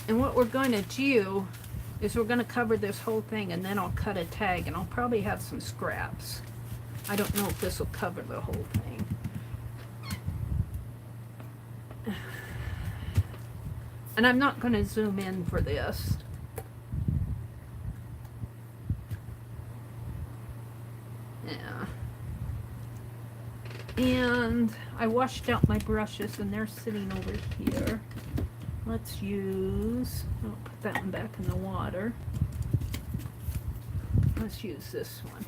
And what we're going to do is we're going to cover this whole thing, and then I'll cut a tag, and I'll probably have some scraps. I don't know if this will cover the whole thing. And I'm not going to zoom in for this. Yeah. And I washed out my brushes, and they're sitting over here. Let's use, I'll put that one back in the water. Let's use this one.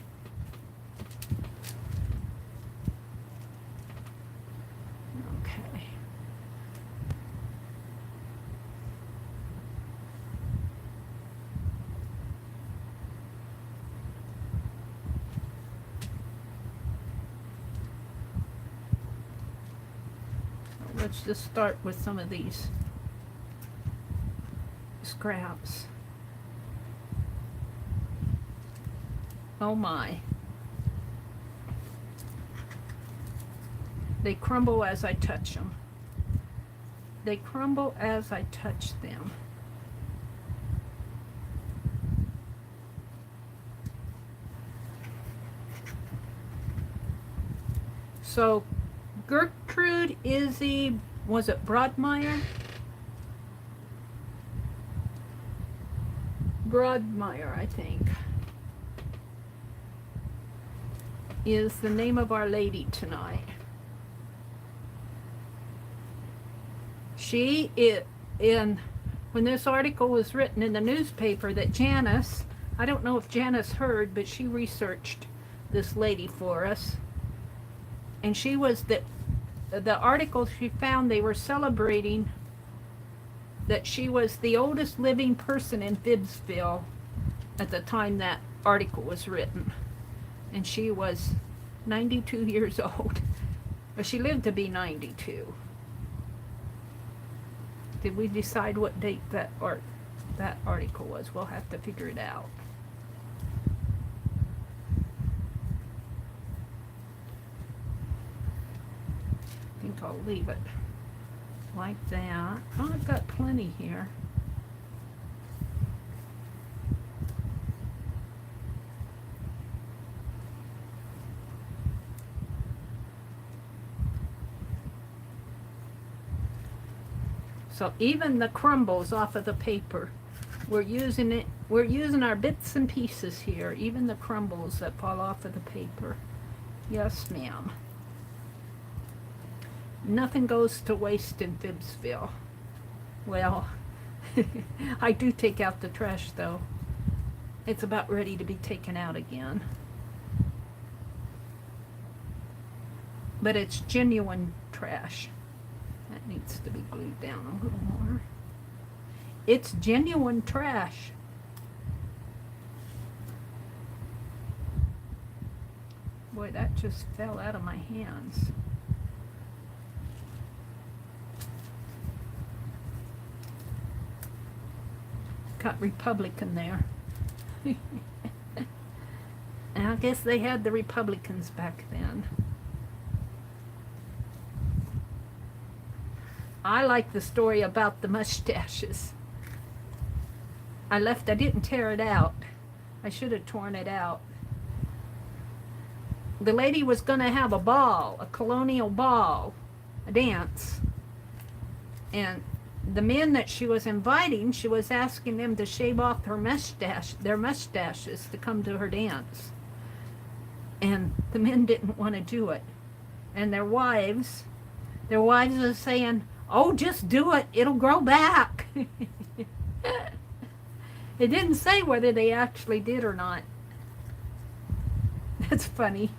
Okay. So let's just start with some of these scraps. Oh my. They crumble as I touch them. They crumble as I touch them. So Gertrude was it Broadmeyer? Broadmeyer, I think, is the name of Our Lady tonight. She is in when this article was written in the newspaper that Janice, I don't know if Janice heard, but she researched this lady for us. And she was the article she found, they were celebrating that she was the oldest living person in FIBSville at the time that article was written. And she was 92 years old. But she lived to be 92. Did we decide what date that article was? We'll have to figure it out. I think I'll leave it like that. Oh, I've got plenty here. So even the crumbles off of the paper, we're using our bits and pieces here, even the crumbles that fall off of the paper. Yes, ma'am. Nothing goes to waste in FIBSville. Well, I do take out the trash though. It's about ready to be taken out again. But it's genuine trash. That needs to be glued down a little more. It's genuine trash. Boy, that just fell out of my hands. Got Republican there. And I guess they had the Republicans back then. I like the story about the mustaches. I didn't tear it out. I should have torn it out. The lady was going to have a ball, a colonial ball, a dance. And the men that she was inviting, she was asking them to shave off their mustaches to come to her dance. And the men didn't want to do it. And their wives are saying, "Oh, just do it. It'll grow back." It didn't say whether they actually did or not. That's funny.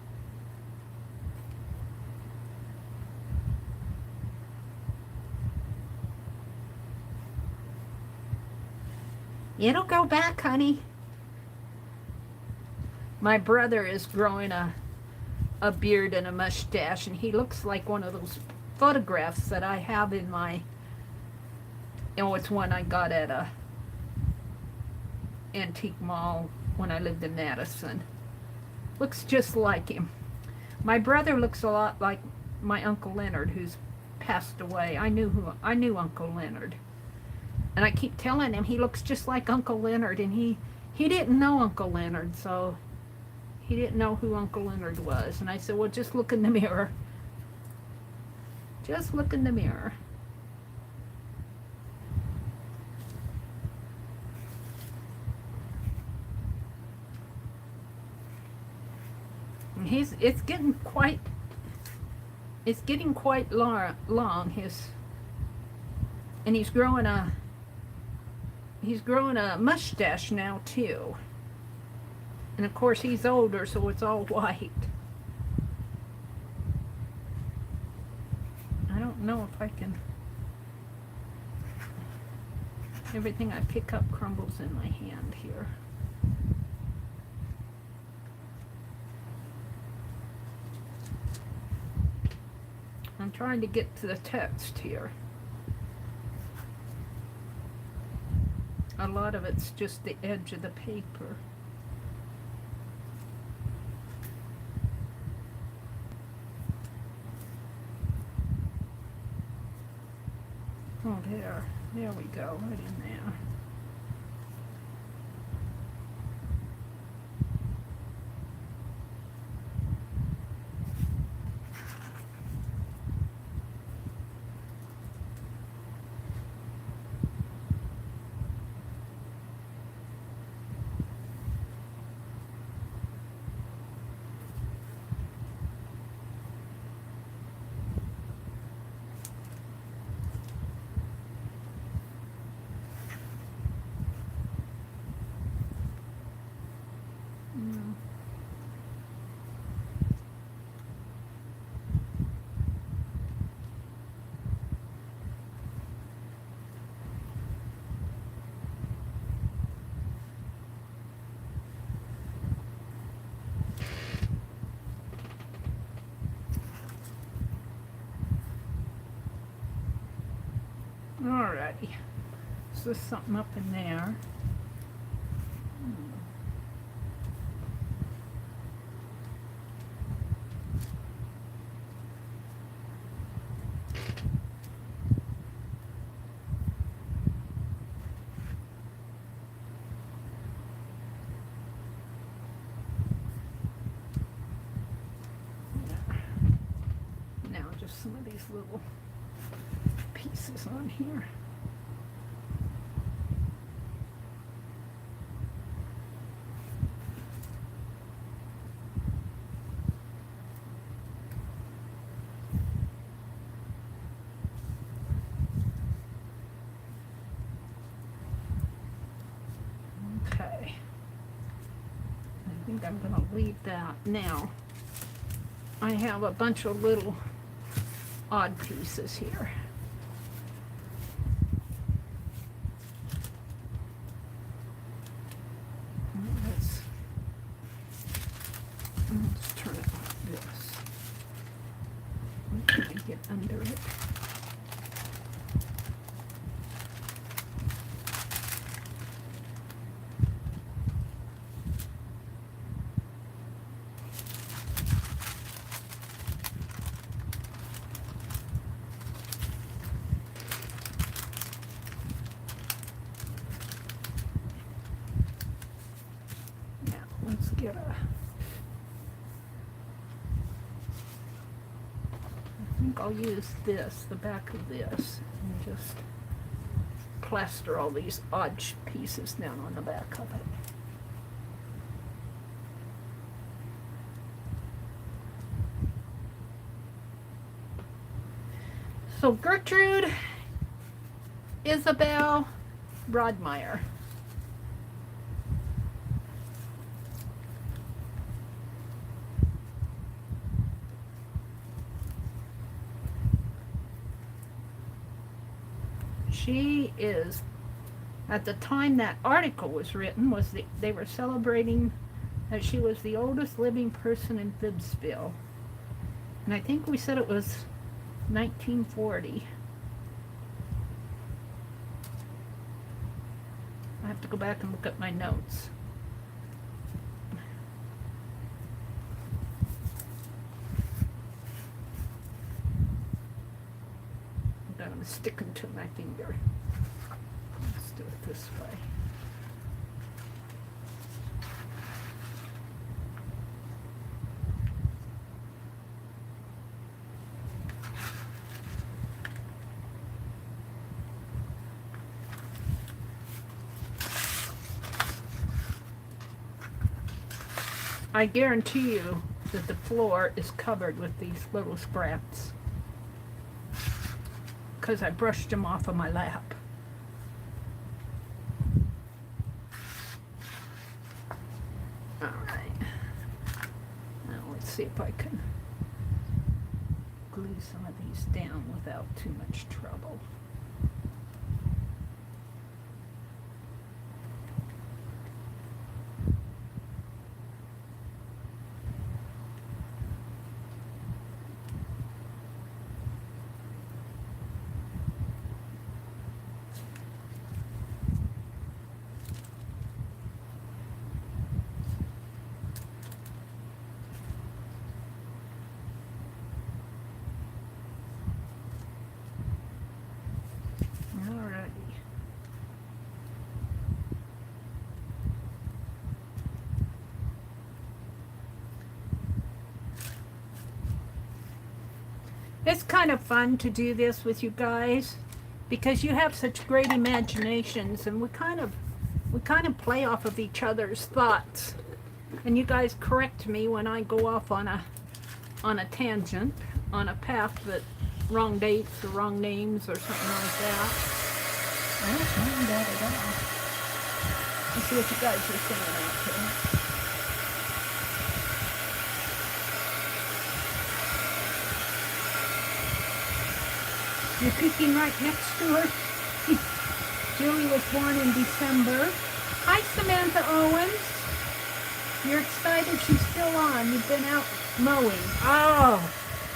It'll go back, honey. My brother is growing a beard and a mustache, and he looks like one of those photographs that I have in my, it's one I got at a antique mall when I lived in Madison. Looks just like him. My brother looks a lot like my Uncle Leonard, who's passed away. I knew Uncle Leonard. And I keep telling him he looks just like Uncle Leonard, and he didn't know Uncle Leonard, so he didn't know who Uncle Leonard was. And I said, well, just look in the mirror. Just look in the mirror. And it's getting quite long. And he's growing a mustache now too. And of course he's older, so it's all white. I don't know if I can. Everything I pick up crumbles in my hand here. I'm trying to get to the text here. A lot of it's just the edge of the paper. Oh, there we go, right in there. Alrighty. So there's something up in there. Now just some of these little pieces on here. Okay. I think I'm going to leave that. Now, I have a bunch of little odd pieces here. Let's turn it like this. I'm trying to get under it. Let's get a, I think I'll use this, the back of this, and just plaster all these odd pieces down on the back of it. So Gertrude Isabella Broadmeyer. She is, at the time that article was written, they were celebrating that she was the oldest living person in FIBSville. And I think we said it was 1940. I have to go back and look at my notes. I'm sticking to my finger. Let's do it this way. I guarantee you that the floor is covered with these little scraps, because I brushed them off of my lap. All right. Now let's see if I can glue some of these down without too much trouble. It's kind of fun to do this with you guys because you have such great imaginations, and we kind of play off of each other's thoughts, and you guys correct me when I go off on a tangent, on a path that wrong dates or wrong names or something like that. I don't mind that at all. Let's see what you guys are saying out there. You're peeking right next to her. Julie was born in December. Hi, Samantha Owens. You're excited she's still on. You've been out mowing. Oh,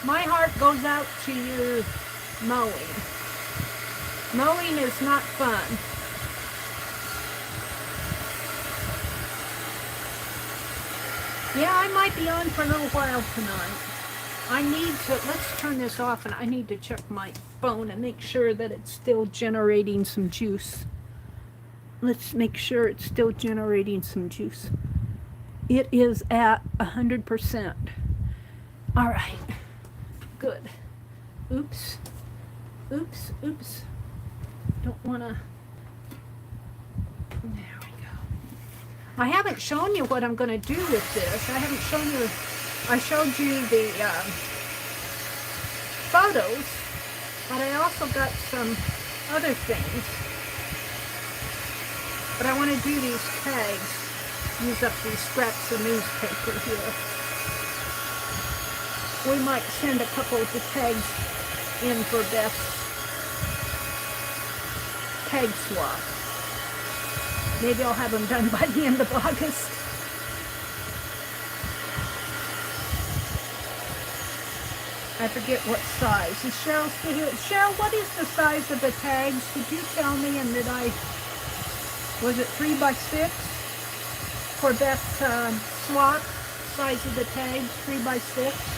my heart goes out to you mowing. Mowing is not fun. Yeah, I might be on for a little while tonight. I need to, let's turn this off, and I need to check my phone and make sure that it's still generating some juice. Let's make sure it's still generating some juice. It is at 100%. All right, good. Oops, oops, oops. Don't wanna, there we go. I haven't shown you what I'm gonna do with this. I haven't shown you, I showed you the photos, but I also got some other things. But I want to do these tags, use up these scraps of newspaper here. We might send a couple of the tags in for Beth's tag swap. Maybe I'll have them done by the end of August. I forget what size. Is Cheryl still here? Cheryl, what is the size of the tags? Did you tell me, and did I, was it 3 by 6 for Beth's swap? Size of the tags, 3 by 6?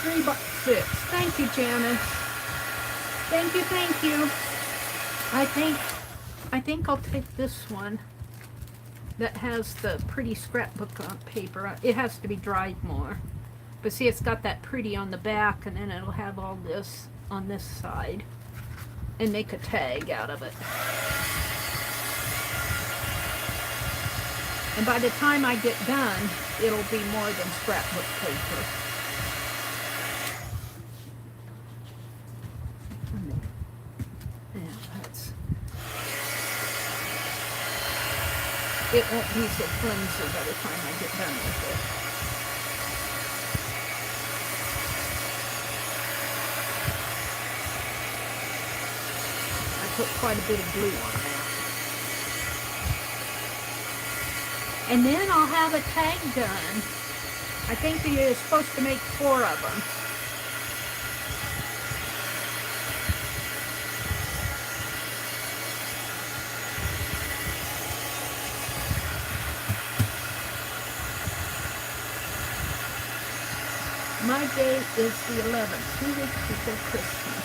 Three by 6. Thank you, Janice. Thank you, thank you. I think I'll take this one that has the pretty scrapbook on paper. It has to be dried more. But see, it's got that pretty on the back, and then it'll have all this on this side. And make a tag out of it. And by the time I get done, it'll be more than scrapbook paper. It won't be so flimsy by the time I get done with it. I put quite a bit of glue on that. And then I'll have a tag done. I think you're supposed to make 4 of them. My date is the 11th, 2 weeks before Christmas.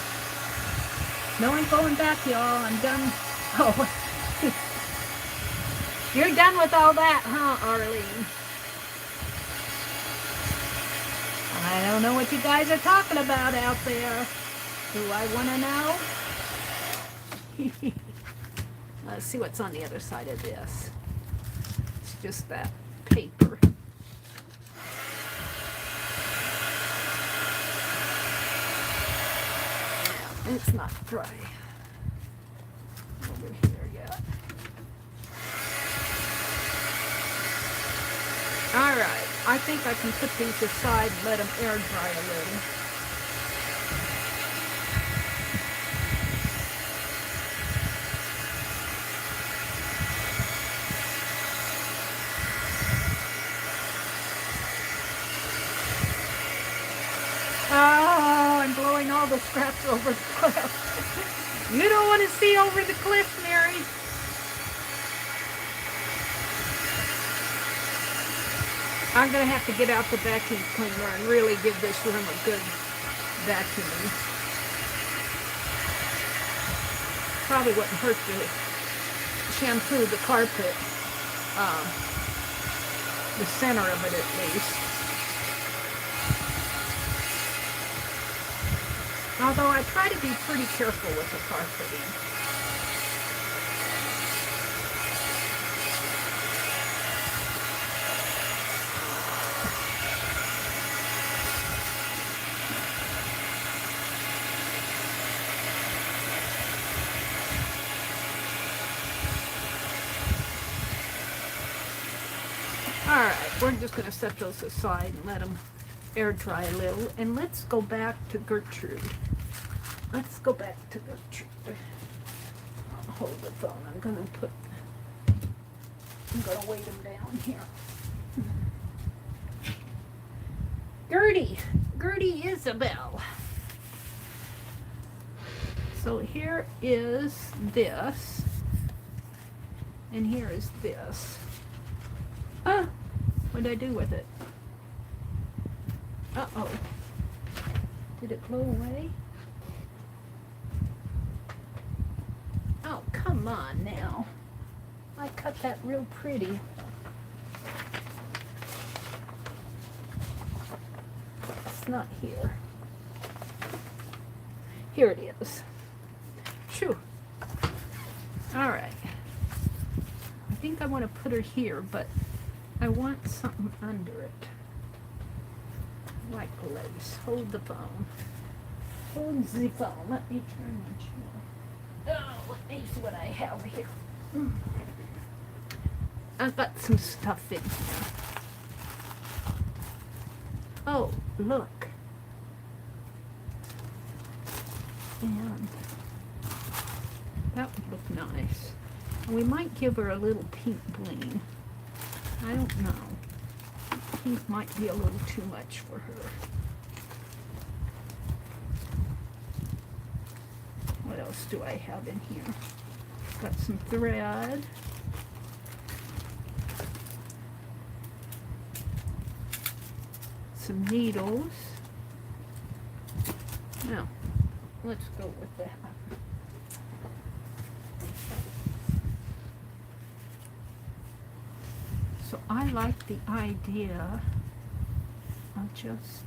No, I'm going back, y'all. I'm done. Oh, you're done with all that, huh, Arlene? I don't know what you guys are talking about out there. Do I want to know? Let's see what's on the other side of this. It's just that paper. It's not dry over here yet. All right, I think I can put these aside and let them air dry a little. Oh, I'm blowing all the scraps over the cliff. You don't want to see over the cliff, Meri. I'm going to have to get out the vacuum cleaner and really give this room a good vacuuming. Probably wouldn't hurt to shampoo the carpet, the center of it at least. Although I try to be pretty careful with the carpeting. we're just going to set those aside and let them air dry a little. And let's go back to Gertrude. Let's go back to Gertrude. I'll hold the phone. I'm going to weight them down here. Gertie Isabel. So here is this, and here is this. Ah, what did I do with it? Uh-oh. Did it blow away? Oh, come on now. I cut that real pretty. It's not here. Here it is. Shoo. All right. I think I want to put her here, but I want something under it. Like lace. Hold the phone. Hold the phone. Let me turn the channel. Oh, let me see what I have here. I've got some stuff in here. Oh, look. And that would look nice. And we might give her a little pink bling. I don't know. Pink might be a little too much for her. What else do I have in here? Got some thread. Some needles. Now, let's go with that. So I like the idea of just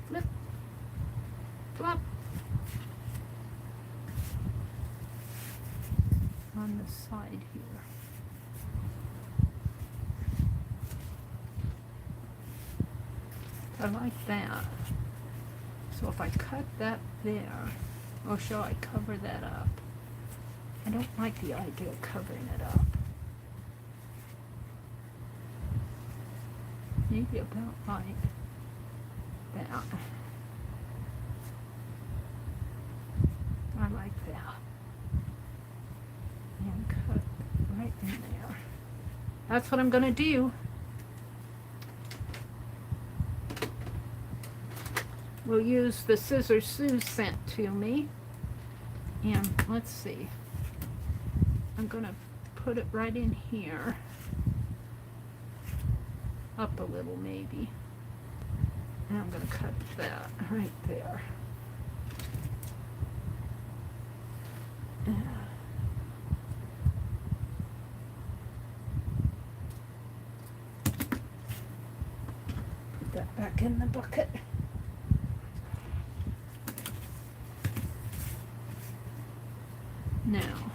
flip, flop on the side here. I like that. So if I cut that there, or shall I cover that up? I don't like the idea of covering it up. Maybe about like that. I like that. And cut right in there. That's what I'm going to do. We'll use the scissors Sue sent to me. And let's see. I'm going to put it right in here. Up a little maybe. And I'm going to cut that right there. Put that back in the bucket. Now,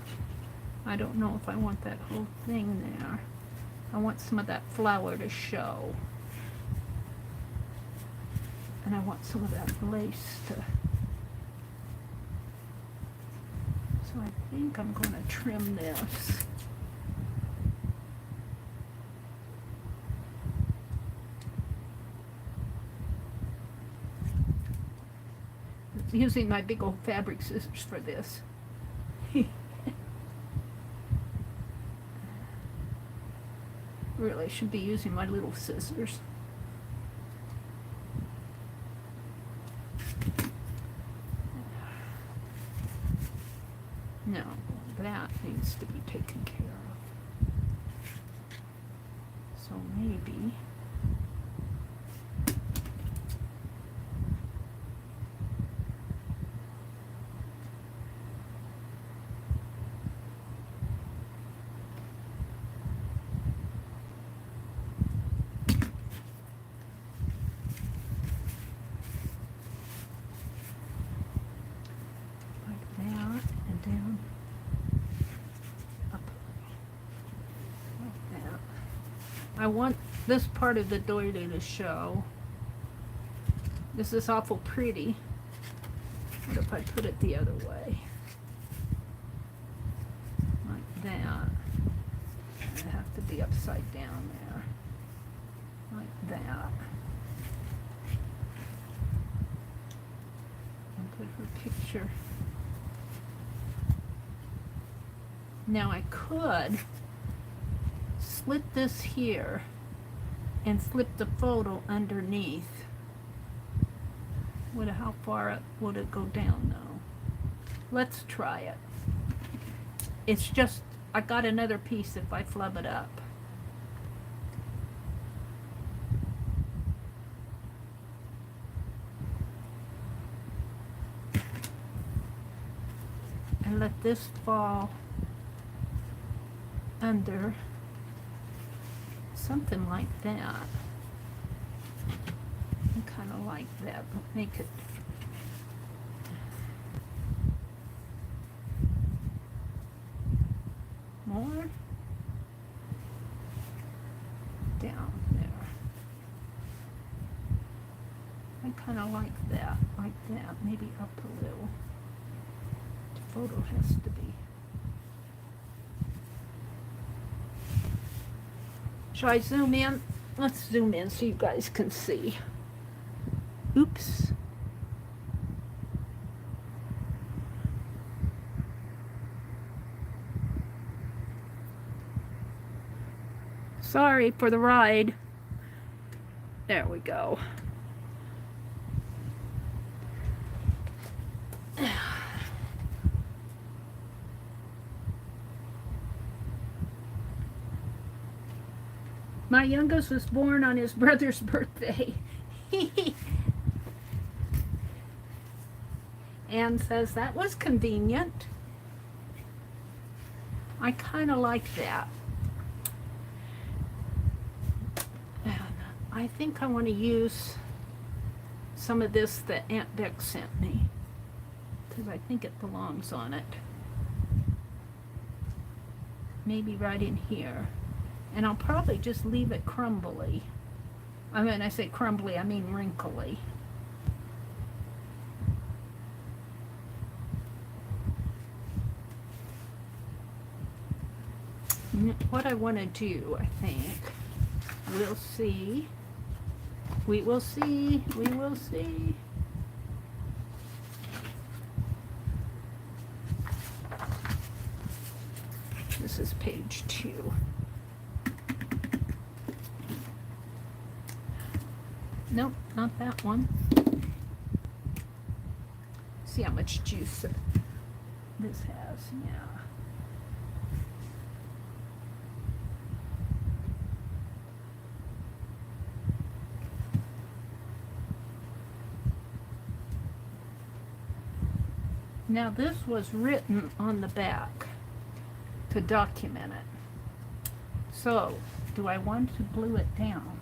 I don't know if I want that whole thing there. I want some of that flower to show. And I want some of that lace to... So I think I'm going to trim this. Using my big old fabric scissors for this. Really should be using my little scissors. No, that needs to be taken care of. So maybe I want this part of the doily to show. This is awful pretty. What if I put it the other way? Like that. I have to be upside down there. Like that. And put her picture. Now I could slit this here and slip the photo underneath. How far up would it go down though? Let's try it. It's just, I got another piece if I flub it up. And let this fall under something like that. Kind of like that, but make it more down there. I kind of like that, maybe up a little. The photo has to be. Shall I zoom in? Let's zoom in so you guys can see. Oops. Sorry for the ride. There we go. My youngest was born on his brother's birthday. Anne says that was convenient. I kind of like that. And I think I want to use some of this that Aunt Beck sent me, because I think it belongs on it. Maybe right in here. And I'll probably just leave it crumbly. I mean, I say crumbly, I mean wrinkly. What I want to do, I think, we'll see. We will see. We will see. This is page 2. Nope, not that one. See how much juice this has, yeah. Now this was written on the back to document it. So, do I want to glue it down?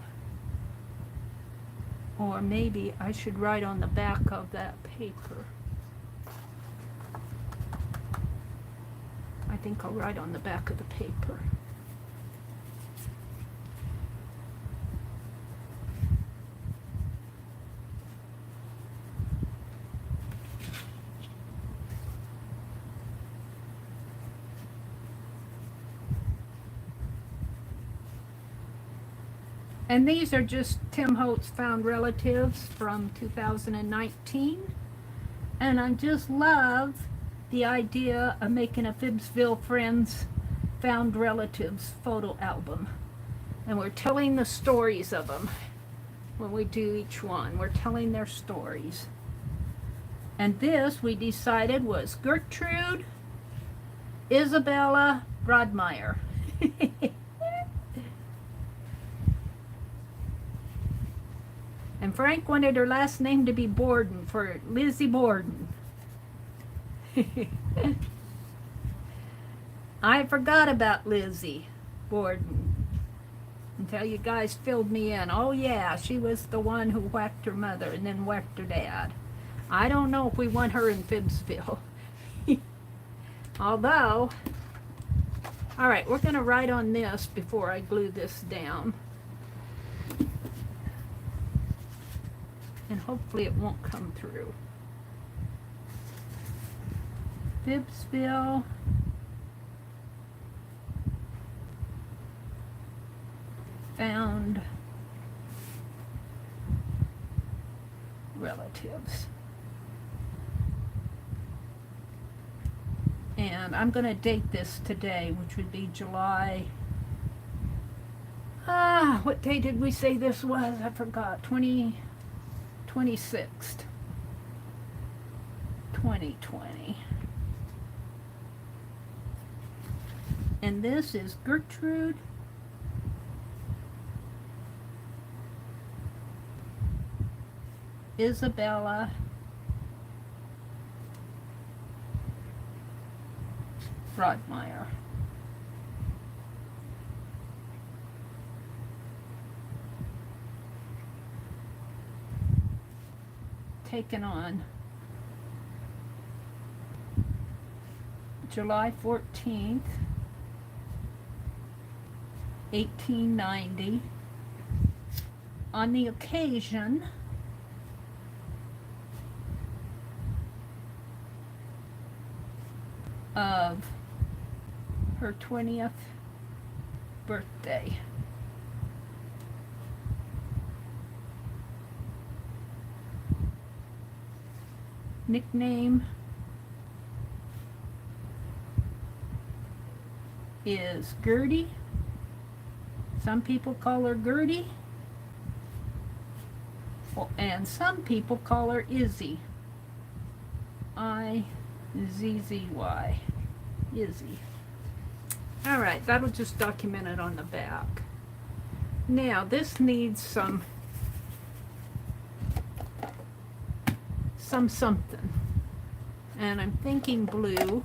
Or maybe I should write on the back of that paper. I think I'll write on the back of the paper. And these are just Tim Holtz Found Relatives from 2019. And I just love the idea of making a FIBSville Friends Found Relatives photo album. And we're telling the stories of them when we do each one. We're telling their stories. And this, we decided, was Gertrude Isabella Broadmeyer. And Frank wanted her last name to be Borden for Lizzie Borden. I forgot about Lizzie Borden until you guys filled me in. Oh yeah, she was the one who whacked her mother and then whacked her dad. I don't know if we want her in FIBSville. Although, all right, we're going to write on this before I glue this down. And hopefully it won't come through. FIBSville Found Relatives. And I'm going to date this today, which would be July. What day did we say this was? I forgot. 26th. 2020. And this is Gertrude Isabella Broadmeyer. Taken on July 14th, 1890, on the occasion of her 20th birthday. Nickname is Gertie. Some people call her Gertie, and some people call her Izzy. I-Z-Z-Y. Izzy. Alright, that'll just document it on the back. Now, this needs some something. And I'm thinking blue.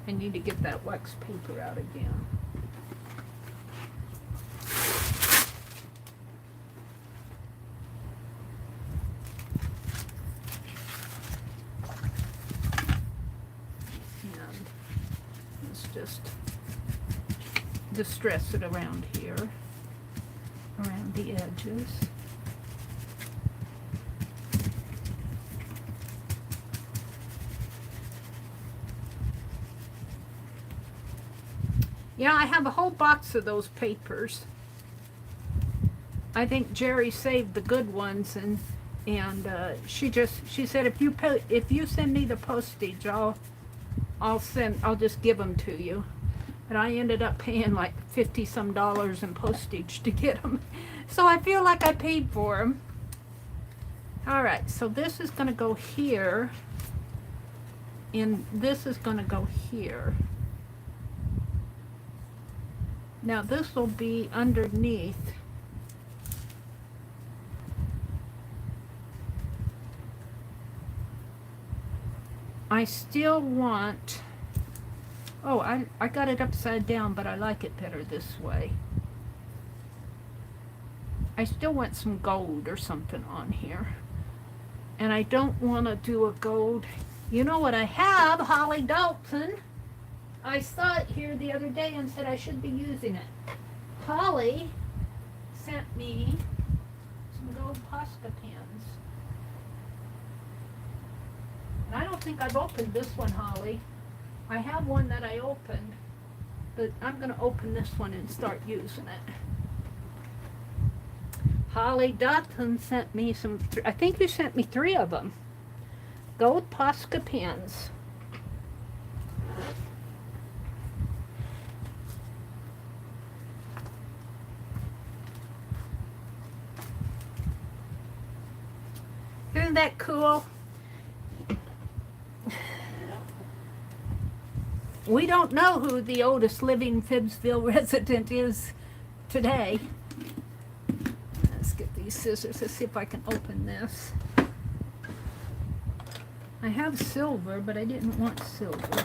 I need to get that wax paper out again. And let's just distress it around here, around the edges. Yeah, I have a whole box of those papers. I think Jerry saved the good ones, and she said if you send me the postage, I'll just give them to you. But I ended up paying like $50 some in postage to get them, so I feel like I paid for them. All right, so this is going to go here, and this is going to go here. Now this will be underneath. I still want, oh, I got it upside down, but I like it better this way. I still want some gold or something on here. And I don't want to do a gold. You know what I have? Holly Dalton. I saw it here the other day and said I should be using it. Holly sent me some gold Posca pens. And I don't think I've opened this one, Holly. I have one that I opened, but I'm going to open this one and start using it. Holly Dalton sent me some, I think you sent me 3 of them. Gold Posca pens. Isn't that cool? We don't know who the oldest living FIBSville resident is today. Let's get these scissors. Let's see if I can open this. I have silver, but I didn't want silver.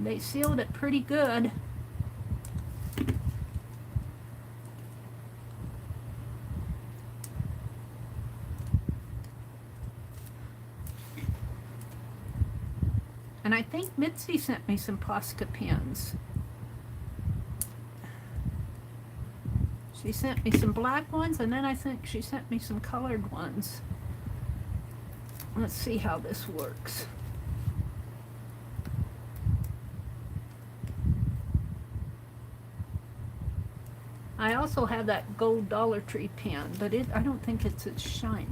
They sealed it pretty good. And I think Mitzi sent me some Posca pens. She sent me some black ones, and then I think she sent me some colored ones. Let's see how this works. I also have that gold Dollar Tree pen, but I don't think it's as shiny.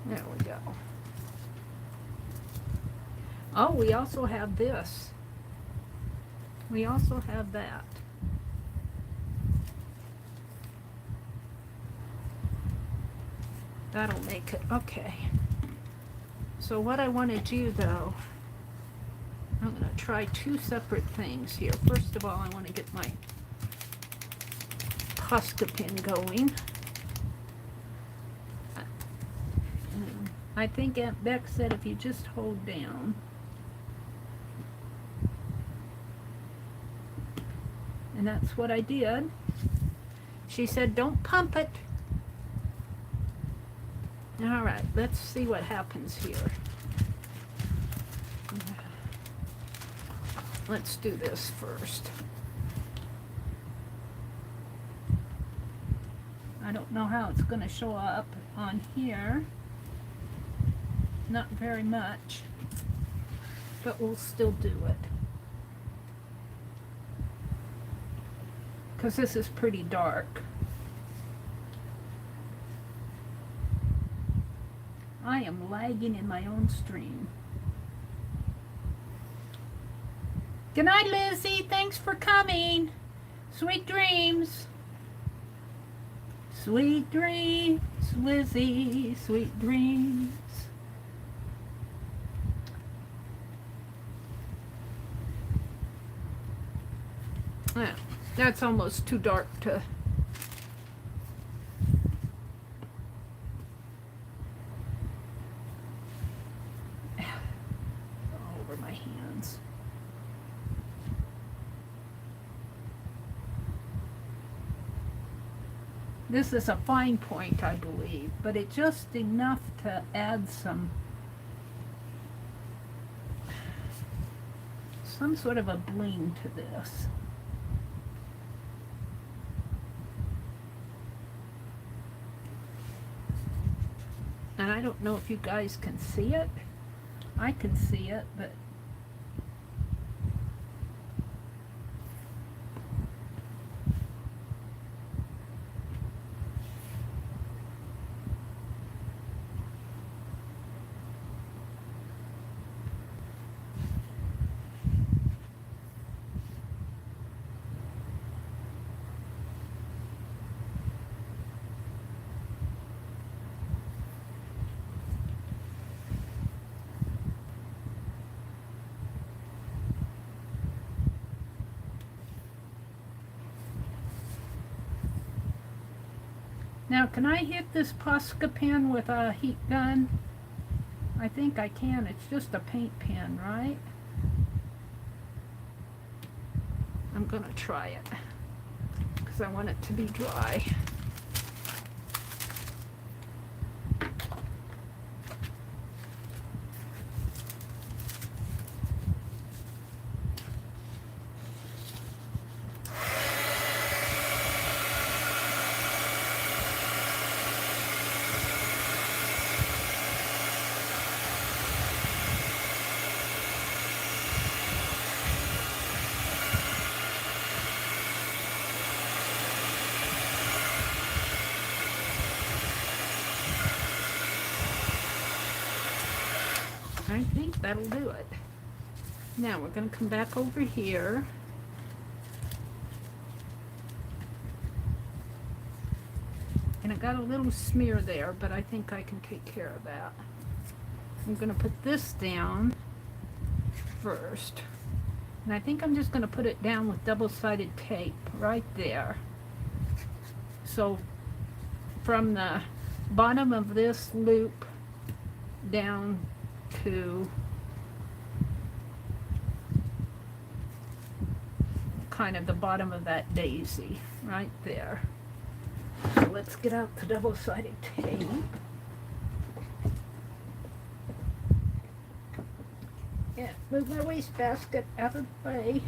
There we go. Oh, we also have this. We also have that. That'll make it okay. So what I want to do though, I'm going to try two separate things here. First of all, I want to get my Posca pen going. I think Aunt Beck said if you just hold down. And that's what I did. She said, don't pump it. All right, let's see what happens here. Let's do this first. I don't know how it's going to show up on here. Not very much, but we'll still do it. Because this is pretty dark. I am lagging in my own stream. Good night, Lizzie. Thanks for coming. Sweet dreams. Sweet dreams, Lizzie. Sweet dreams. Yeah, that's almost too dark to... all over my hands. This is a fine point, I believe, but it's just enough to add some sort of a bling to this. And I don't know if you guys can see it. I can see it, but now, can I hit this Posca pen with a heat gun? I think I can. It's just a paint pen, right? I'm going to try it because I want it to be dry. I think that'll do it. Now we're going to come back over here. And it got a little smear there, but I think I can take care of that. I'm going to put this down first. And I think I'm just going to put it down with double-sided tape right there. So from the bottom of this loop down to kind of the bottom of that daisy right there. So let's get out the double-sided tape. Yeah, move my wastebasket out of the way.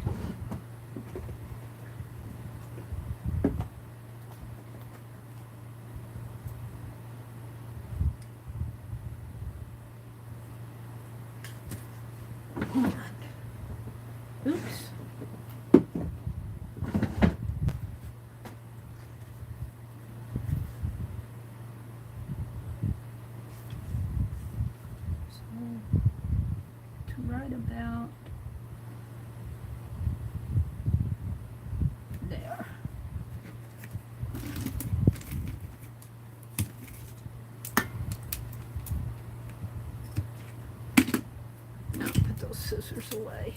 Oops. Right about there. Now put those scissors away.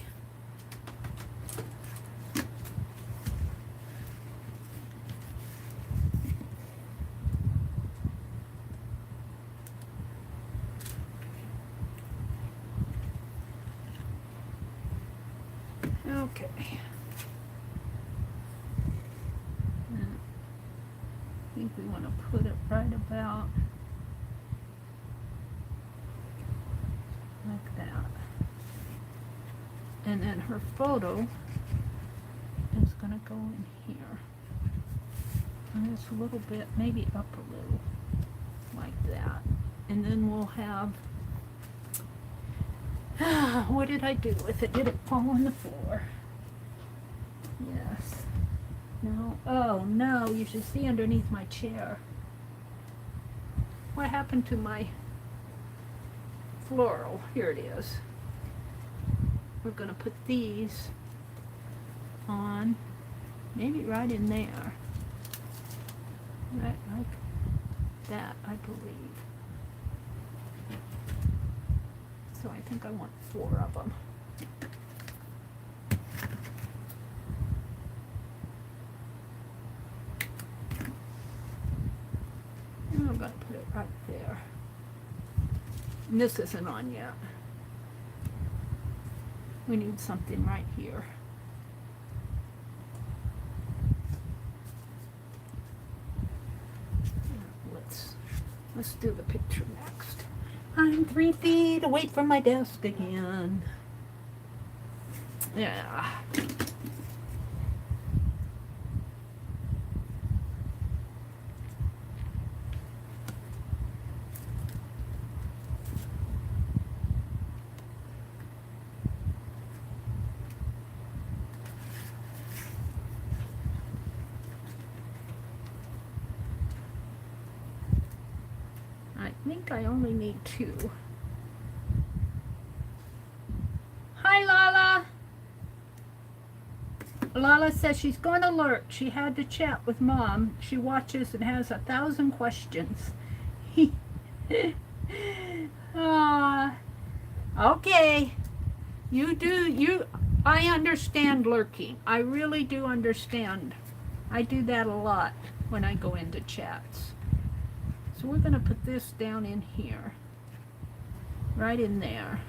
Okay. I think we want to put it right about like that. And then her photo is going to go in here. And just a little bit, maybe up a little, like that. And then we'll have, what did I do with it? Did it fall on the floor? Yes. No. Oh, no. You should see underneath my chair. What happened to my floral? Here it is. We're going to put these on, maybe right in there. Right like that, I believe. So I think I want 4 of them. And I'm going to put it right there. And this isn't on yet. We need something right here. Let's do the picture next. I'm 3 feet away from my desk again. Yeah. I think I only need 2. Hi, Lala. Lala says she's going to alert. She had to chat with Mom. She watches and has 1,000 questions. Okay. I understand lurking. I really do understand. I do that a lot when I go into chats. So we're going to put this down in here, right in there,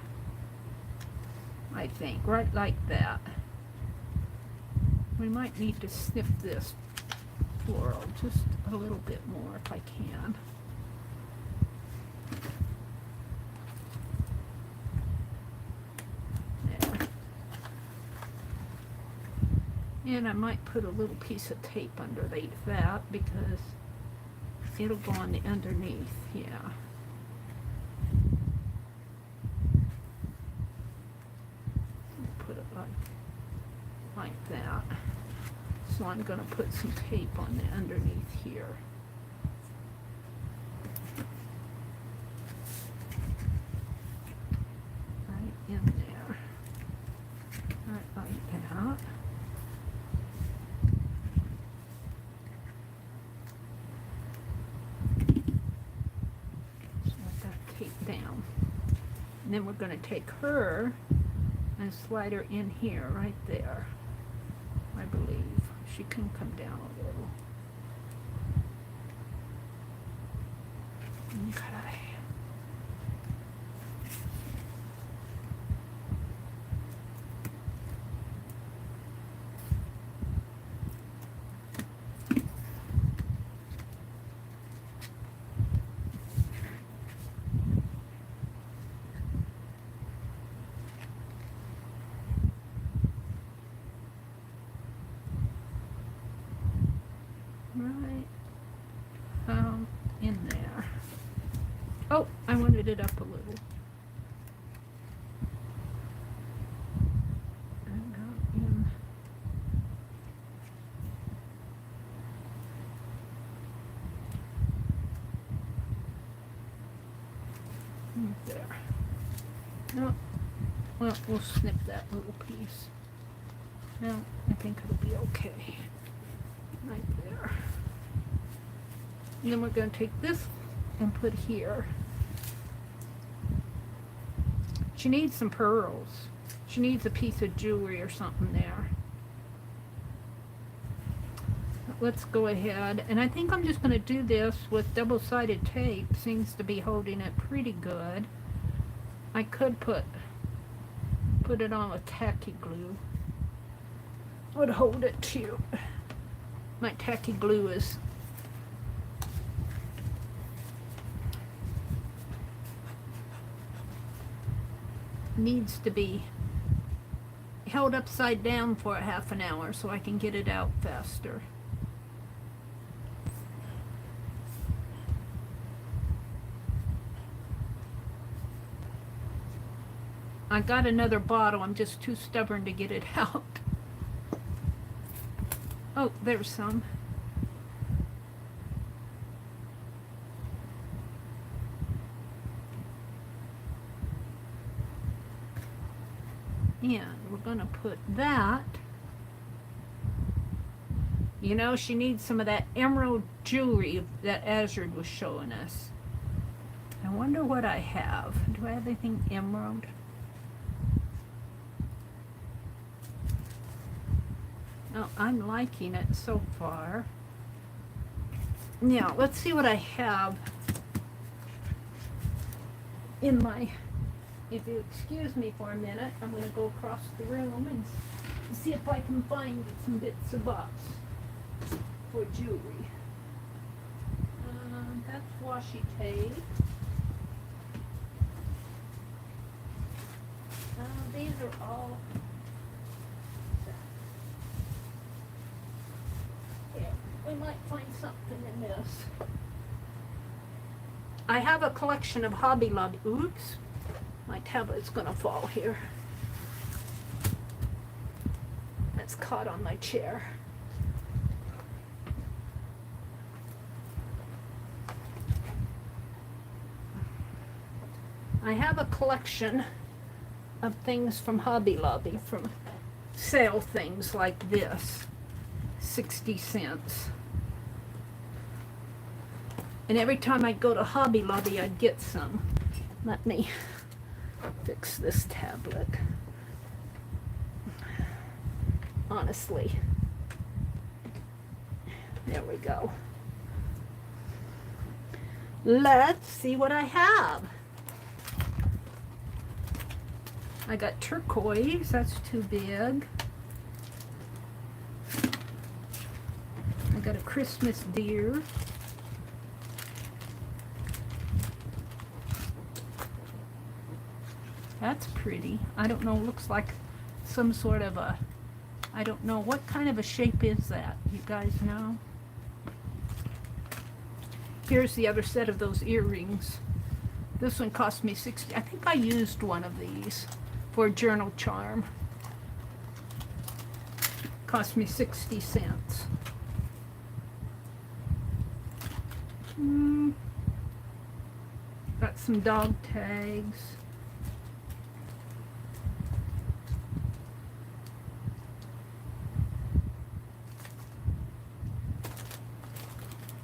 I think, right like that. We might need to sniff this floral just a little bit more if I can. There. And I might put a little piece of tape underneath that because it'll go on the underneath, yeah. Put it like that. So I'm going to put some tape on the underneath here. Right in there. Right like that. Down. And then we're going to take her and slide her in here, right there. I believe she can come down a little. Okay. it up a little. And go in. There. No. Well, we'll snip that little piece. No, I think it'll be okay. Right there. And then we're going to take this and put here. She needs some pearls. She needs a piece of jewelry or something there. Let's go ahead, and I think I'm just going to do this with double-sided tape. Seems to be holding it pretty good. I could put it on with tacky glue. Would hold it too. My tacky glue is needs to be held upside down for a half an hour so I can get it out faster. I got another bottle, I'm just too stubborn to get it out. Oh, there's some. And we're gonna put that. You know, she needs some of that emerald jewelry that Azure was showing us. I wonder what I have. Do I have anything emerald? Oh, I'm liking it so far. Now, let's see what I have in my, if you excuse me for a minute, I'm going to go across the room and see if I can find some bits of box for jewelry. That's washi tape. These are all we might find something in this. I have a collection of Hobby Lobby. Oops, my tablet's gonna fall here. That's caught on my chair. I have a collection of things from Hobby Lobby, from sale things like this. 60 cents. And every time I'd go to Hobby Lobby, I'd get some. Let me fix this tablet. Honestly. There we go. Let's see what I have. I got turquoise, that's too big. I got a Christmas deer. That's pretty. I don't know, looks like some sort of a, I don't know, what kind of a shape is that? You guys know? Here's the other set of those earrings. This one cost me 60. I think I used one of these for a journal charm. Cost me 60 cents. Got some dog tags.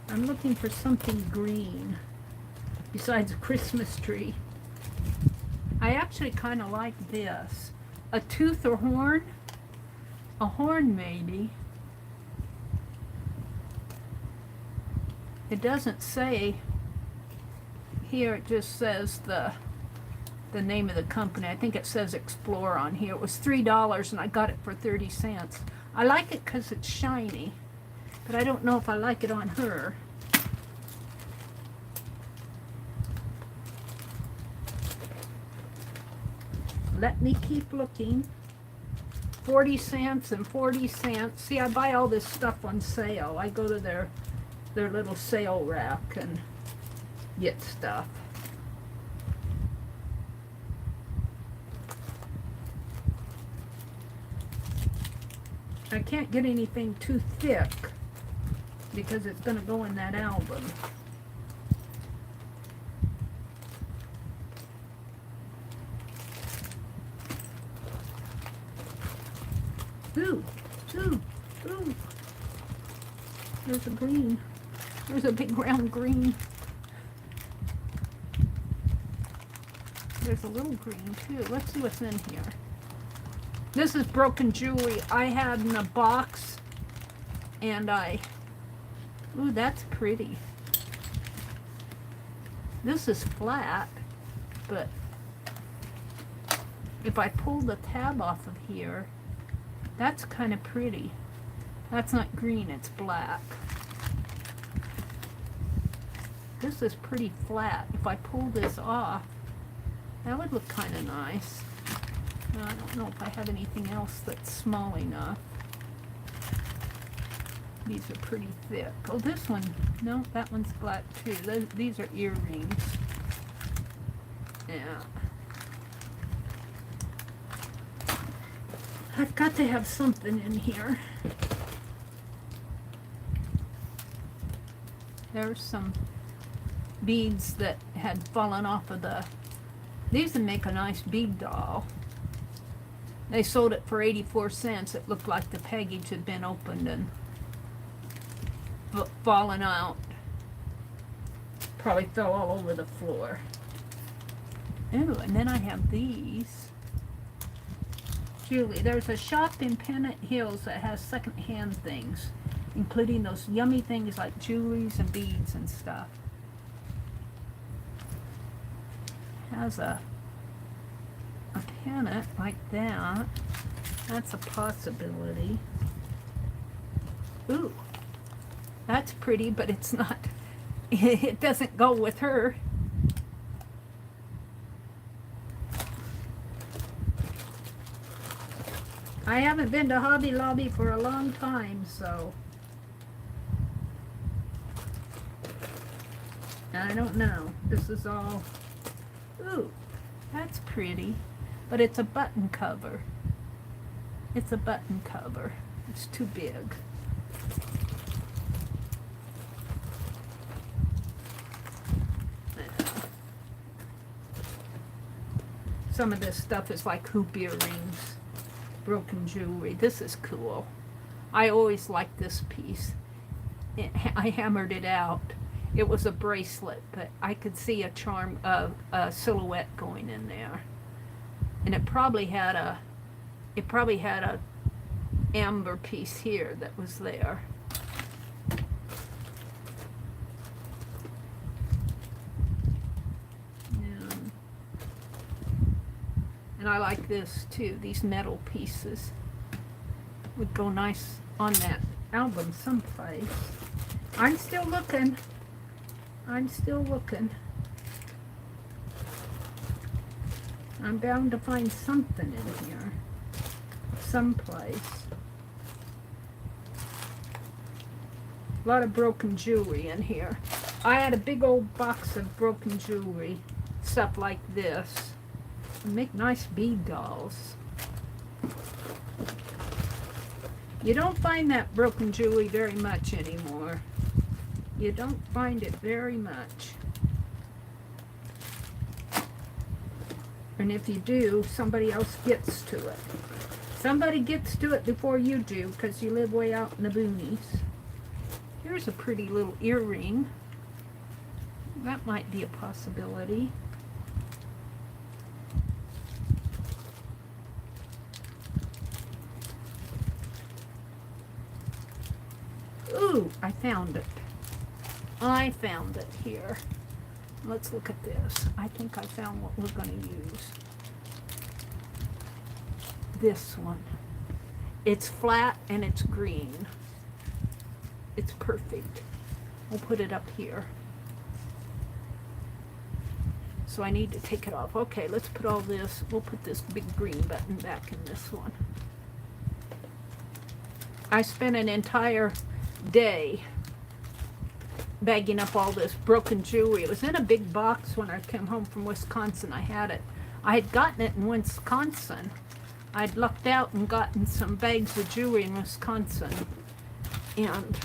I'm looking for something green besides a Christmas tree. I actually kind of like this. A tooth or horn? A horn maybe. It doesn't say here, it just says the name of the company. I think it says Explore on here. It was $3 and I got it for 30 cents. I like it because it's shiny, but I don't know if I like it on her. Let me keep looking. 40 cents and 40 cents. See, I buy all this stuff on sale. I go to their little sale rack and get stuff. I can't get anything too thick because it's going to go in that album. Ooh, ooh, ooh. There's a green. There's a big round green. There's a little green too. Let's see what's in here. This is broken jewelry I had in a box, and ooh, that's pretty. This is flat, but if I pull the tab off of here, that's kind of pretty. That's not green, it's black. This is pretty flat. If I pull this off, that would look kind of nice. I don't know if I have anything else that's small enough. These are pretty thick. Oh, this one, no, that one's black too. These are earrings. Yeah. I've got to have something in here. There's some beads that had fallen off of the... These would make a nice bead doll. They sold it for 84 cents. It looked like the package had been opened and fallen out. Probably fell all over the floor. Ooh, and then I have these. Julie, there's a shop in Pennant Hills that has second-hand things, including those yummy things like jewelries and beads and stuff. Has a pennant like that. That's a possibility. Ooh, that's pretty, but it's not, it doesn't go with her. I haven't been to Hobby Lobby for a long time, so I don't know. This is all, ooh, that's pretty, but it's a button cover. It's a button cover. It's too big. Some of this stuff is like hoop earrings, broken jewelry. This is cool. I always liked this piece. I hammered it out. It was a bracelet, but I could see a charm of a silhouette going in there. And it probably had a amber piece here that was there. And I like this too. These metal pieces would go nice on that album someplace. I'm still looking. I'm still looking. I'm bound to find something in here. Someplace. A lot of broken jewelry in here. I had a big old box of broken jewelry. Stuff like this. Make nice bead dolls. You don't find that broken jewelry very much anymore. You don't find it very much. And if you do, somebody else gets to it. Somebody gets to it before you do, because you live way out in the boonies. Here's a pretty little earring. That might be a possibility. Ooh, I found it. I found it here. Let's look at this. I think I found what we're going to use. This one. It's flat and it's green. It's perfect. We'll put it up here. So I need to take it off. Okay, let's put all this. We'll put this big green button back in this one. I spent an entire day bagging up all this broken jewelry. It was in a big box when I came home from Wisconsin. I had it. I had gotten it in Wisconsin. I'd lucked out and gotten some bags of jewelry in Wisconsin, and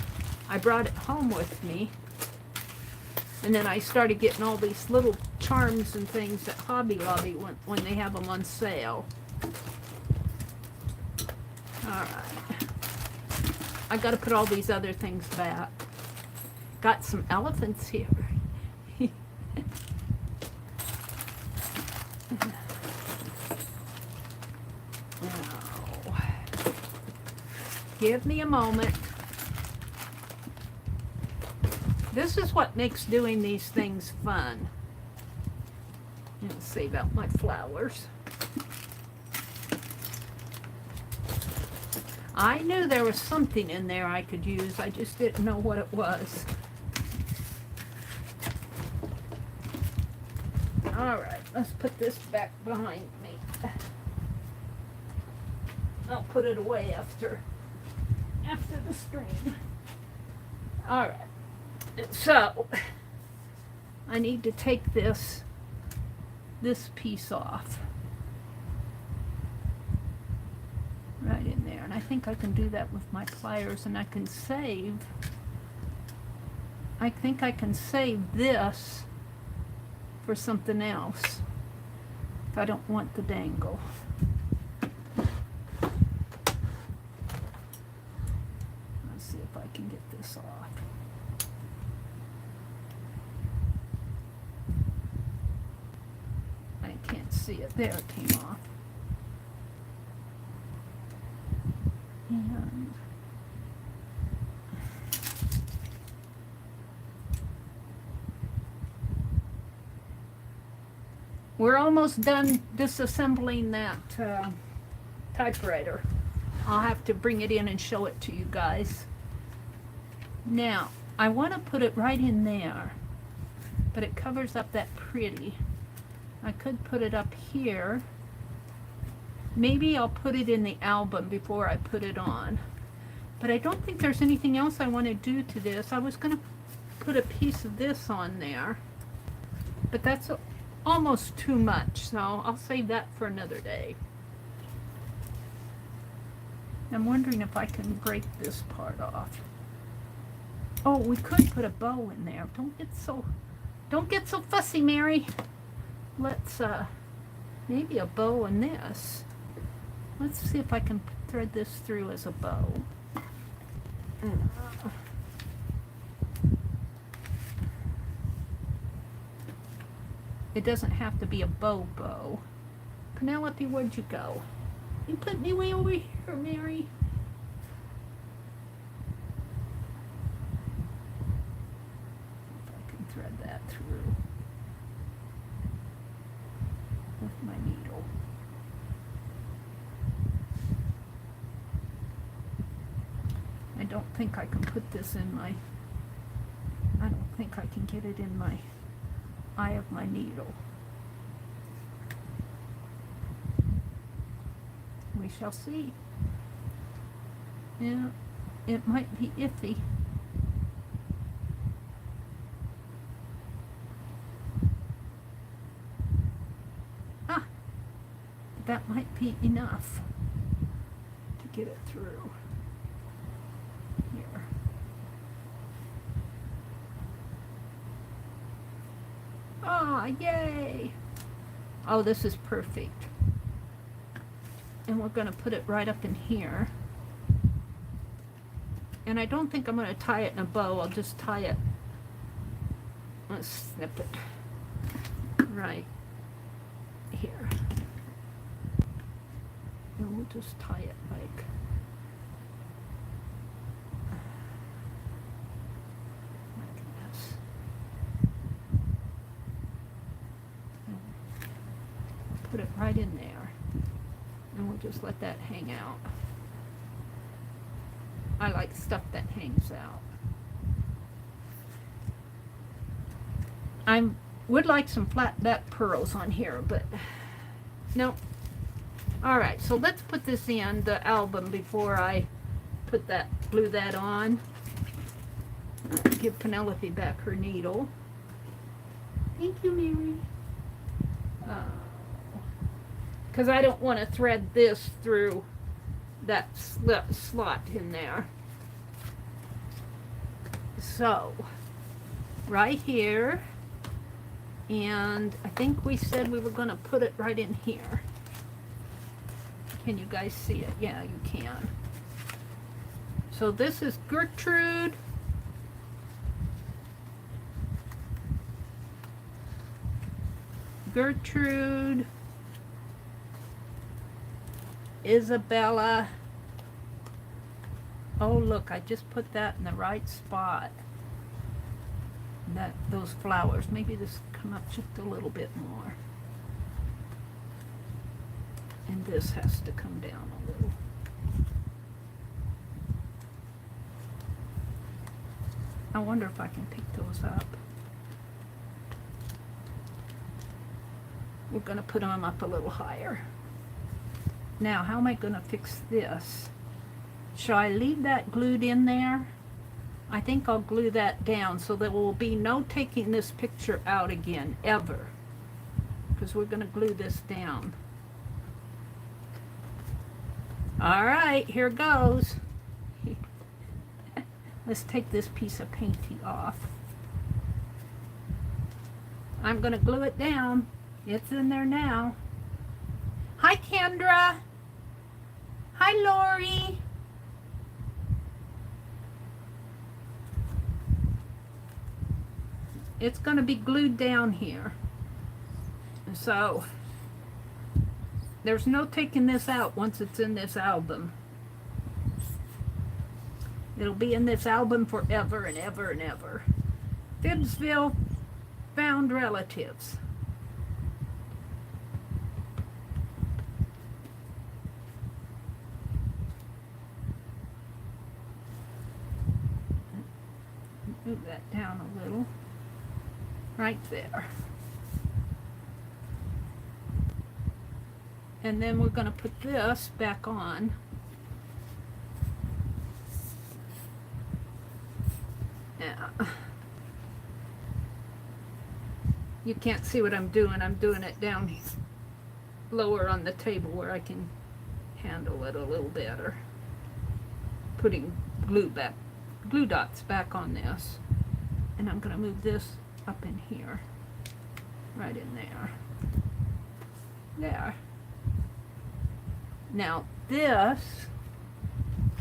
I brought it home with me. And then I started getting all these little charms and things at Hobby Lobby when they have them on sale. Alright. I gotta put all these other things back. Got some elephants here. Now, give me a moment. This is what makes doing these things fun. Let's see about my flowers. I knew there was something in there I could use. I just didn't know what it was. All right, let's put this back behind me. I'll put it away after the stream. All right. So, I need to take this piece off. Right in there. And I think I can do that with my pliers, and I think I can save this for something else if I don't want the dangle. Let's see if I can get this off. See it there, it came off. And we're almost done disassembling that typewriter. I'll have to bring it in and show it to you guys. Now, I want to put it right in there, but it covers up that pretty. I could put it up here. Maybe I'll put it in the album before I put it on. But I don't think there's anything else I want to do to this. I was going to put a piece of this on there, but that's almost too much, so I'll save that for another day. I'm wondering if I can break this part off. Oh, we could put a bow in there. Don't get so fussy, Meri. Let's, maybe a bow in this. Let's see if I can thread this through as a bow. It doesn't have to be a bow. Penelope, where'd you go? You put me way over here, Meri. If I can thread that through with my needle. I don't think I can put this in my, I don't think I can get it in my eye of my needle. We shall see. Yeah, it might be iffy. That might be enough to get it through. Here. Ah, yay! Oh, this is perfect. And we're going to put it right up in here. And I don't think I'm going to tie it in a bow. I'll just tie it. Let's snip it right here. And we'll just tie it like this. And put it right in there. And we'll just let that hang out. I like stuff that hangs out. I would like some flat back pearls on here, but no. Alright, so let's put this in the album before I put that, glue that on. Give Penelope back her needle. Thank you, Meri. because I don't want to thread this through that slot in there. So, right here, and I think we said we were going to put it right in here. Can you guys see it? Yeah, you can. So this is Gertrude Isabella. Oh look, I just put that in the right spot. Those flowers. Maybe this come up just a little bit more. And this has to come down a little. I wonder if I can pick those up. We're going to put them up a little higher. Now, how am I going to fix this? Shall I leave that glued in there? I think I'll glue that down so there will be no taking this picture out again, ever. Because we're going to glue this down. All right, here goes. Let's take this piece of painty off. I'm going to glue it down. It's in there now. Hi, Kendra. Hi, Lori. It's going to be glued down here. So, there's no taking this out once it's in this album. It'll be in this album forever and ever and ever. FIBSville Found Relatives. Move that down a little. Right there. And then we're going to put this back on. Yeah. You can't see what I'm doing. I'm doing it down lower on the table where I can handle it a little better. Putting glue dots back on this. And I'm going to move this up in here. Right in there. There. Now this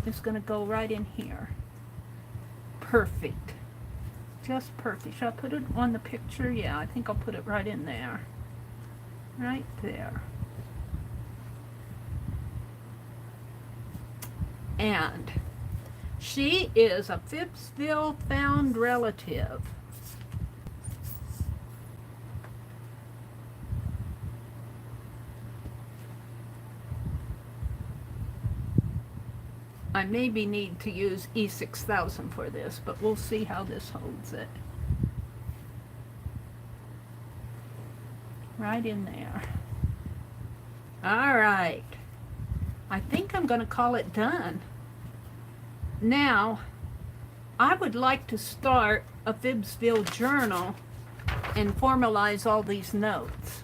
is going to go right in here. Perfect. Just perfect. Shall I put it on the picture? Yeah, I think I'll put it right in there. Right there. And she is a FIBSville Found Relative. I maybe need to use E6000 for this, but we'll see how this holds it. Right in there. All right. I think I'm going to call it done. Now, I would like to start a FIBSville journal and formalize all these notes.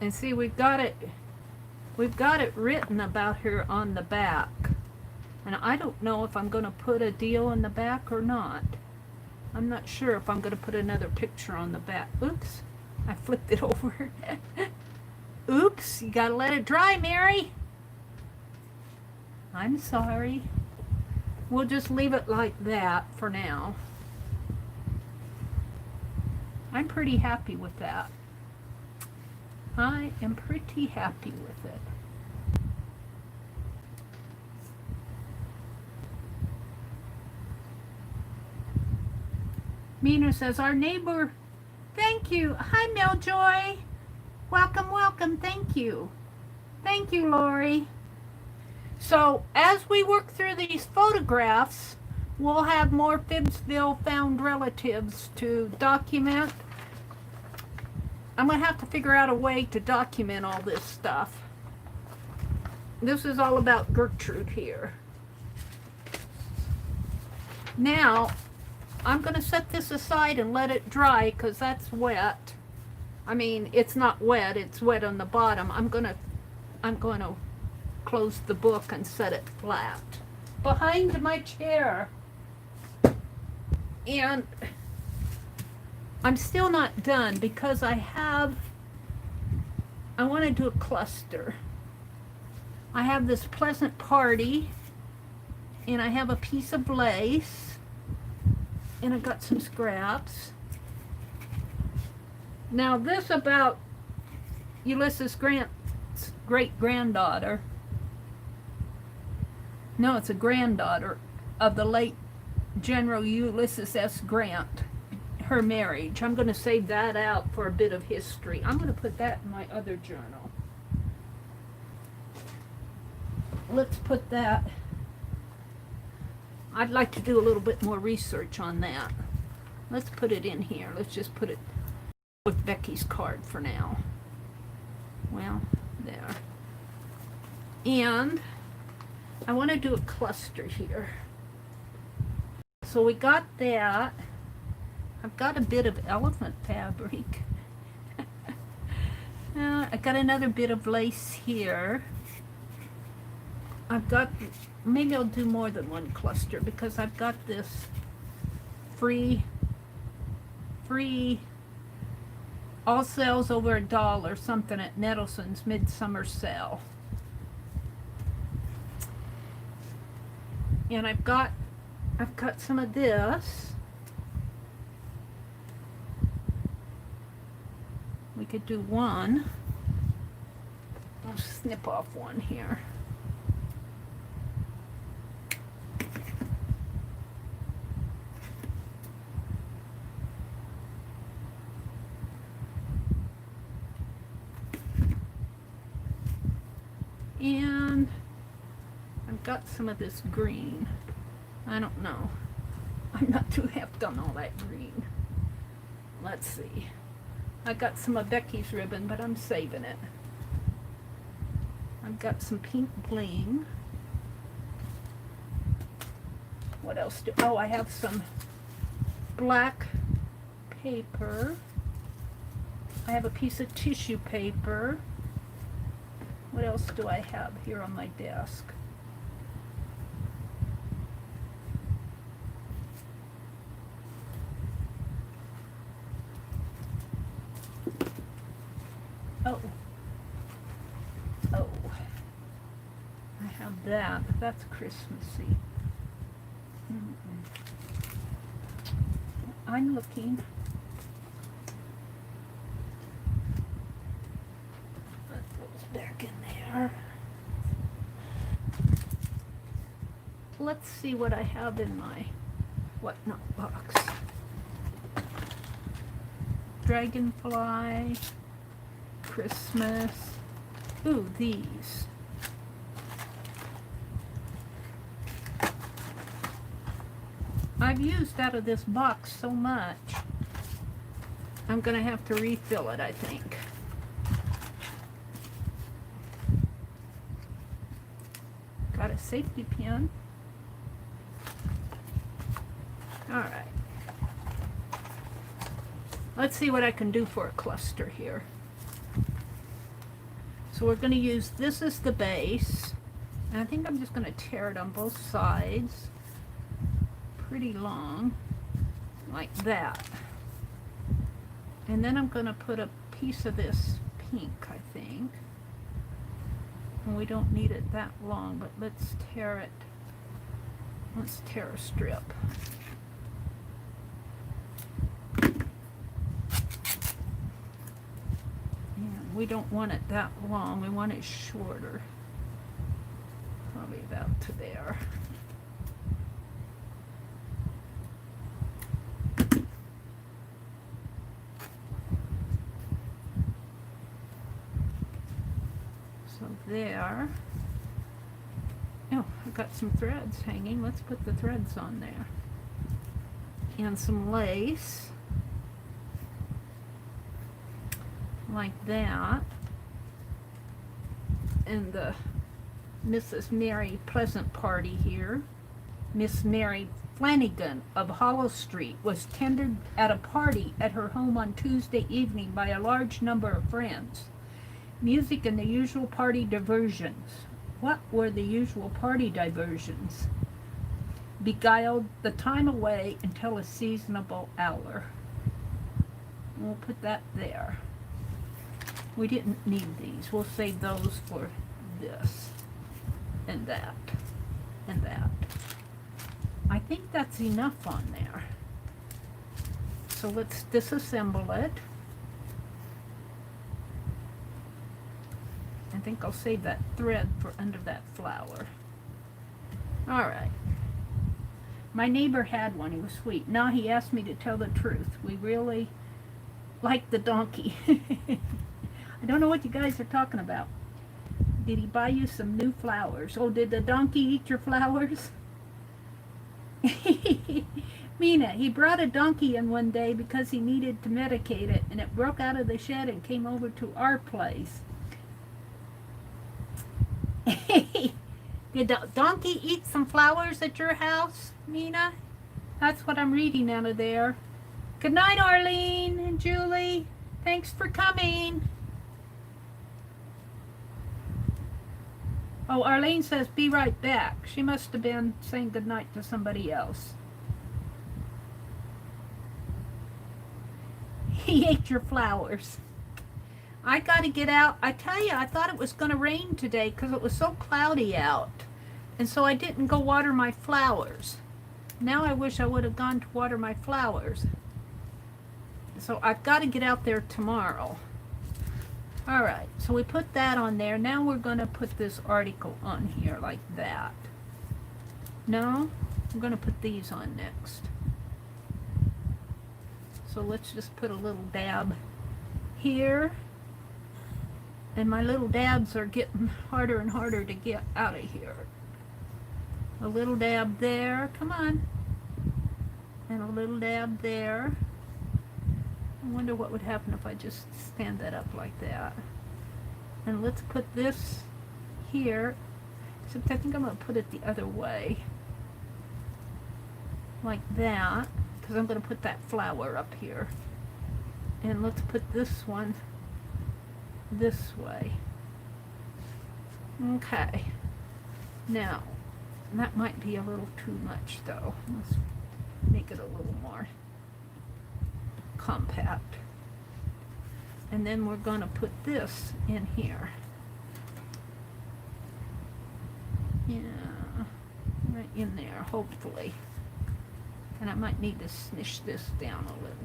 And see, we've got it written about her on the back. And I don't know if I'm going to put a deal in the back or not. I'm not sure if I'm going to put another picture on the back. Oops, I flipped it over. Oops, you got to let it dry, Meri. I'm sorry. We'll just leave it like that for now. I'm pretty happy with that. I am pretty happy with it. Mina says, our neighbor, thank you. Hi, Meljoy. Welcome, welcome. Thank you. Thank you, Lori. So, as we work through these photographs, we'll have more FIBSville Found Relatives to document. I'm going to have to figure out a way to document all this stuff. This is all about Gertrude here. Now, I'm going to set this aside and let it dry because that's wet. I mean, it's not wet, it's wet on the bottom. I'm going to close the book and set it flat behind my chair. And I'm still not done because I want to do a cluster. I have this pleasant party, and I have a piece of lace, and I got some scraps. Now this about Ulysses Grant's great-granddaughter. No, it's a granddaughter of the late General Ulysses S. Grant, her marriage. I'm going to save that out for a bit of history. I'm going to put that in my other journal. Let's put that. I'd like to do a little bit more research on that. Let's put it in here. Let's just put it with Becky's card for now. Well, there. And I want to do a cluster here. So we got that. I've got a bit of elephant fabric. I got another bit of lace here. I've got, maybe I'll do more than one cluster because I've got this free, all sales over $1 something at Nettleson's midsummer sale. And I've got some of this. We could do one. I'll snip off one here. And I've got some of this green. I don't know. I'm not too heft on all that green. Let's see. I got some of Becky's ribbon, but I'm saving it. I've got some pink bling. What else do, oh, I have some black paper. I have a piece of tissue paper. What else do I have here on my desk? Oh, I have that, but that's Christmassy. I'm looking. That goes back in there. Let's see what I have in my whatnot box. Dragonfly, Christmas. Ooh, these. I've used out of this box so much. I'm gonna have to refill it, I think. Got a safety pin. All right. Let's see what I can do for a cluster here. So we're going to use this as the base. And I think I'm just going to tear it on both sides. Pretty long. Like that. And then I'm going to put a piece of this pink, I think. And we don't need it that long, but let's tear it. Let's tear a strip. We don't want it that long, we want it shorter. Probably about to there. So there. Oh, I've got some threads hanging. Let's put the threads on there. And some lace. Like that. And the Mrs. Meri present party here. Miss Meri Flanagan of Hollow Street was tendered at a party at her home on Tuesday evening by a large number of friends. Music and the usual party diversions. What were the usual party diversions? Beguiled the time away until a seasonable hour. We'll put that there. We didn't need these. We'll save those for this and that and that. I think that's enough on there. So let's disassemble it. I think I'll save that thread for under that flower. All right. My neighbor had one. He was sweet. Now he asked me to tell the truth. We really like the donkey. I don't know what you guys are talking about. Did he buy you some new flowers? Oh, did the donkey eat your flowers? Mina, he brought a donkey in one day because he needed to medicate it, and it broke out of the shed and came over to our place. Did the donkey eat some flowers at your house, Mina? That's what I'm reading out of there. Good night, Arlene and Julie. Thanks for coming. Oh, Arlene says, be right back. She must have been saying goodnight to somebody else. He ate your flowers. I got to get out. I tell you, I thought it was going to rain today because it was so cloudy out. And so I didn't go water my flowers. Now I wish I would have gone to water my flowers. So I've got to get out there tomorrow. All right, so we put that on there. Now we're going to put this article on here like that. No, I'm going to put these on next. So let's just put a little dab here. And my little dabs are getting harder and harder to get out of here. A little dab there, come on. And a little dab there. I wonder what would happen if I just stand that up like that. And let's put this here, except I think I'm going to put it the other way. Like that, because I'm going to put that flower up here. And let's put this one this way. Okay. Now, that might be a little too much though. Let's make it a little more compact. And then we're going to put this in here. Yeah, right in there, hopefully. And I might need to snish this down a little.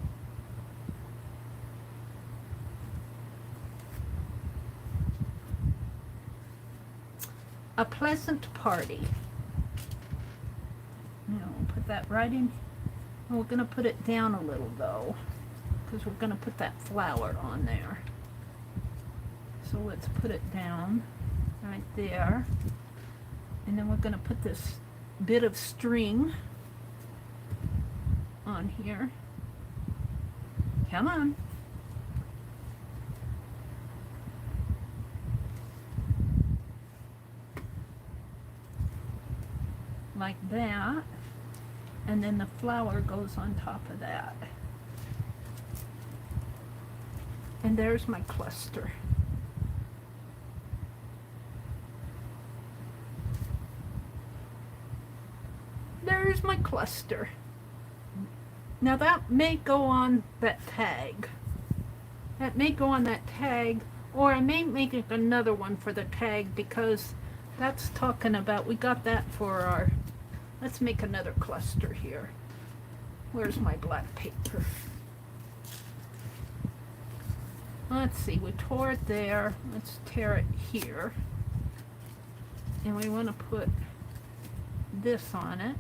A pleasant party. Now we'll put that right in. And we're going to put it down a little though, because we're going to put that flower on there. So let's put it down right there. And then we're going to put this bit of string on here. Come on. Like that. And then the flower goes on top of that. And there's my cluster. There's my cluster. Now that may go on that tag. That may go on that tag, or I may make another one for the tag because that's talking about, we got that for our, let's make another cluster here. Where's my black paper? Let's see, we tore it there. Let's tear it here. And we want to put this on it.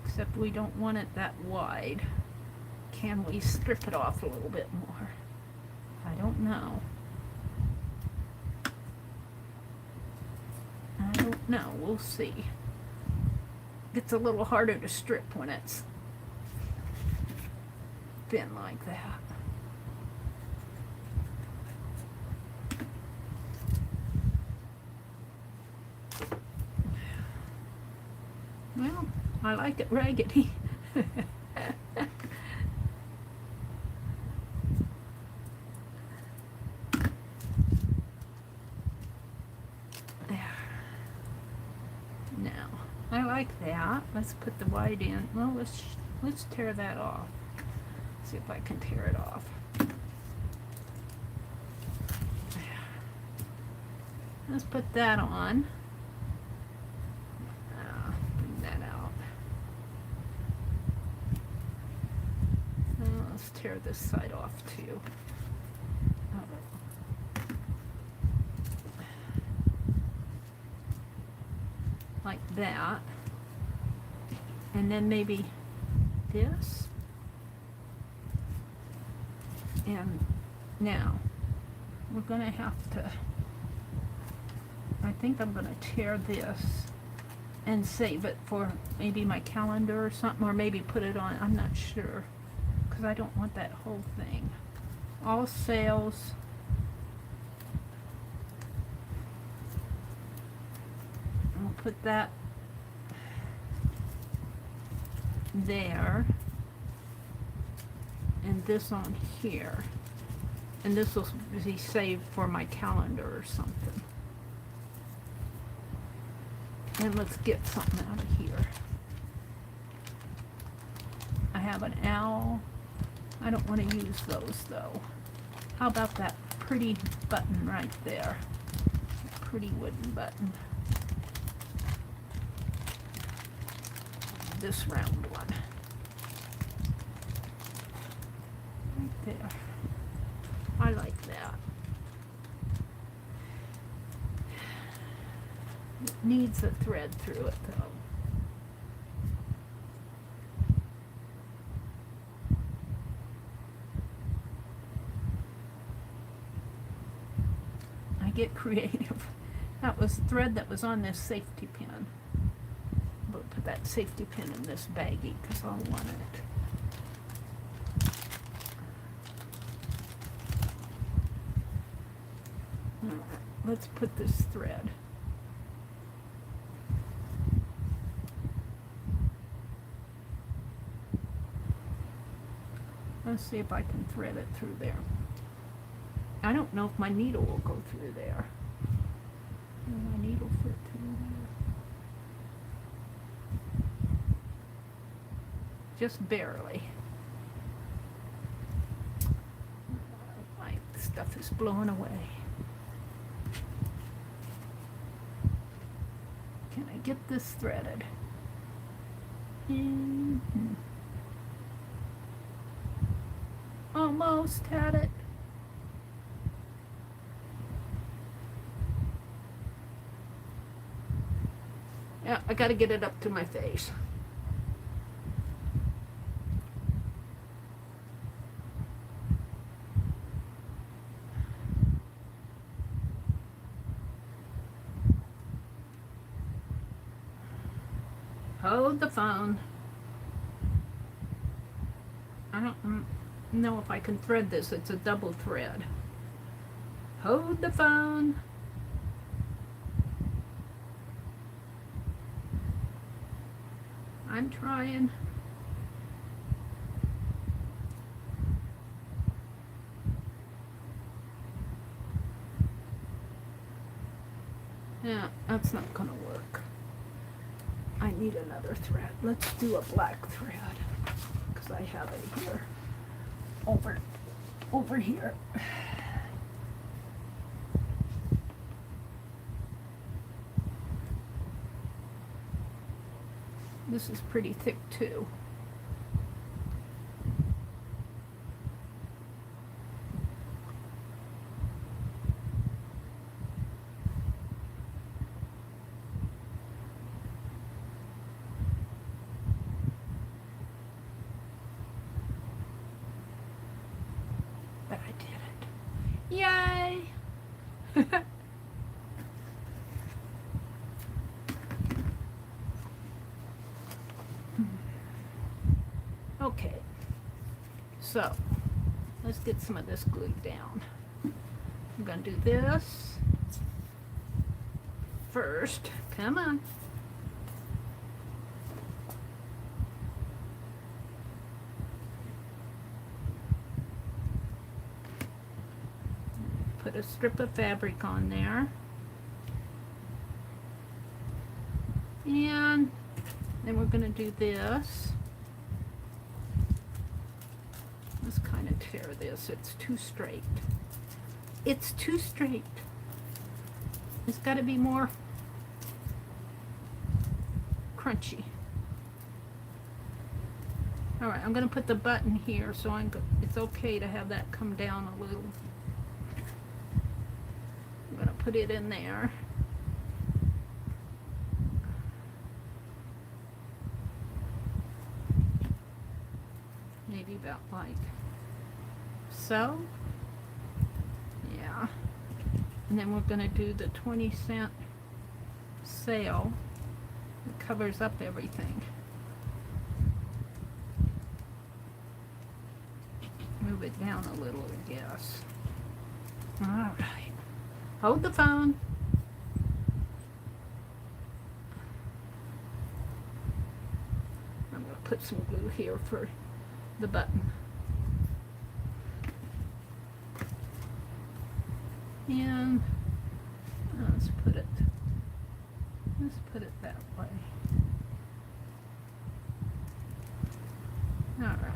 Except we don't want it that wide. Can we strip it off a little bit more? I don't know. I don't know. We'll see. It's a little harder to strip when it's thin like that. Well, I like it raggedy. There. Now, I like that. Let's put the white in. Well, let's tear that off. See if I can tear it off. Let's put that on. Bring that out. Let's tear this side off too. Like that. And then maybe this. And now we're going to have to, I think I'm going to tear this and save it for maybe my calendar or something, or maybe put it on, I'm not sure, because I don't want that whole thing. All sales. I'll put that there, and this on here, and this will be saved for my calendar or something. And let's get something out of here. I have an owl. I don't want to use those though. How about that pretty button right there? That pretty wooden button. This round one. Right there. I like that. It needs a thread through it though. I get creative. That was thread that was on this safety pin. We'll put that safety pin in this baggie because I'll want it. Alright, let's put this thread. Let's see if I can thread it through there. I don't know if my needle will go through there. Will my needle fit through there? Just barely. My stuff is blowing away. Can I get this threaded? Mm-hmm. Almost had it. Yeah, I gotta get it up to my face. Hold the phone. I don't know if I can thread this. It's a double thread. Hold the phone. I'm trying. Yeah, that's not gonna work. I need another thread. Let's do a black thread because I have it here. Over here. This is pretty thick too. But I did it. Yay! Okay, so let's get some of this glued down. I'm going to do this first. Come on. a strip of fabric on there. And then we're going to do this. Let's kind of tear this. It's too straight. It's too straight. It's got to be more crunchy. All right, I'm going to put the button here, so it's okay to have that come down a little. I'm going to put it in there. Maybe about like so. Yeah. And then we're going to do the 20-cent sale. It covers up everything. Move it down a little, I guess. All right. Hold the phone. I'm going to put some glue here for the button. And let's put it that way. All right.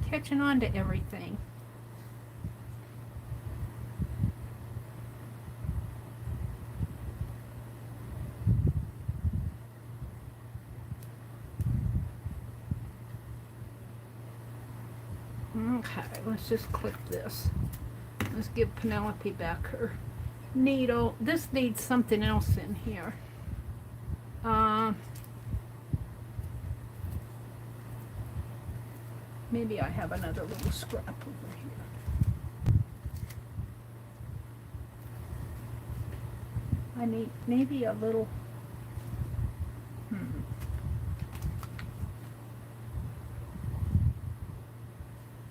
Catching on to everything. Okay, let's just clip this. Let's give Penelope back her needle. This needs something else in here. Maybe I have another little scrap over here. I need maybe a little,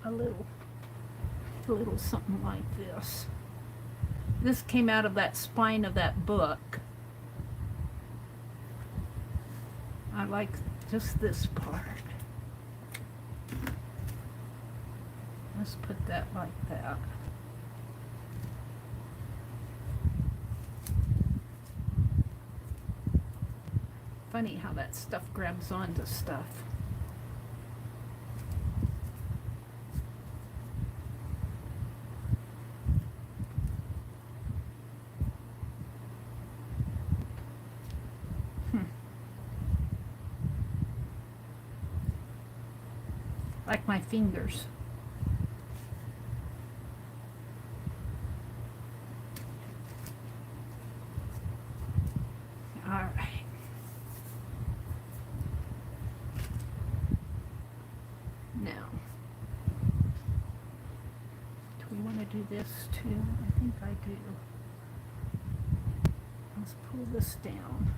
a little something like this. This came out of that spine of that book. I like just this part. Let's put that like that. Funny how that stuff grabs onto stuff. Like my fingers. This too, I think I do. Let's pull this down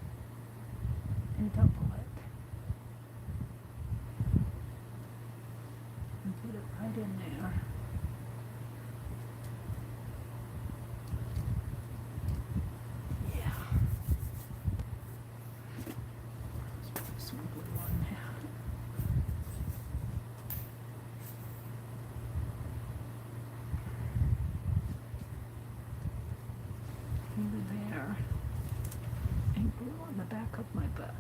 and double it and put it right in there. Yeah. Let's put some glue on there. There and glue on the back of my button.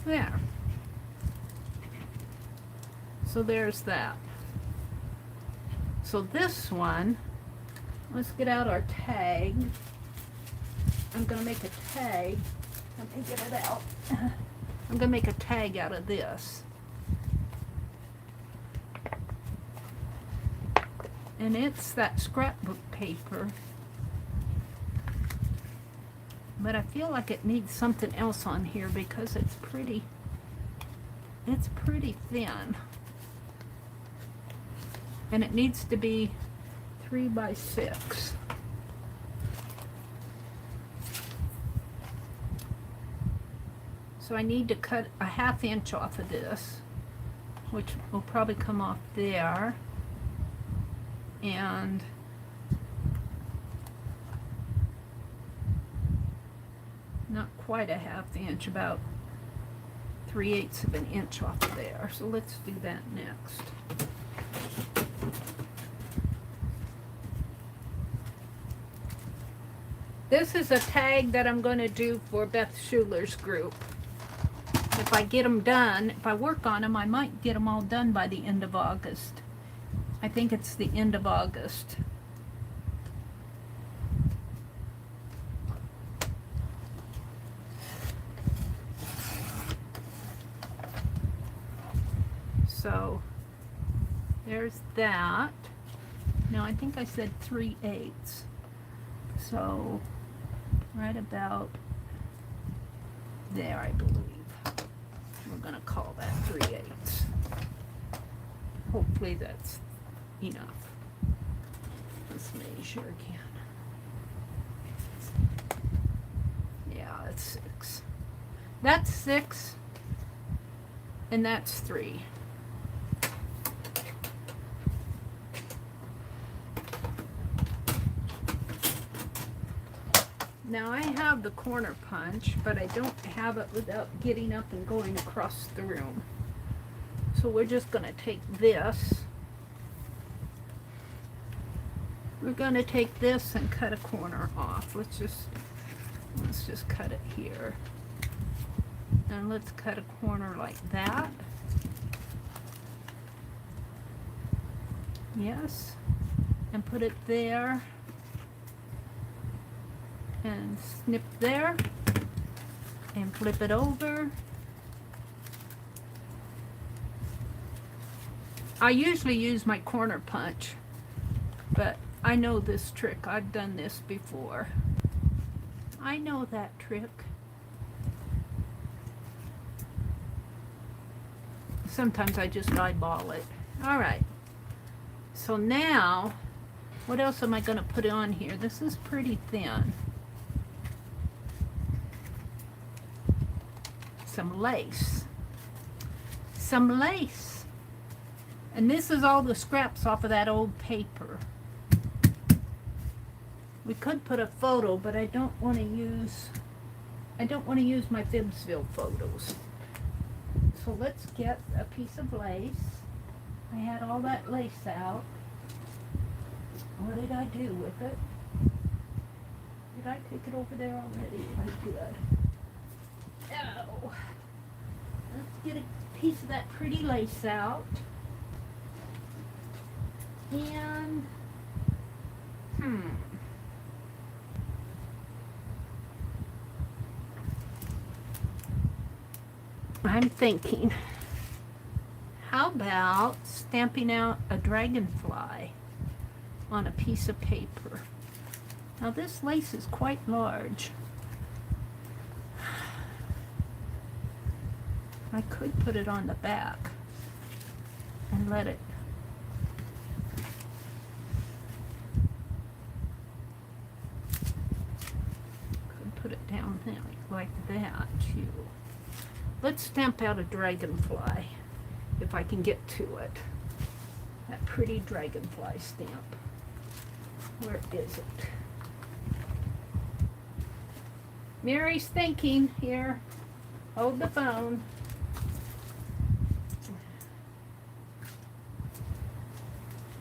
There. So there's that. So this one, let's get out our tag. I'm going to make a tag. Let me get it out. I'm going to make a tag out of this. And it's that scrapbook paper. But I feel like it needs something else on here because it's pretty thin. And it needs to be 3 by 6. So I need to cut a 1/2 inch off of this, which will probably come off there. And not quite a 1/2 inch, about 3/8 of an inch off of there. So let's do that next. This is a tag that I'm going to do for Beth Schuler's group. If I get them done, if I work on them, I might get them all done by the end of August. I think it's the end of August. So there's that. Now I think I said 3/8. So right about there, I believe. We're going to call that 3/8. Hopefully that's enough. Let's measure again. Yeah, that's 6. That's 6. And that's 3. Now I have the corner punch, but I don't have it without getting up and going across the room. So we're just going to take this. We're going to take this and cut a corner off. Let's just cut it here. And let's cut a corner like that. Yes. And put it there. And snip there. And flip it over. I usually use my corner punch, but I know this trick. I've done this before. I know that trick. Sometimes I just eyeball it. All right. So now, what else am I going to put on here? This is pretty thin. Some lace. Some lace. And this is all the scraps off of that old paper. We could put a photo, but I don't want to use my FIBSville photos. So let's get a piece of lace. I had all that lace out. What did I do with it? Did I take it over there already? I did. Oh. Let's get a piece of that pretty lace out. And I'm thinking, how about stamping out a dragonfly on a piece of paper? Now this lace is quite large. I could put it on the back and let it. Could put it down there like that too. Let's stamp out a dragonfly if I can get to it. That pretty dragonfly stamp. Where is it? Meri's thinking here. Hold the phone.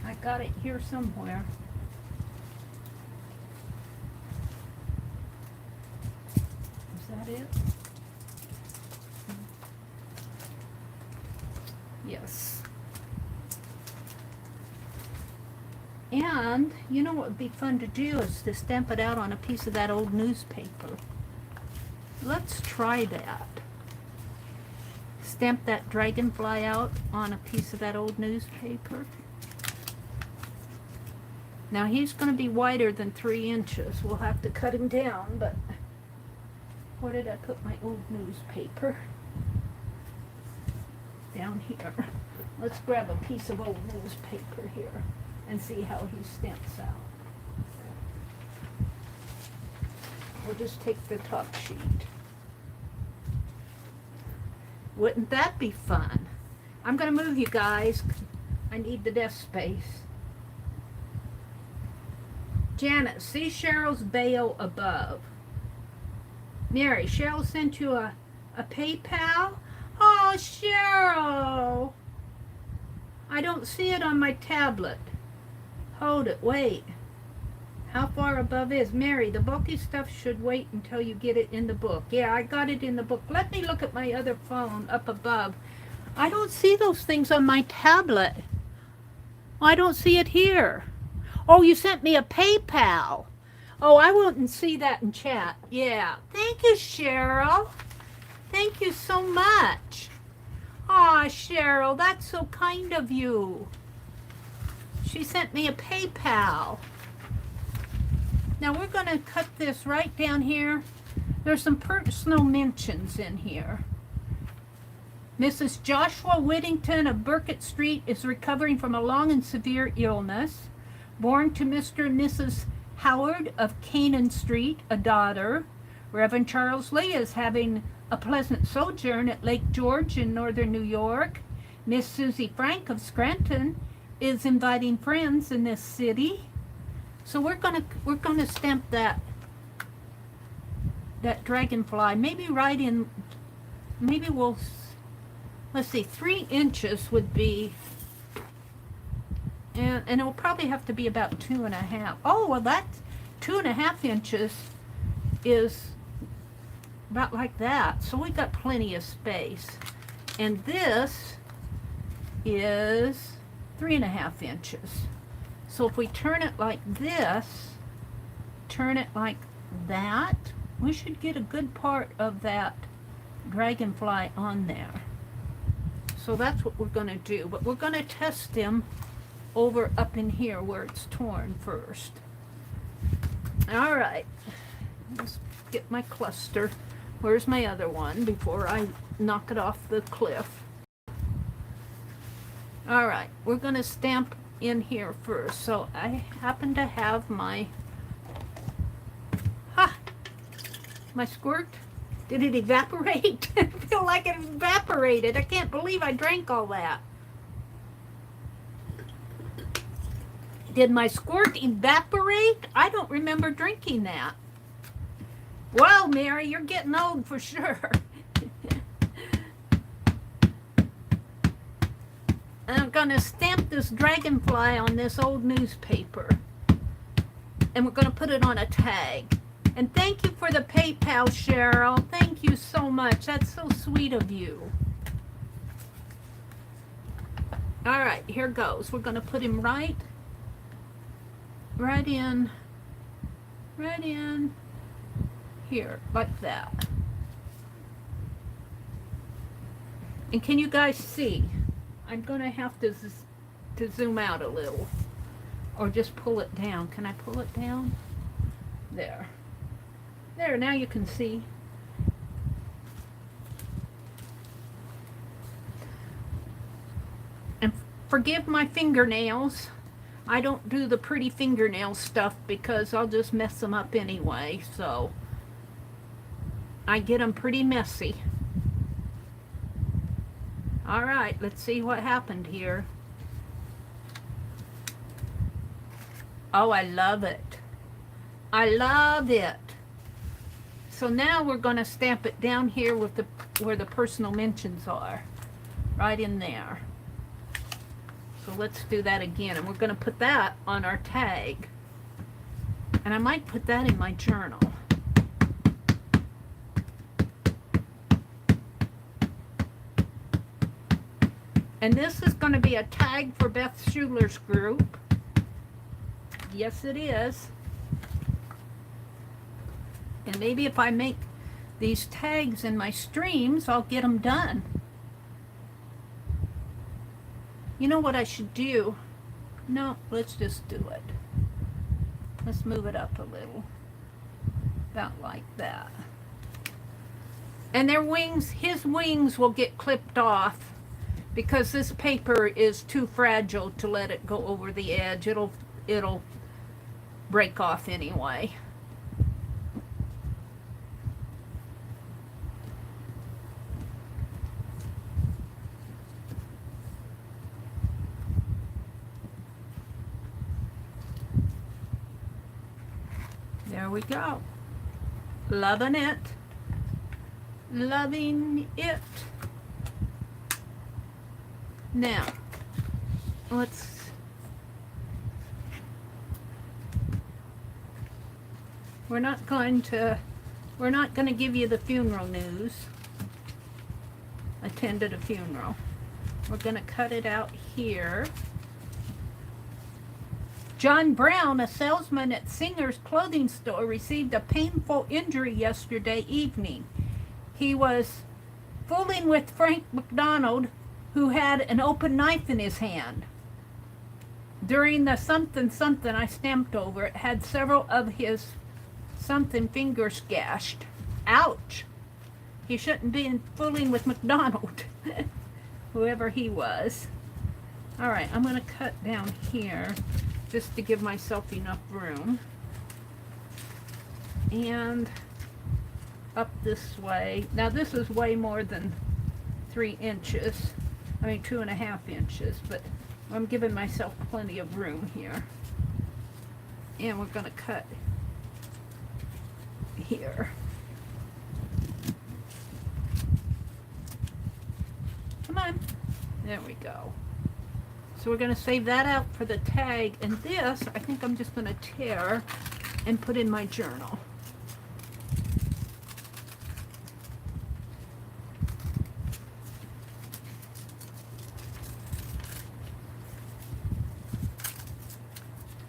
I got it here somewhere. Is that it? Yes. And you know what would be fun to do is to stamp it out on a piece of that old newspaper. Let's try that. Stamp that dragonfly out on a piece of that old newspaper. Now he's going to be wider than 3 inches. We'll have to cut him down, but where did I put my old newspaper? Down here. Let's grab a piece of old newspaper here and see how he stamps out. We'll just take the top sheet. Wouldn't that be fun? I'm going to move you guys. I need the desk space. Janet, see Cheryl's bail above. Meri, Cheryl sent you a PayPal? Oh, Cheryl! I don't see it on my tablet. Hold it, wait. How far above is? Meri, the bulky stuff should wait until you get it in the book. Yeah, I got it in the book. Let me look at my other phone up above. I don't see those things on my tablet. I don't see it here. Oh, you sent me a PayPal. Oh, I wouldn't see that in chat. Yeah. Thank you, Cheryl. Thank you so much. Aw, Cheryl, that's so kind of you. She sent me a PayPal. Now we're going to cut this right down here. There's some personal mentions in here. Mrs. Joshua Whittington of Burkett Street is recovering from a long and severe illness. Born to Mr. and Mrs. Howard of Canaan Street, a daughter. Reverend Charles Lee is having a pleasant sojourn at Lake George in northern New York. Miss Susie Frank of Scranton is inviting friends in this city. So we're gonna stamp that dragonfly. Maybe right in. Maybe we'll. Let's see. 3 inches would be. And it will probably have to be about 2.5. Oh, well, that's 2.5 inches is about like that. So we got plenty of space. And this is 3.5 inches. So if we turn it like this, turn it like that, we should get a good part of that dragonfly on there. So that's what we're going to do. But we're going to test him over up in here where it's torn first. All right. Let's get my cluster. Where's my other one before I knock it off the cliff? All right. We're going to stamp in here first. So I happen to have my my squirt. Did it evaporate? I feel like it evaporated. I can't believe I drank all that. Did my squirt evaporate? I don't remember drinking that. Well, Meri, you're getting old for sure. I'm going to stamp this dragonfly on this old newspaper. And we're going to put it on a tag. And thank you for the PayPal, Cheryl. Thank you so much. That's so sweet of you. All right, here goes. We're going to put him right in here, like that. And can you guys see? I'm going to have to zoom out a little. Or just pull it down. Can I pull it down? There. There, now you can see. And forgive my fingernails. I don't do the pretty fingernail stuff because I'll just mess them up anyway. So I get them pretty messy. All right, let's see what happened here. Oh, I love it. I love it. So now we're going to stamp it down here with where the personal mentions are. Right in there. So let's do that again. And we're going to put that on our tag. And I might put that in my journal. And this is going to be a tag for Beth Schuler's group. Yes, it is. And maybe if I make these tags in my streams, I'll get them done. You know what I should do? No, let's just do it. Let's move it up a little. About like that. And their wings, his wings will get clipped off because this paper is too fragile to let it go over the edge. It'll break off anyway. There we go. Loving it. Loving it. Now, we're not going to give you the funeral news. Attended a funeral. We're going to cut it out here. John Brown, a salesman at Singer's clothing store, received a painful injury yesterday evening. He was fooling with Frank McDonald, who had an open knife in his hand. During the something I stamped over, it had several of his something fingers gashed. Ouch! He shouldn't be fooling with McDonald, whoever he was. All right, I'm going to cut down here just to give myself enough room. And up this way. Now this is way more than 3 inches. I mean 2.5 inches, but I'm giving myself plenty of room here. And we're going to cut here. Come on. There we go. So we're going to save that out for the tag, and this I think I'm just going to tear and put in my journal.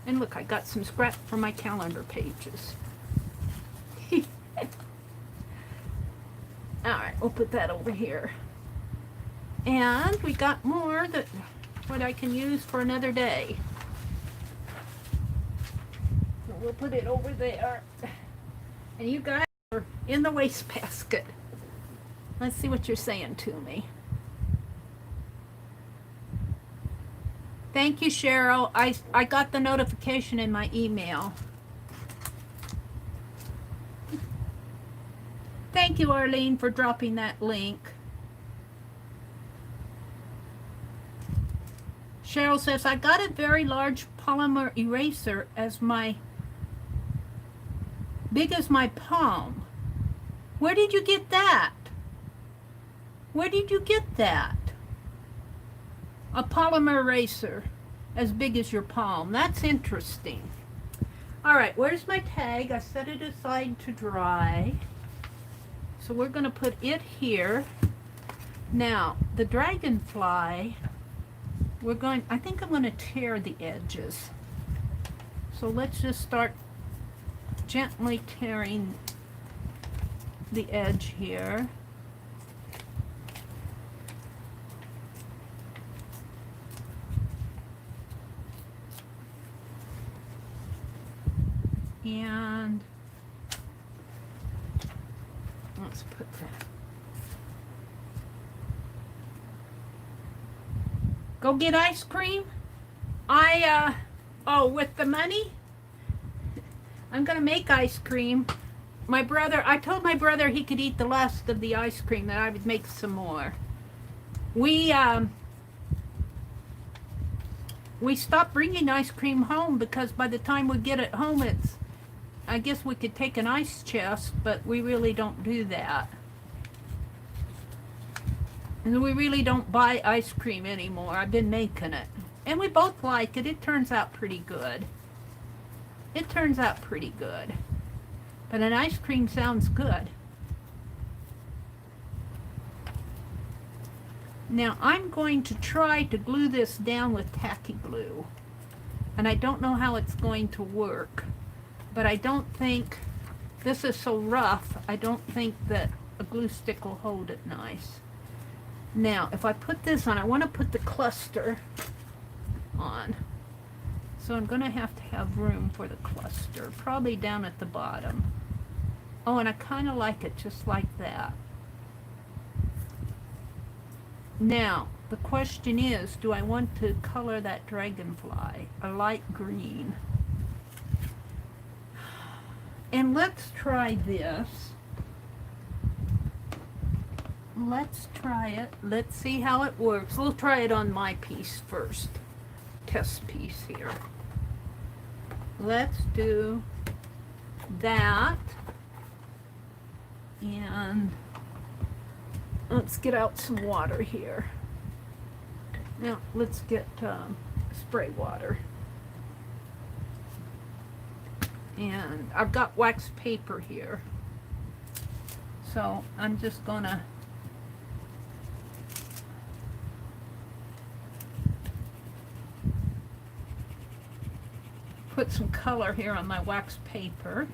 And look, I got some scrap for my calendar pages. Alright, we'll put that over here. And we got more that what I can use for another day. So we'll put it over there. And you guys are in the wastebasket. Let's see what you're saying to me. Thank you, Cheryl. I got the notification in my email. Thank you, Arlene, for dropping that link. Cheryl says, I got a very large polymer eraser big as my palm. Where did you get that? Where did you get that? A polymer eraser as big as your palm. That's interesting. All right, where's my tag? I set it aside to dry. So we're going to put it here. Now, the Dragonfly, I think I'm going to tear the edges. So let's just start gently tearing the edge here. And let's put that. Go get ice cream? With the money? I'm gonna make ice cream. I told my brother he could eat the last of the ice cream, that I would make some more. We stopped bringing ice cream home because by the time we get it home, I guess we could take an ice chest, but we really don't do that. And we really don't buy ice cream anymore. I've been making it. And we both like it. It turns out pretty good. It turns out pretty good. But an ice cream sounds good. Now I'm going to try to glue this down with tacky glue. And I don't know how it's going to work. But I don't think, this is so rough, I don't think that a glue stick will hold it nice. Now, if I put this on, I want to put the cluster on. So So I'm going to have room for the cluster, probably down at the bottom. Oh, and I kind of like it just like that. Now, the question is, do I want to color that dragonfly a light green? And let's try this. Let's try it. Let's see how it works. We'll try it on my piece first. Test piece here. Let's do that. And let's get out some water here. Now let's get spray water. And I've got wax paper here. So I'm just gonna put some color here on my wax paper.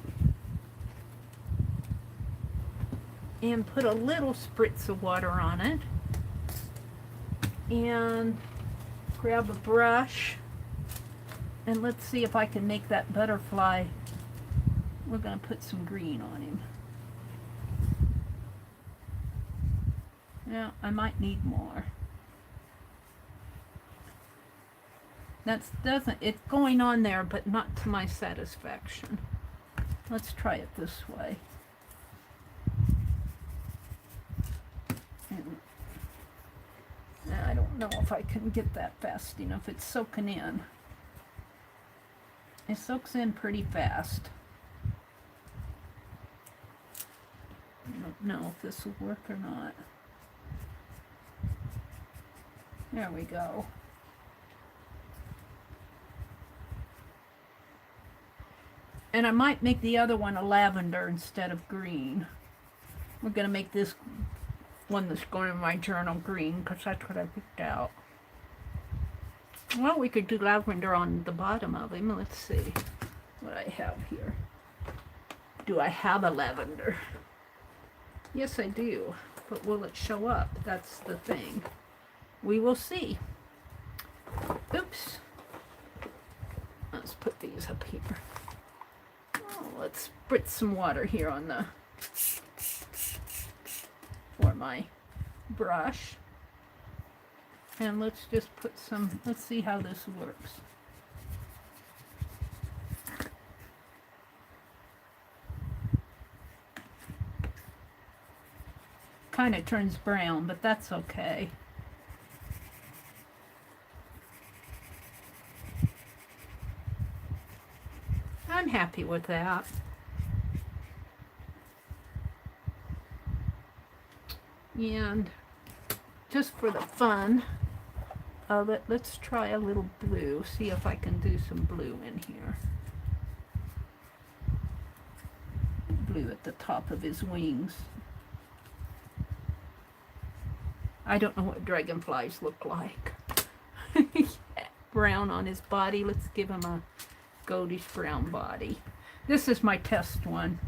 And put a little spritz of water on it. And grab a brush. And let's see if I can make that butterfly. We're going to put some green on him. Now, I might need more. It's going on there, but not to my satisfaction. Let's try it this way. I don't know if I can get that fast enough. It's soaking in. It soaks in pretty fast. I don't know if this will work or not. There we go. And I might make the other one a lavender instead of green. We're going to make this one that's going in my journal green because that's what I picked out. Well, we could do lavender on the bottom of him. Let's see what I have here. Do I have a lavender? Yes, I do. But will it show up? That's the thing. We will see. Oops. Let's put these up here. Oh, let's spritz some water here on the for my brush. And let's just put some, let's see how this works. Kind of turns brown, but that's okay. I'm happy with that. And just for the fun of it, let's try a little blue. See if I can do some blue in here. Blue at the top of his wings. I don't know what dragonflies look like. Brown on his body. Let's give him a goldish brown body. This is my test one.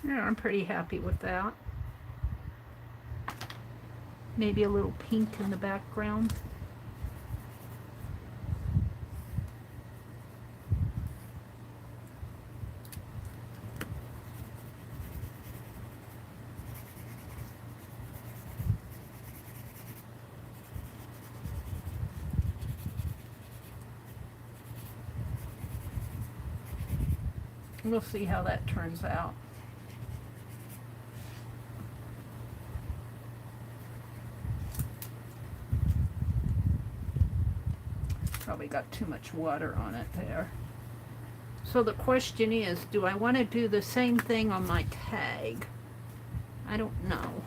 Yeah, I'm pretty happy with that. Maybe a little pink in the background. We'll see how that turns out. Probably got too much water on it there. So the question is, do I want to do the same thing on my tag? I don't know.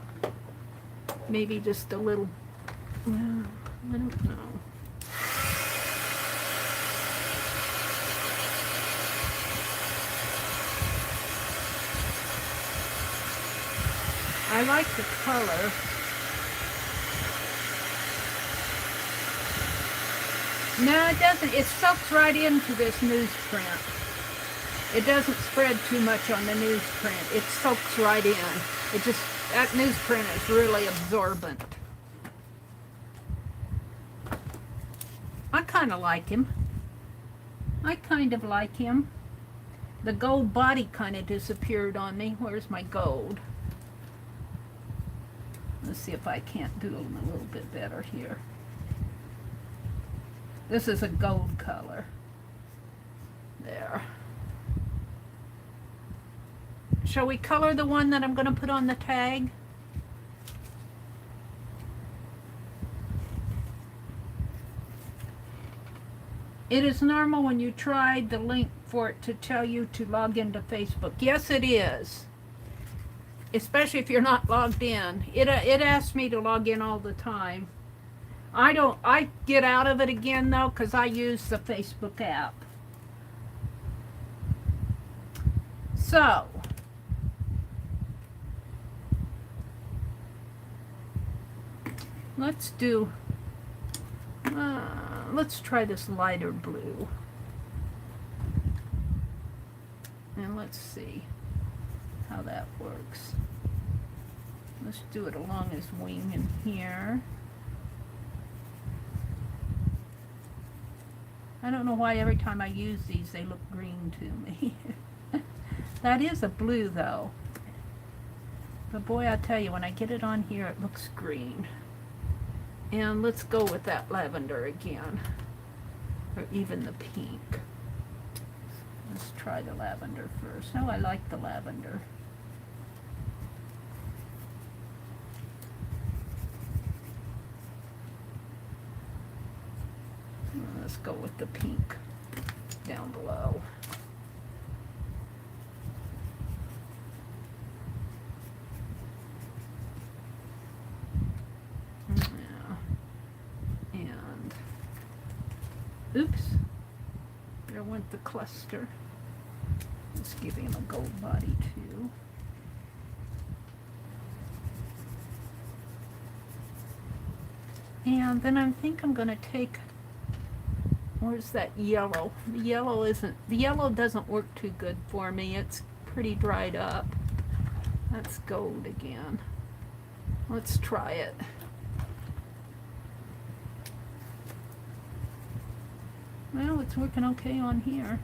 Maybe just a little, well, I don't know. I like the color. No, it doesn't. It soaks right into this newsprint. It doesn't spread too much on the newsprint. It soaks right in. That newsprint is really absorbent. I kind of like him. I kind of like him. The gold body kind of disappeared on me. Where's my gold? Let's see if I can't do him a little bit better here. This is a gold color. There. Shall we color the one that I'm going to put on the tag? It is normal when you try the link for it to tell you to log into Facebook. Yes, it is. Especially if you're not logged in. It asks me to log in all the time. I get out of it again though because I use the Facebook app. So, let's try this lighter blue. And let's see how that works. Let's do it along his wing in here. I don't know why every time I use these they look green to me. That is a blue though. But boy, I tell you, when I get it on here it looks green. And let's go with that lavender again. Or even the pink. Let's try the lavender first. Oh, I like the lavender. Let's go with the pink down below. Oops, there went the cluster. Let's give him a gold body too. And then I think I'm going to take, where's that yellow? The yellow doesn't work too good for me. It's pretty dried up. That's gold again. Let's try it. Well, it's working okay on here,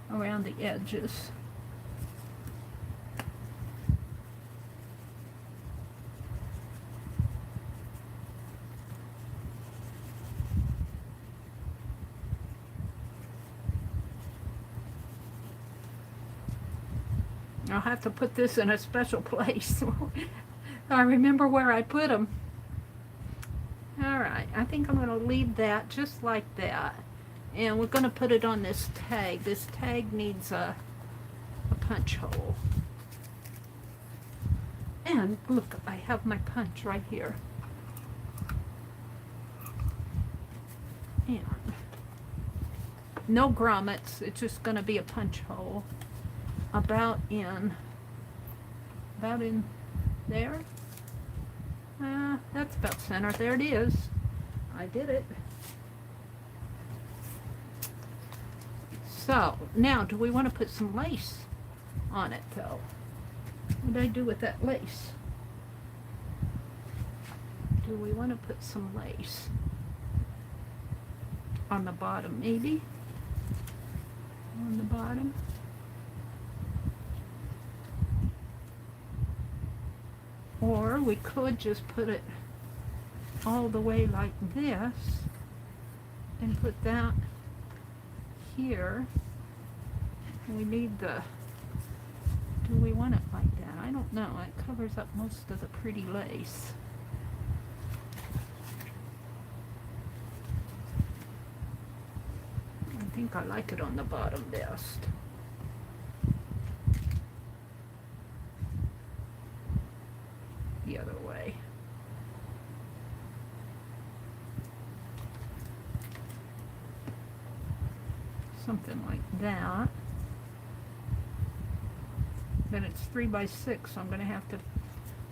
around the edges. I'll have to put this in a special place. I remember where I put them. Alright, I think I'm going to leave that just like that. And we're going to put it on this tag. This tag needs a punch hole. And look, I have my punch right here. And no grommets. It's just going to be a punch hole. About in there. That's about center. There it is. I did it. So, now, do we want to put some lace on it, though? What do I do with that lace? Do we want to put some lace on the bottom, maybe? On the bottom? Or we could just put it all the way like this and put that here. We need the, do we want it like that? I don't know. It covers up most of the pretty lace. I think I like it on the bottom best. The other way. Something like that. Then it's 3 by 6, so I'm going to have to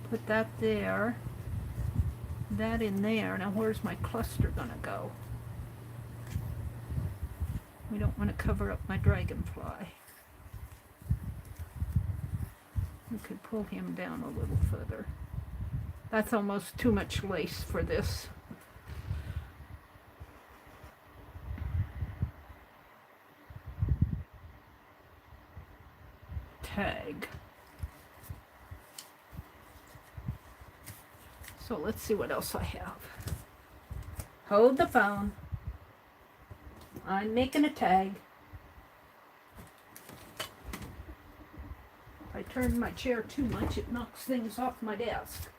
put that there, that in there. Now where's my cluster going to go? We don't want to cover up my dragonfly. We could pull him down a little further. That's almost too much lace for this. Tag. So let's see what else I have. Hold the phone. I'm making a tag. If I turn my chair too much, it knocks things off my desk.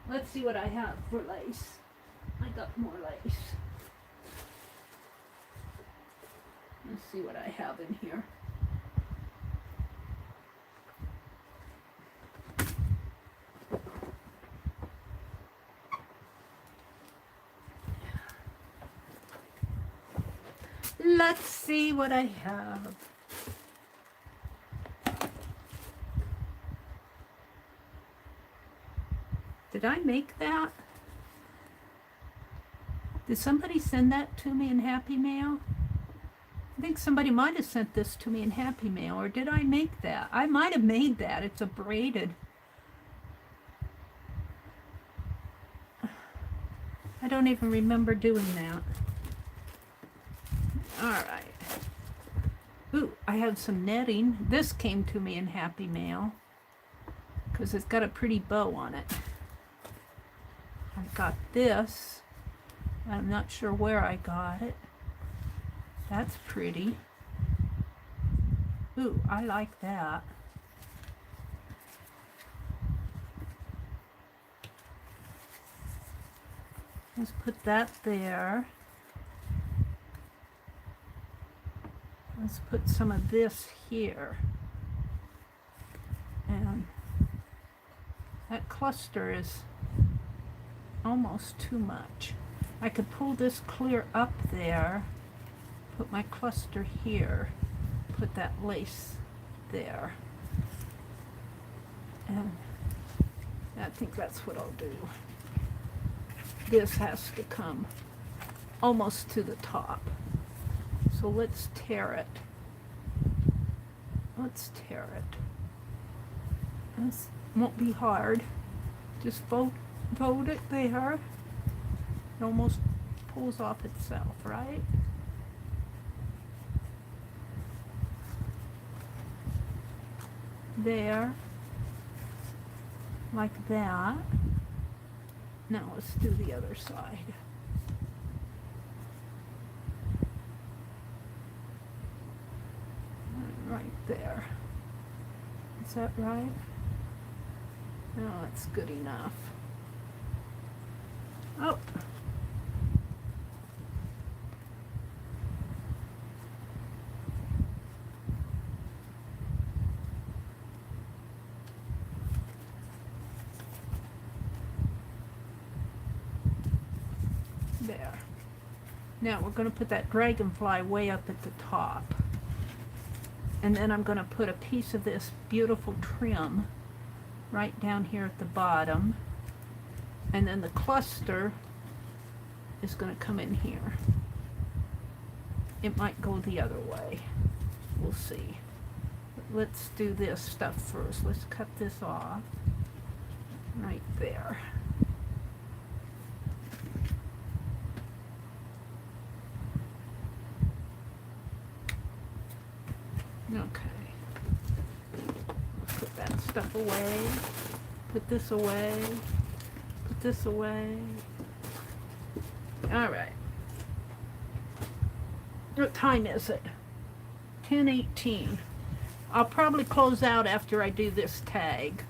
Let's see what I have for lace. I got more lace. Let's see what I have in here. Let's see what I have. Did I make that? Did somebody send that to me in Happy Mail? I think somebody might have sent this to me in Happy Mail, or did I make that? I might have made that. It's a braided. I don't even remember doing that. Alright. Ooh, I have some netting. This came to me in Happy Mail because it's got a pretty bow on it. I got this. I'm not sure where I got it. That's pretty. Ooh, I like that. Let's put that there. Let's put some of this here. And that cluster is almost too much. I could pull this clear up there, put my cluster here, put that lace there. And I think that's what I'll do. This has to come almost to the top. So let's tear it. Let's tear it. This won't be hard. Just fold it there. It almost pulls off itself, right? There. Like that. Now let's do the other side. Right there. Is that right? No, that's good enough. Oh. There. Now we're going to put that dragonfly way up at the top. And then I'm going to put a piece of this beautiful trim right down here at the bottom. And then the cluster is going to come in here. It might go the other way. We'll see. But let's do this stuff first. Let's cut this off right there. Okay. Put that stuff away. Put this away. Put this away. All right. What time is it? 10:18. I'll probably close out after I do this tag.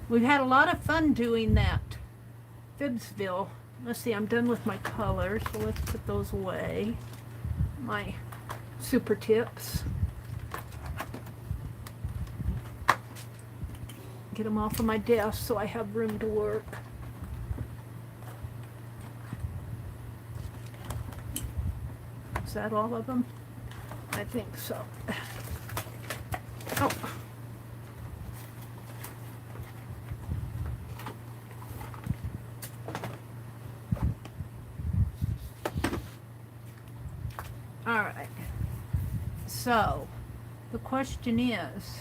We've had a lot of fun doing that. FIBSville. Let's see, I'm done with my colors, so let's put those away. My super tips. Get them off of my desk so I have room to work. Is that all of them? I think so. Oh. All right. So, the question is,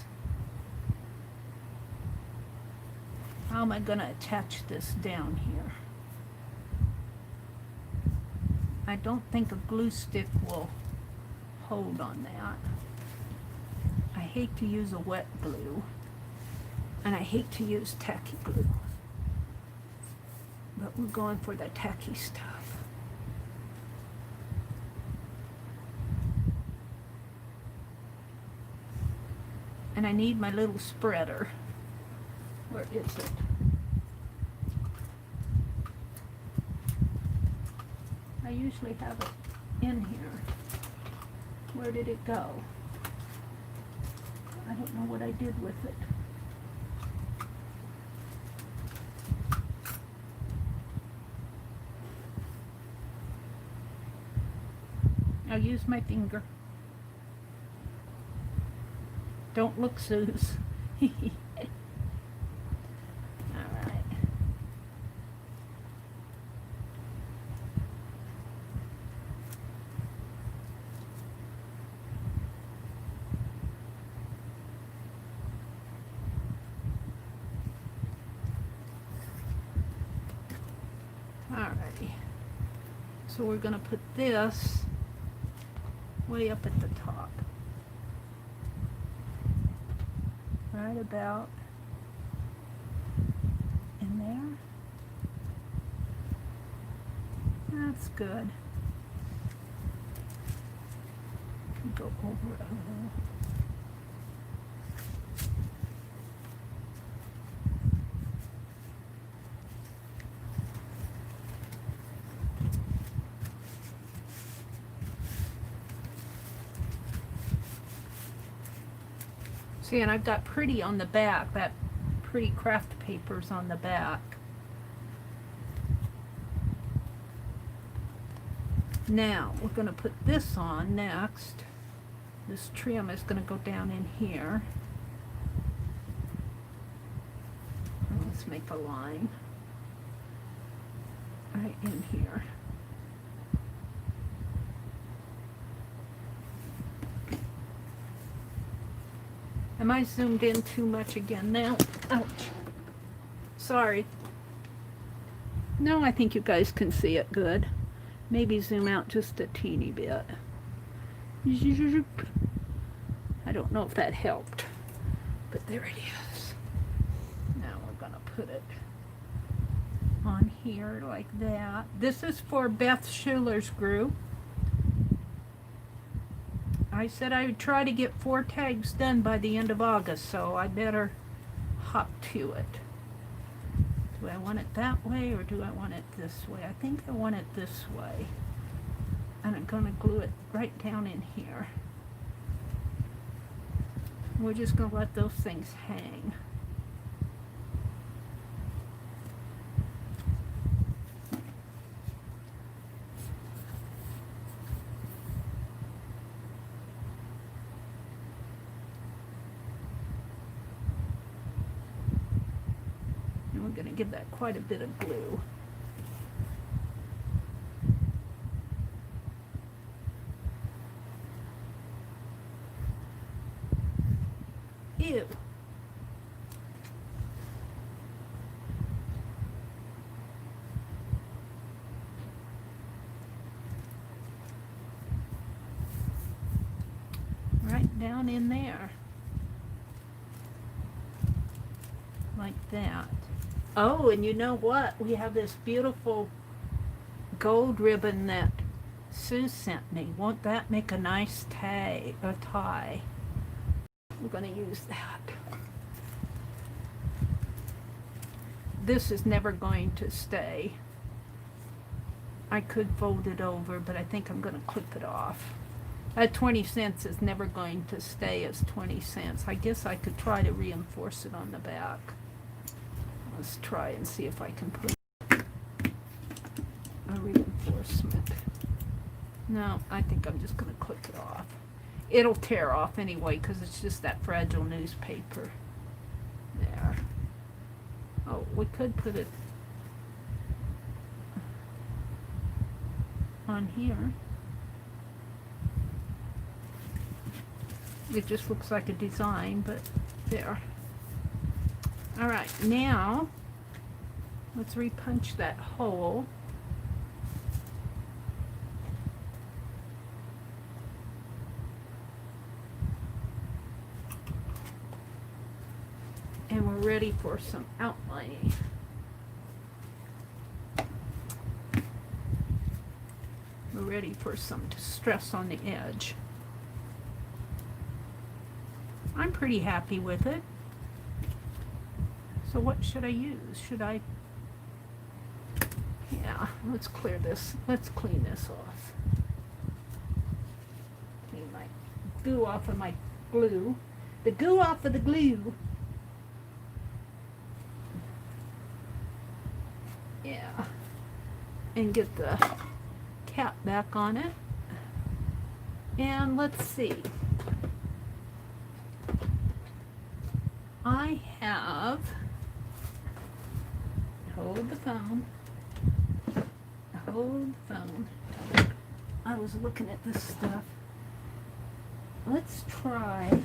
how am I going to attach this down here? I don't think a glue stick will hold on that. I hate to use a wet glue, and I hate to use tacky glue, but we're going for the tacky stuff. And I need my little spreader. Where is it? I usually have it in here. Where did it go? I don't know what I did with it. I'll use my finger. Don't look, Suze. Alright. Alrighty. So we're going to put this way up at the top. Right about in there. That's good. Go over it a little. See, and I've got pretty on the back, that pretty craft paper's on the back. Now, we're going to put this on next. This trim is going to go down in here. And let's make a line right in here. Am I zoomed in too much again now? Ouch. Sorry. No, I think you guys can see it good. Maybe zoom out just a teeny bit. I don't know if that helped, but there it is. Now we're going to put it on here like that. This is for Beth Schuler's group. I said I would try to get 4 tags done by the end of August, so I better hop to it. Do I want it that way or do I want it this way? I think I want it this way. And I'm going to glue it right down in here. We're just going to let those things hang. Going to give that quite a bit of glue. Ew. Right down in there. Like that. Oh, and you know what? We have this beautiful gold ribbon that Sue sent me. Won't that make a nice tie? We're going to use that. This is never going to stay. I could fold it over, but I think I'm going to clip it off. That 20 cents is never going to stay as 20 cents. I guess I could try to reinforce it on the back. Let's try and see if I can put a reinforcement. No, I think I'm just going to clip it off. It'll tear off anyway because it's just that fragile newspaper. There. Oh, we could put it on here. It just looks like a design, but there. Alright, now Let's repunch that hole. And we're ready for some outlining. We're ready for some distress on the edge. I'm pretty happy with it. So what should I use? Should I? Yeah, let's clear this. Let's clean this off. Clean my goo off of my glue. The goo off of the glue. Yeah. And get the cap back on it. And let's see. I have, hold the phone, I was looking at this stuff. Let's try,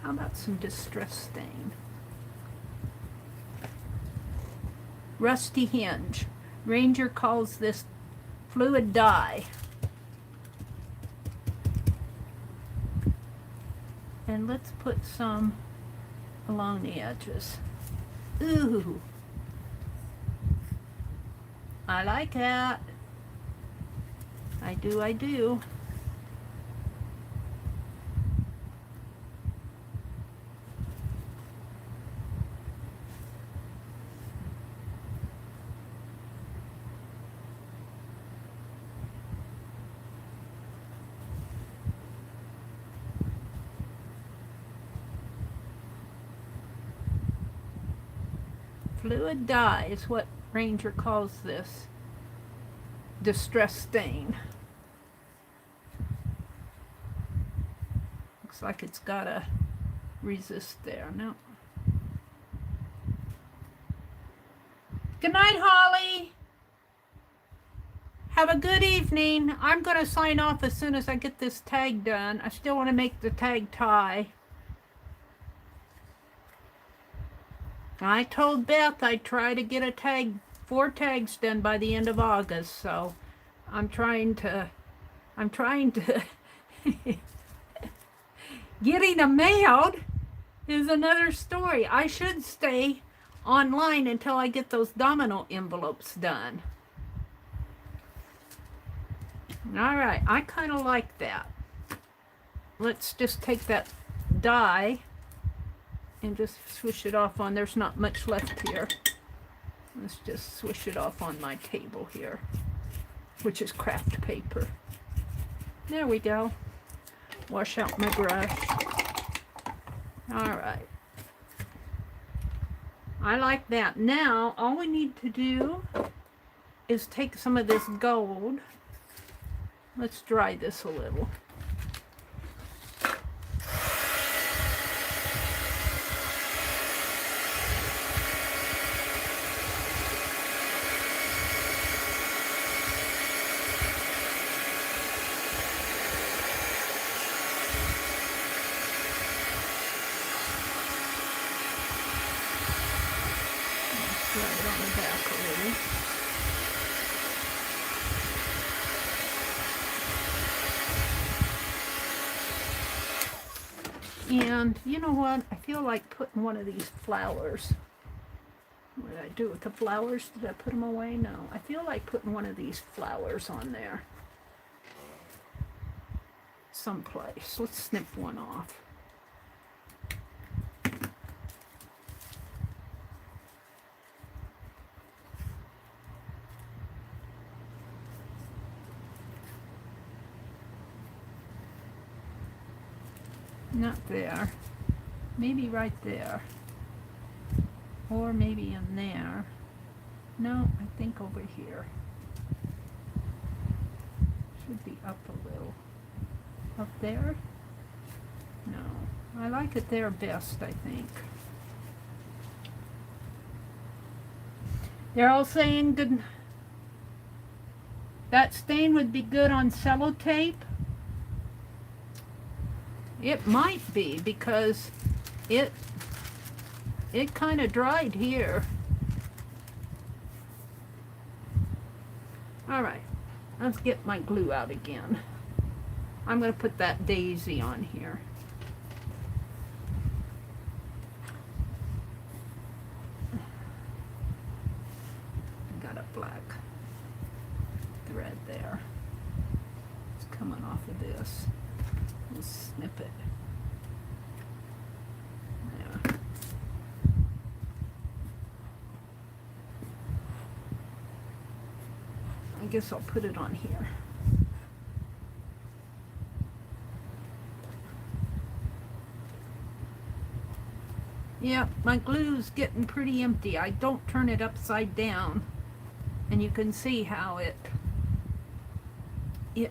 how about some distress stain? Rusty hinge. Ranger calls this fluid dye. And let's put some along the edges. Ooh, I like that. I do. Fluid dye is what Ranger calls this. Distress stain. Looks like it's got a resist there. No. Good night, Holly. Have a good evening. I'm going to sign off as soon as I get this tag done. I still want to make the tag tie. I told Beth I'd try to get a tag, 4 tags done by the end of August, so I'm trying to getting them mailed is another story. I should stay online until I get those domino envelopes done. All right, I kind of like that. Let's just take that dye and just swish it off on, there's not much left here. Let's just swish it off on my table here, which is craft paper. There we go. Wash out my brush. All right. I like that. Now, all we need to do is take some of this gold. Let's dry this a little. And you know what? I feel like putting one of these flowers. What did I do with the flowers? Did I put them away? No. I feel like putting one of these flowers on there. Someplace. Let's snip one off. Not there. Maybe right there. Or maybe in there. No, I think over here. Should be up a little. Up there? No. I like it there best, I think. They're all saying good. That stain would be good on sellotape. It might be because it it kind of dried here. All right, let's get my glue out again. I'm going to put that daisy on here. Got a black thread there. It's coming off of this. We'll snip it. There. I guess I'll put it on here. Yeah, my glue's getting pretty empty. I don't turn it upside down, and you can see how it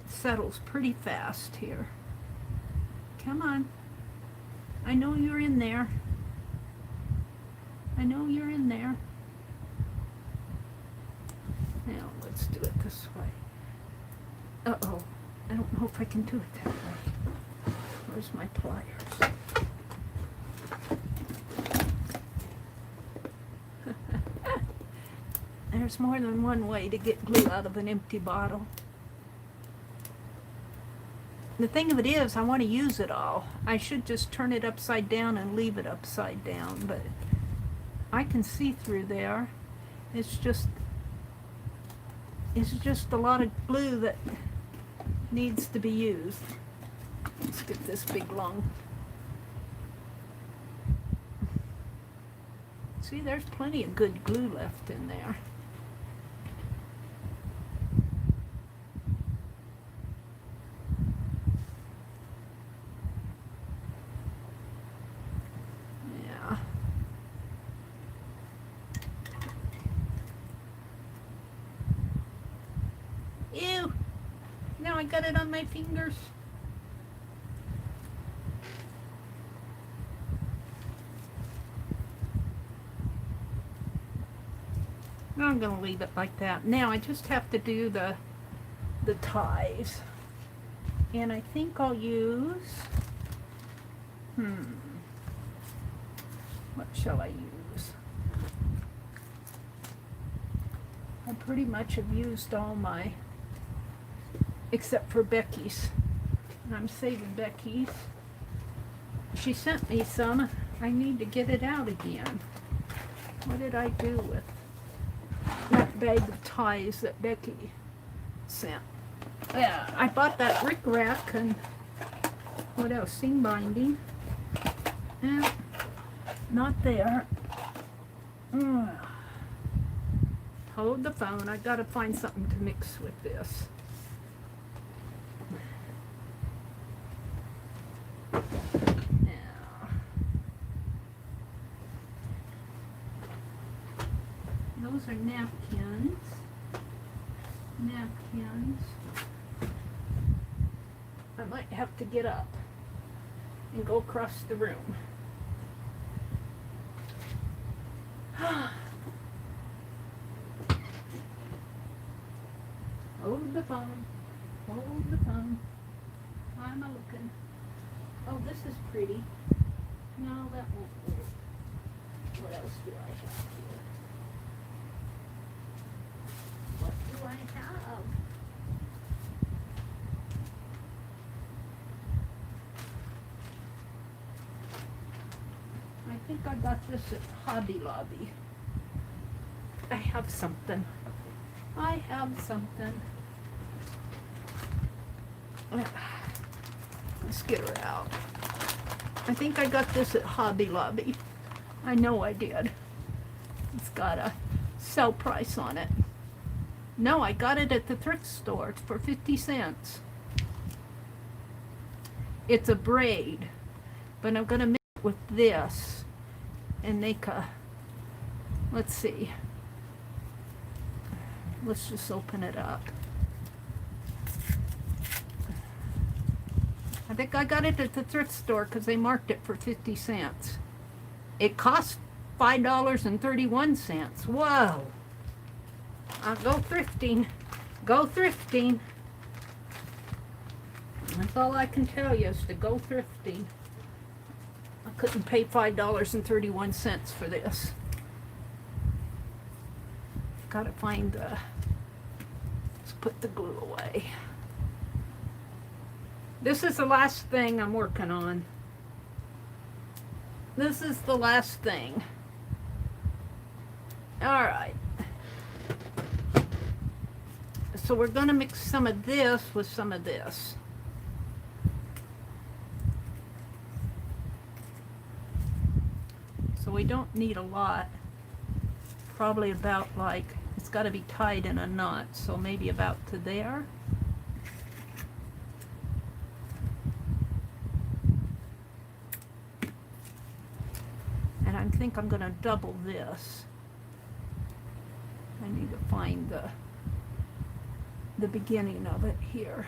settles pretty fast here. Come on. I know you're in there. I know you're in there. Now let's do it this way. Uh-oh. I don't know if I can do it that way. Where's my pliers? There's more than one way to get glue out of an empty bottle. The thing of it is, I want to use it all. I should just turn it upside down and leave it upside down, but I can see through there. It's just a lot of glue that needs to be used. Let's get this big long. See, there's plenty of good glue left in there. Ew! Now I got it on my fingers. Now I'm going to leave it like that. Now I just have to do the ties. And I think I'll use... What shall I use? I pretty much have used all my... except for Becky's. And I'm saving Becky's. She sent me some. I need to get it out again. What did I do with that bag of ties that Becky sent? Yeah, I bought that rickrack and what else? Seam binding. Yeah, not there. Hold the phone. I gotta find something to mix with this. Those are napkins. Napkins. I might have to get up and go across the room. Hold the phone. Hold the phone. I'm looking. Oh, this is pretty. No, that won't work. What else do I have here? What do I have? I think I got this at Hobby Lobby. I have something. I have something. Let's get her out. I think I got this at Hobby Lobby. I know I did. It's got a sell price on it. No, I got it at the thrift store for 50 cents. It's a braid, but I'm gonna mix it with this and make a, let's see. Let's just open it up. I think I got it at the thrift store because they marked it for 50 cents. It cost $5.31. Whoa! I'll go thrifting. Go thrifting. That's all I can tell you is to go thrifting. I couldn't pay $5.31 for this. Gotta find the, let's put the glue away. This is the last thing I'm working on. This is the last thing. All right. So we're gonna mix some of this with some of this. So we don't need a lot. Probably about like, it's got to be tied in a knot, so maybe about to there. And I think I'm going to double this. I need to find the beginning of it here.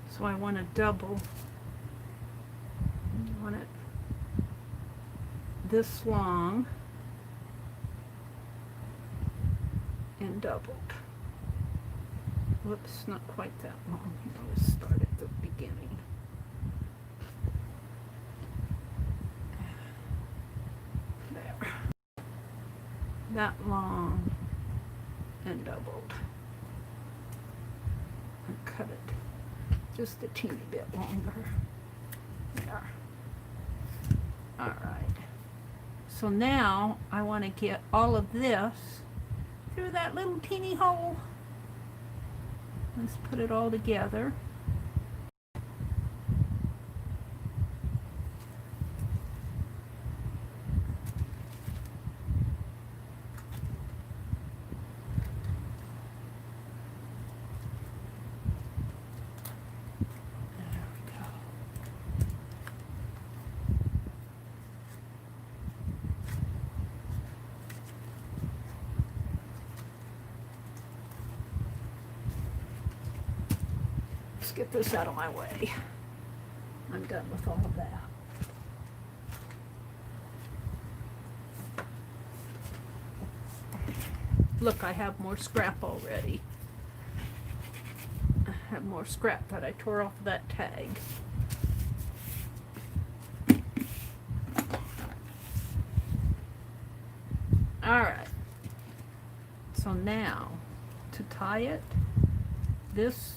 So I want to double. I want it this long and doubled. Whoops, not quite that long. Let's start at the beginning. There. That long and doubled. And cut it just a teeny bit longer. There. All right. So now I want to get all of this through that little teeny hole. Let's put it all together. Get this out of my way. I'm done with all of that. Look, I have more scrap already. I have more scrap that I tore off that tag. All right. So now, to tie it, this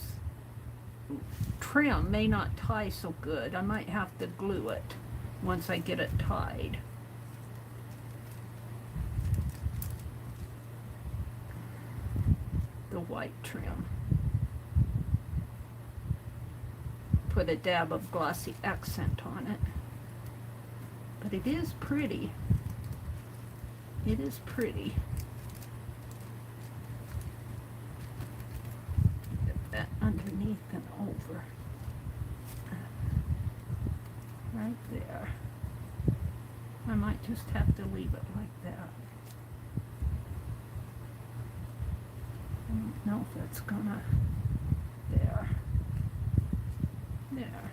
trim may not tie so good. I might have to glue it once I get it tied. The white trim. Put a dab of glossy accent on it. But it is pretty. It is pretty. Get that underneath and over. Right there. I might just have to leave it like that. I don't know if that's gonna, there. There.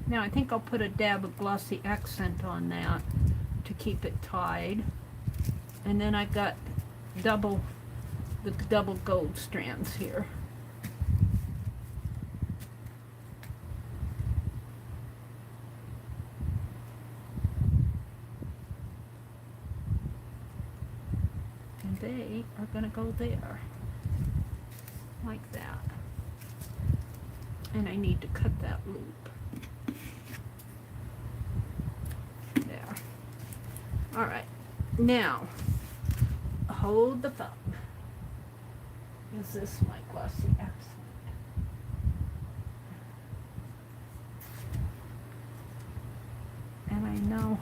Now I think I'll put a dab of glossy accent on that to keep it tied. And then I've got the double gold strands here. They are going to go there, like that. And I need to cut that loop. There. All right. Now, hold the thumb. Is this my glossy accent? And I know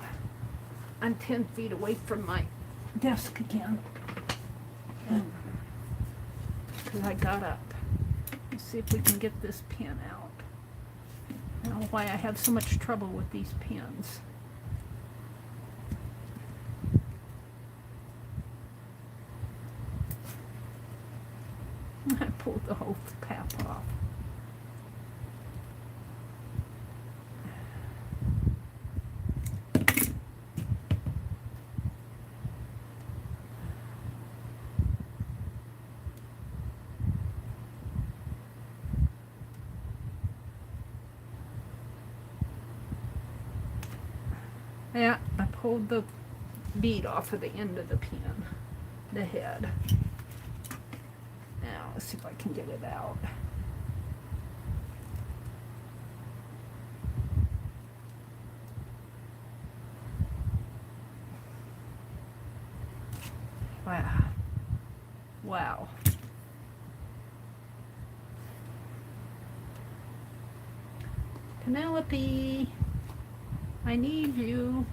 I'm 10 feet away from my desk again. Because I got up. Let's see if we can get this pin out. I don't know why I have so much trouble with these pins. pulled the whole cap off. Yeah, I pulled the bead off of the end of the pin, the head. Now, let's see if I can get it out. Wow. Wow. Penelope, I need you.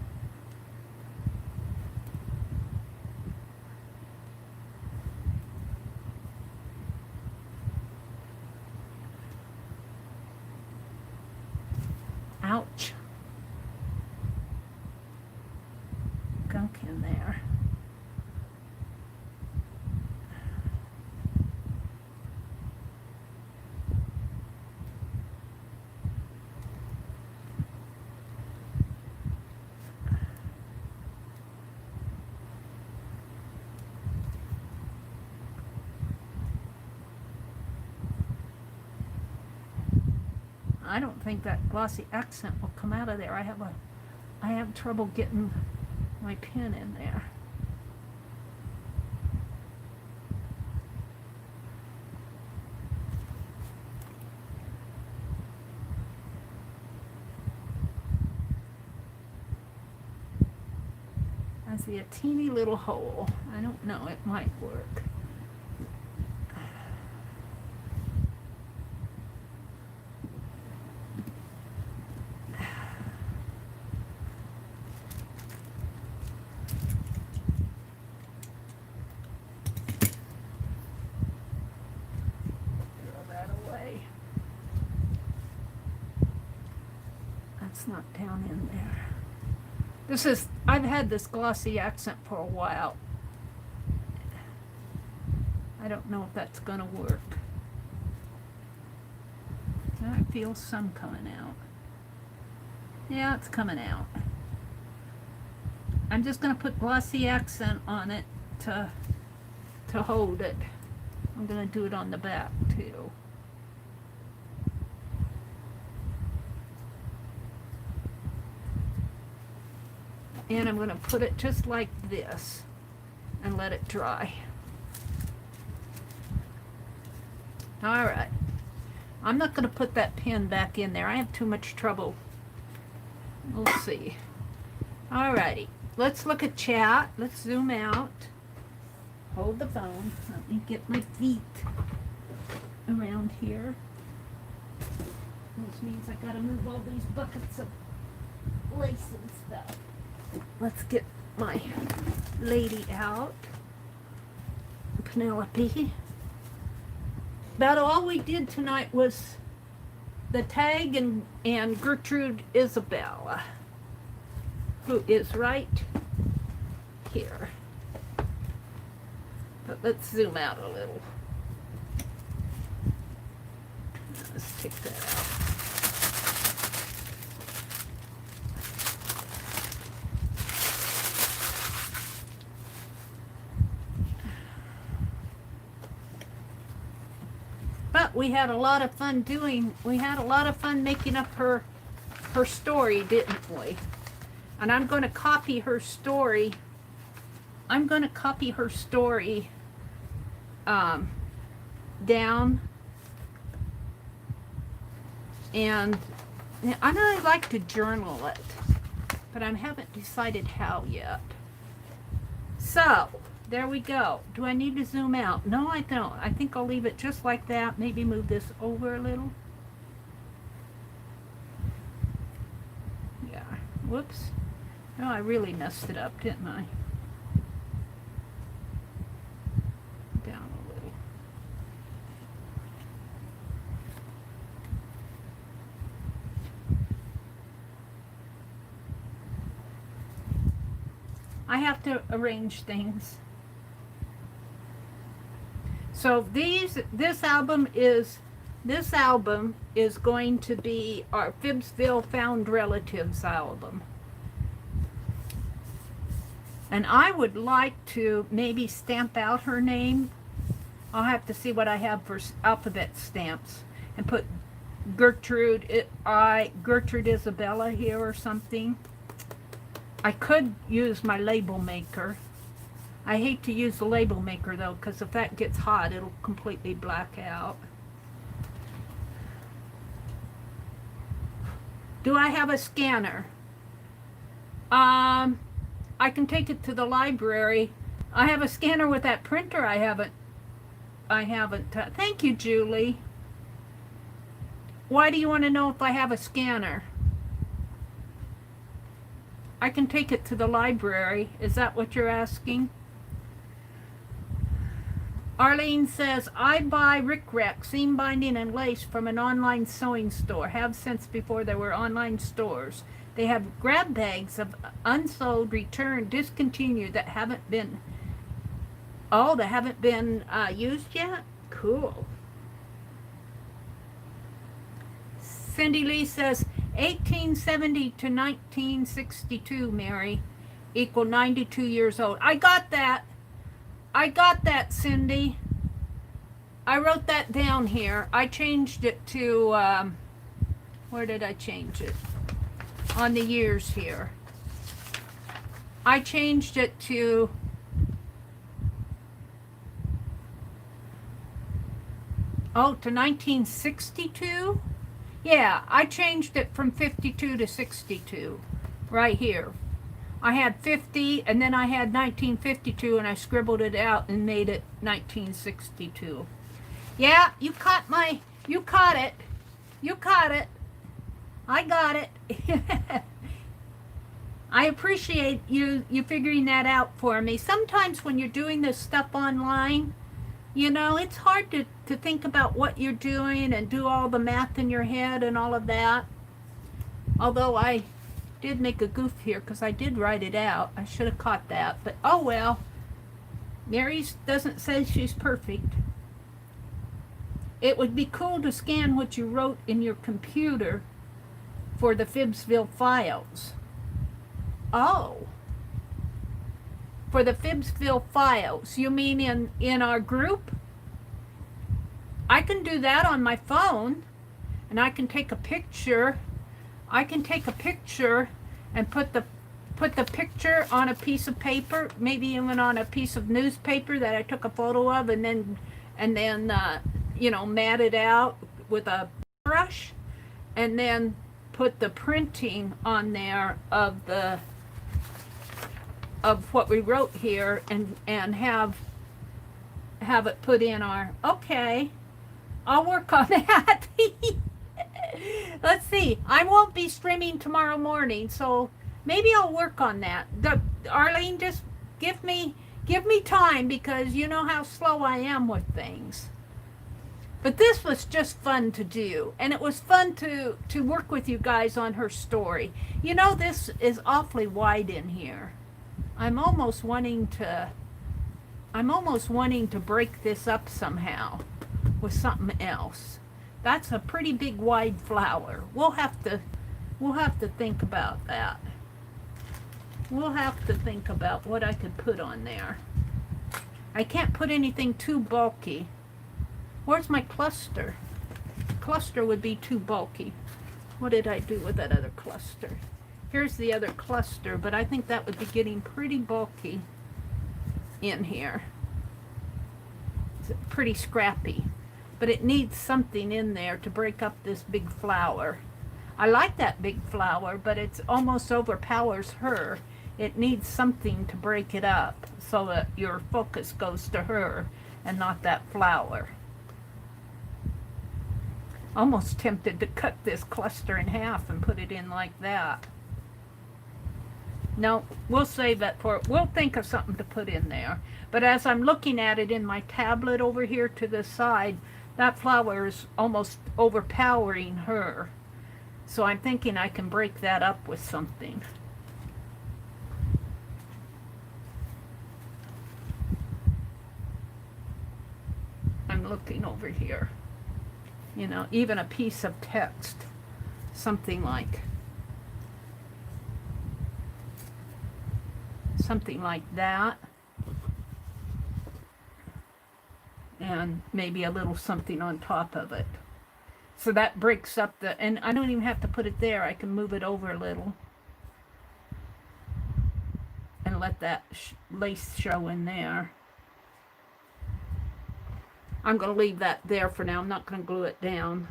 Ouch. Gunk in there. I don't think that glossy accent will come out of there. I have trouble getting my pen in there. I see a teeny little hole. I don't know, it might work. Not down in there. I've had this glossy accent for a while. I don't know if that's gonna work. I feel some coming out. Yeah, it's coming out. I'm just gonna put glossy accent on it to hold it. I'm gonna do it on the back too. And I'm going to put it just like this and let it dry. All right. I'm not going to put that pin back in there. I have too much trouble. We'll see. All righty. Let's look at chat. Let's zoom out. Hold the phone. Let me get my feet around here. Which means I got to move all these buckets of lace and stuff. Let's get my lady out, Penelope. About all we did tonight was the tag and Gertrude Isabella, who is right here. But let's zoom out a little. Let's take that out. We had a lot of fun making up her story, didn't we? And I'm going to copy her story. Down. And I really like to journal it, but I haven't decided how yet. So, there we go. Do I need to zoom out? No, I don't. I think I'll leave it just like that. Maybe move this over a little. Yeah. Whoops. No, I really messed it up, didn't I? Down a little. I have to arrange things. So this album is going to be our FIBSville Found Relatives album. And I would like to maybe stamp out her name. I'll have to see what I have for alphabet stamps and put Gertrude Isabella here or something. I could use my label maker. I hate to use the label maker though, because if that gets hot, it'll completely black out. Do I have a scanner? I can take it to the library. I have a scanner with that printer. I haven't. Thank you, Julie. Why do you want to know if I have a scanner? I can take it to the library. Is that what you're asking? Arlene says, I buy rickrack, seam binding, and lace from an online sewing store. Have since before there were online stores. They have grab bags of unsold, returned, discontinued that haven't been, used yet? Cool. Cindy Lee says, 1870 to 1962, Meri, equal 92 years old. I got that. Cindy. I wrote that down here. I changed it to, where did I change it? On the years here. I changed it to to 1962? Yeah, I changed it from 52 to 62 right here. I had 50 and then I had 1952 and I scribbled it out and made it 1962. Yeah, you caught it. I got it. I appreciate you figuring that out for me. Sometimes when you're doing this stuff online, you know, it's hard to think about what you're doing and do all the math in your head and all of that. Although I did make a goof here because I did write it out. I should have caught that. But oh well. Meri doesn't say she's perfect. It would be cool to scan what you wrote in your computer for the FIBSville files. Oh. For the FIBSville files. You mean in our group? I can do that on my phone. And I can take a picture. And put the picture on a piece of paper, maybe even on a piece of newspaper that I took a photo of, and then you know, mat it out with a brush, and then put the printing on there of what we wrote here, and have it put in our. Okay, I'll work on that. Let's see. I won't be streaming tomorrow morning, so maybe I'll work on that. Arlene, just give me time, because you know how slow I am with things. But this was just fun to do, and it was fun to work with you guys on her story. You know, this is awfully wide in here. I'm almost wanting to break this up somehow with something else. That's a pretty big wide flower. We'll have to think about that. We'll have to think about what I could put on there. I can't put anything too bulky. Where's my cluster? Cluster would be too bulky. What did I do with that other cluster? Here's the other cluster, but I think that would be getting pretty bulky in here. It's pretty scrappy. But it needs something in there to break up this big flower. I like that big flower, but it's almost overpowers her. It needs something to break it up so that your focus goes to her and not that flower. Almost tempted to cut this cluster in half and put it in like that. No, we'll save that for it. We'll think of something to put in there. But as I'm looking at it in my tablet over here to the side, that flower is almost overpowering her. So I'm thinking I can break that up with something. I'm looking over here. You know, even a piece of text. Something like that. And maybe a little something on top of it. So that breaks up the, and I don't even have to put it there. I can move it over a little. And let that lace show in there. I'm going to leave that there for now. I'm not going to glue it down.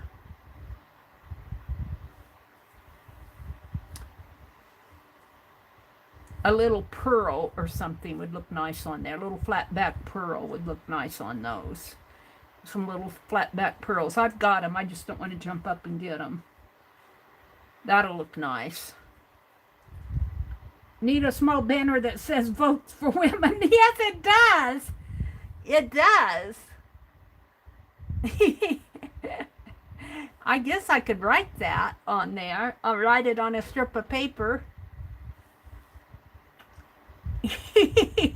A little pearl or something would look nice on there. A little flat back pearl would look nice on those. Some little flat back pearls. I've got them. I just don't want to jump up and get them. That'll look nice. Need a small banner that says votes for women. Yes, it does. It does. I guess I could write that on there. I'll write it on a strip of paper.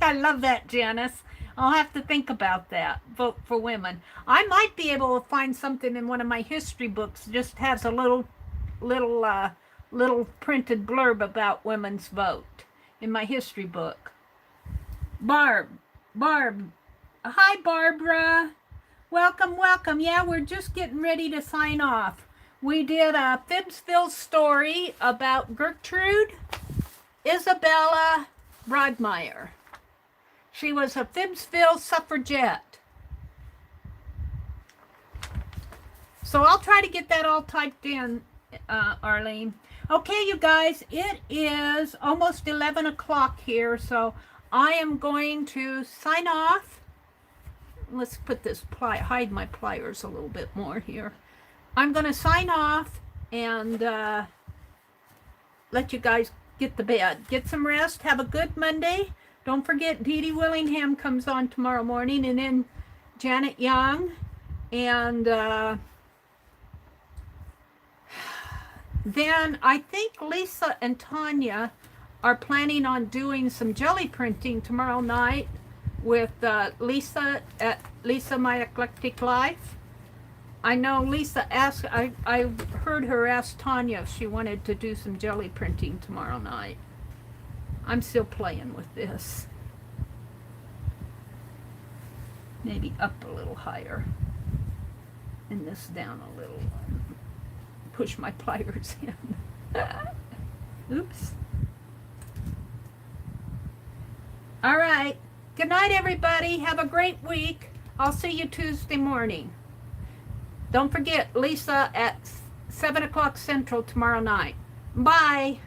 I love that, Janice. I'll have to think about that. Vote for women. I might be able to find something in one of my history books. Just has a little printed blurb about women's vote in my history book. Barb. Hi, Barbara. Welcome. Yeah, we're just getting ready to sign off. We did a FIBSville story about Gertrude Isabella Broadmeyer. She was a FIBSville suffragette. So I'll try to get that all typed in, Arlene. Okay, you guys, it is almost 11 o'clock here, so I am going to sign off. Let's put this hide my pliers a little bit more here. I'm going to sign off and let you guys get to bed. Get some rest. Have a good Monday. Don't forget Dee Dee Willingham comes on tomorrow morning, and then Janet Young. And then I think Lisa and Tanya are planning on doing some jelly printing tomorrow night with Lisa at Lisa My Eclectic Life. I know Lisa asked, I heard her ask Tanya if she wanted to do some jelly printing tomorrow night. I'm still playing with this. Maybe up a little higher. And this down a little. Push my pliers in. Oops. All right. Good night, everybody. Have a great week. I'll see you Tuesday morning. Don't forget, Lisa at 7 o'clock Central tomorrow night. Bye.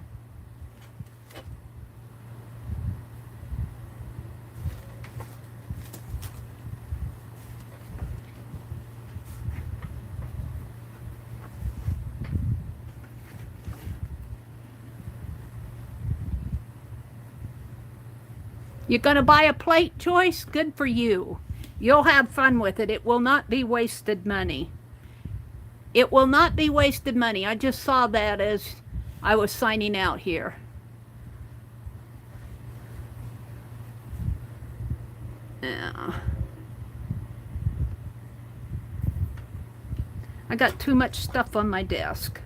You're going to buy a plate, Joyce? Good for you. You'll have fun with it. It will not be wasted money. It will not be wasted money. I just saw that as I was signing out here. Yeah. I got too much stuff on my desk.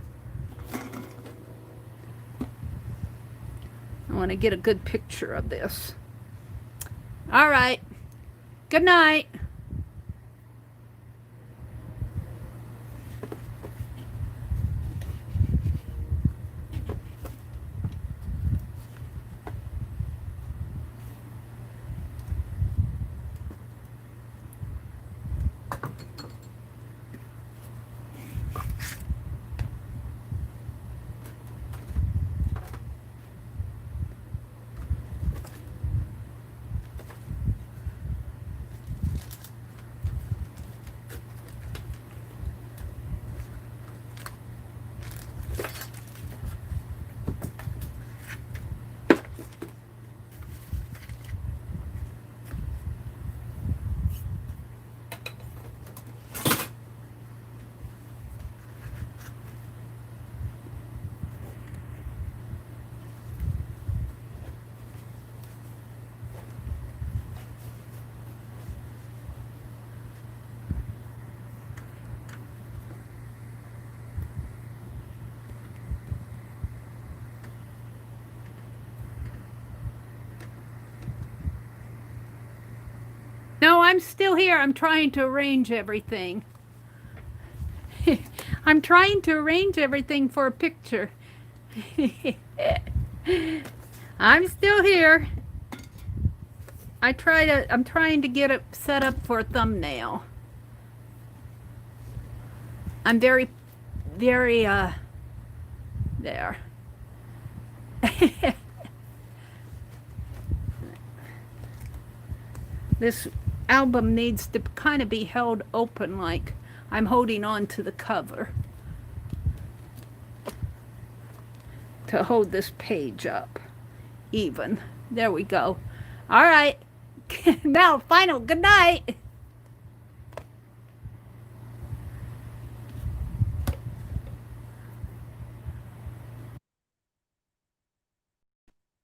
I want to get a good picture of this. All right. Good night. I'm still here. I'm trying to arrange everything. I'm trying to arrange everything for a picture. I'm still here. I'm trying to get it set up for a thumbnail. I'm very, there. This album needs to kind of be held open like I'm holding on to the cover to hold this page up even. There we go. All right. Now, final good night.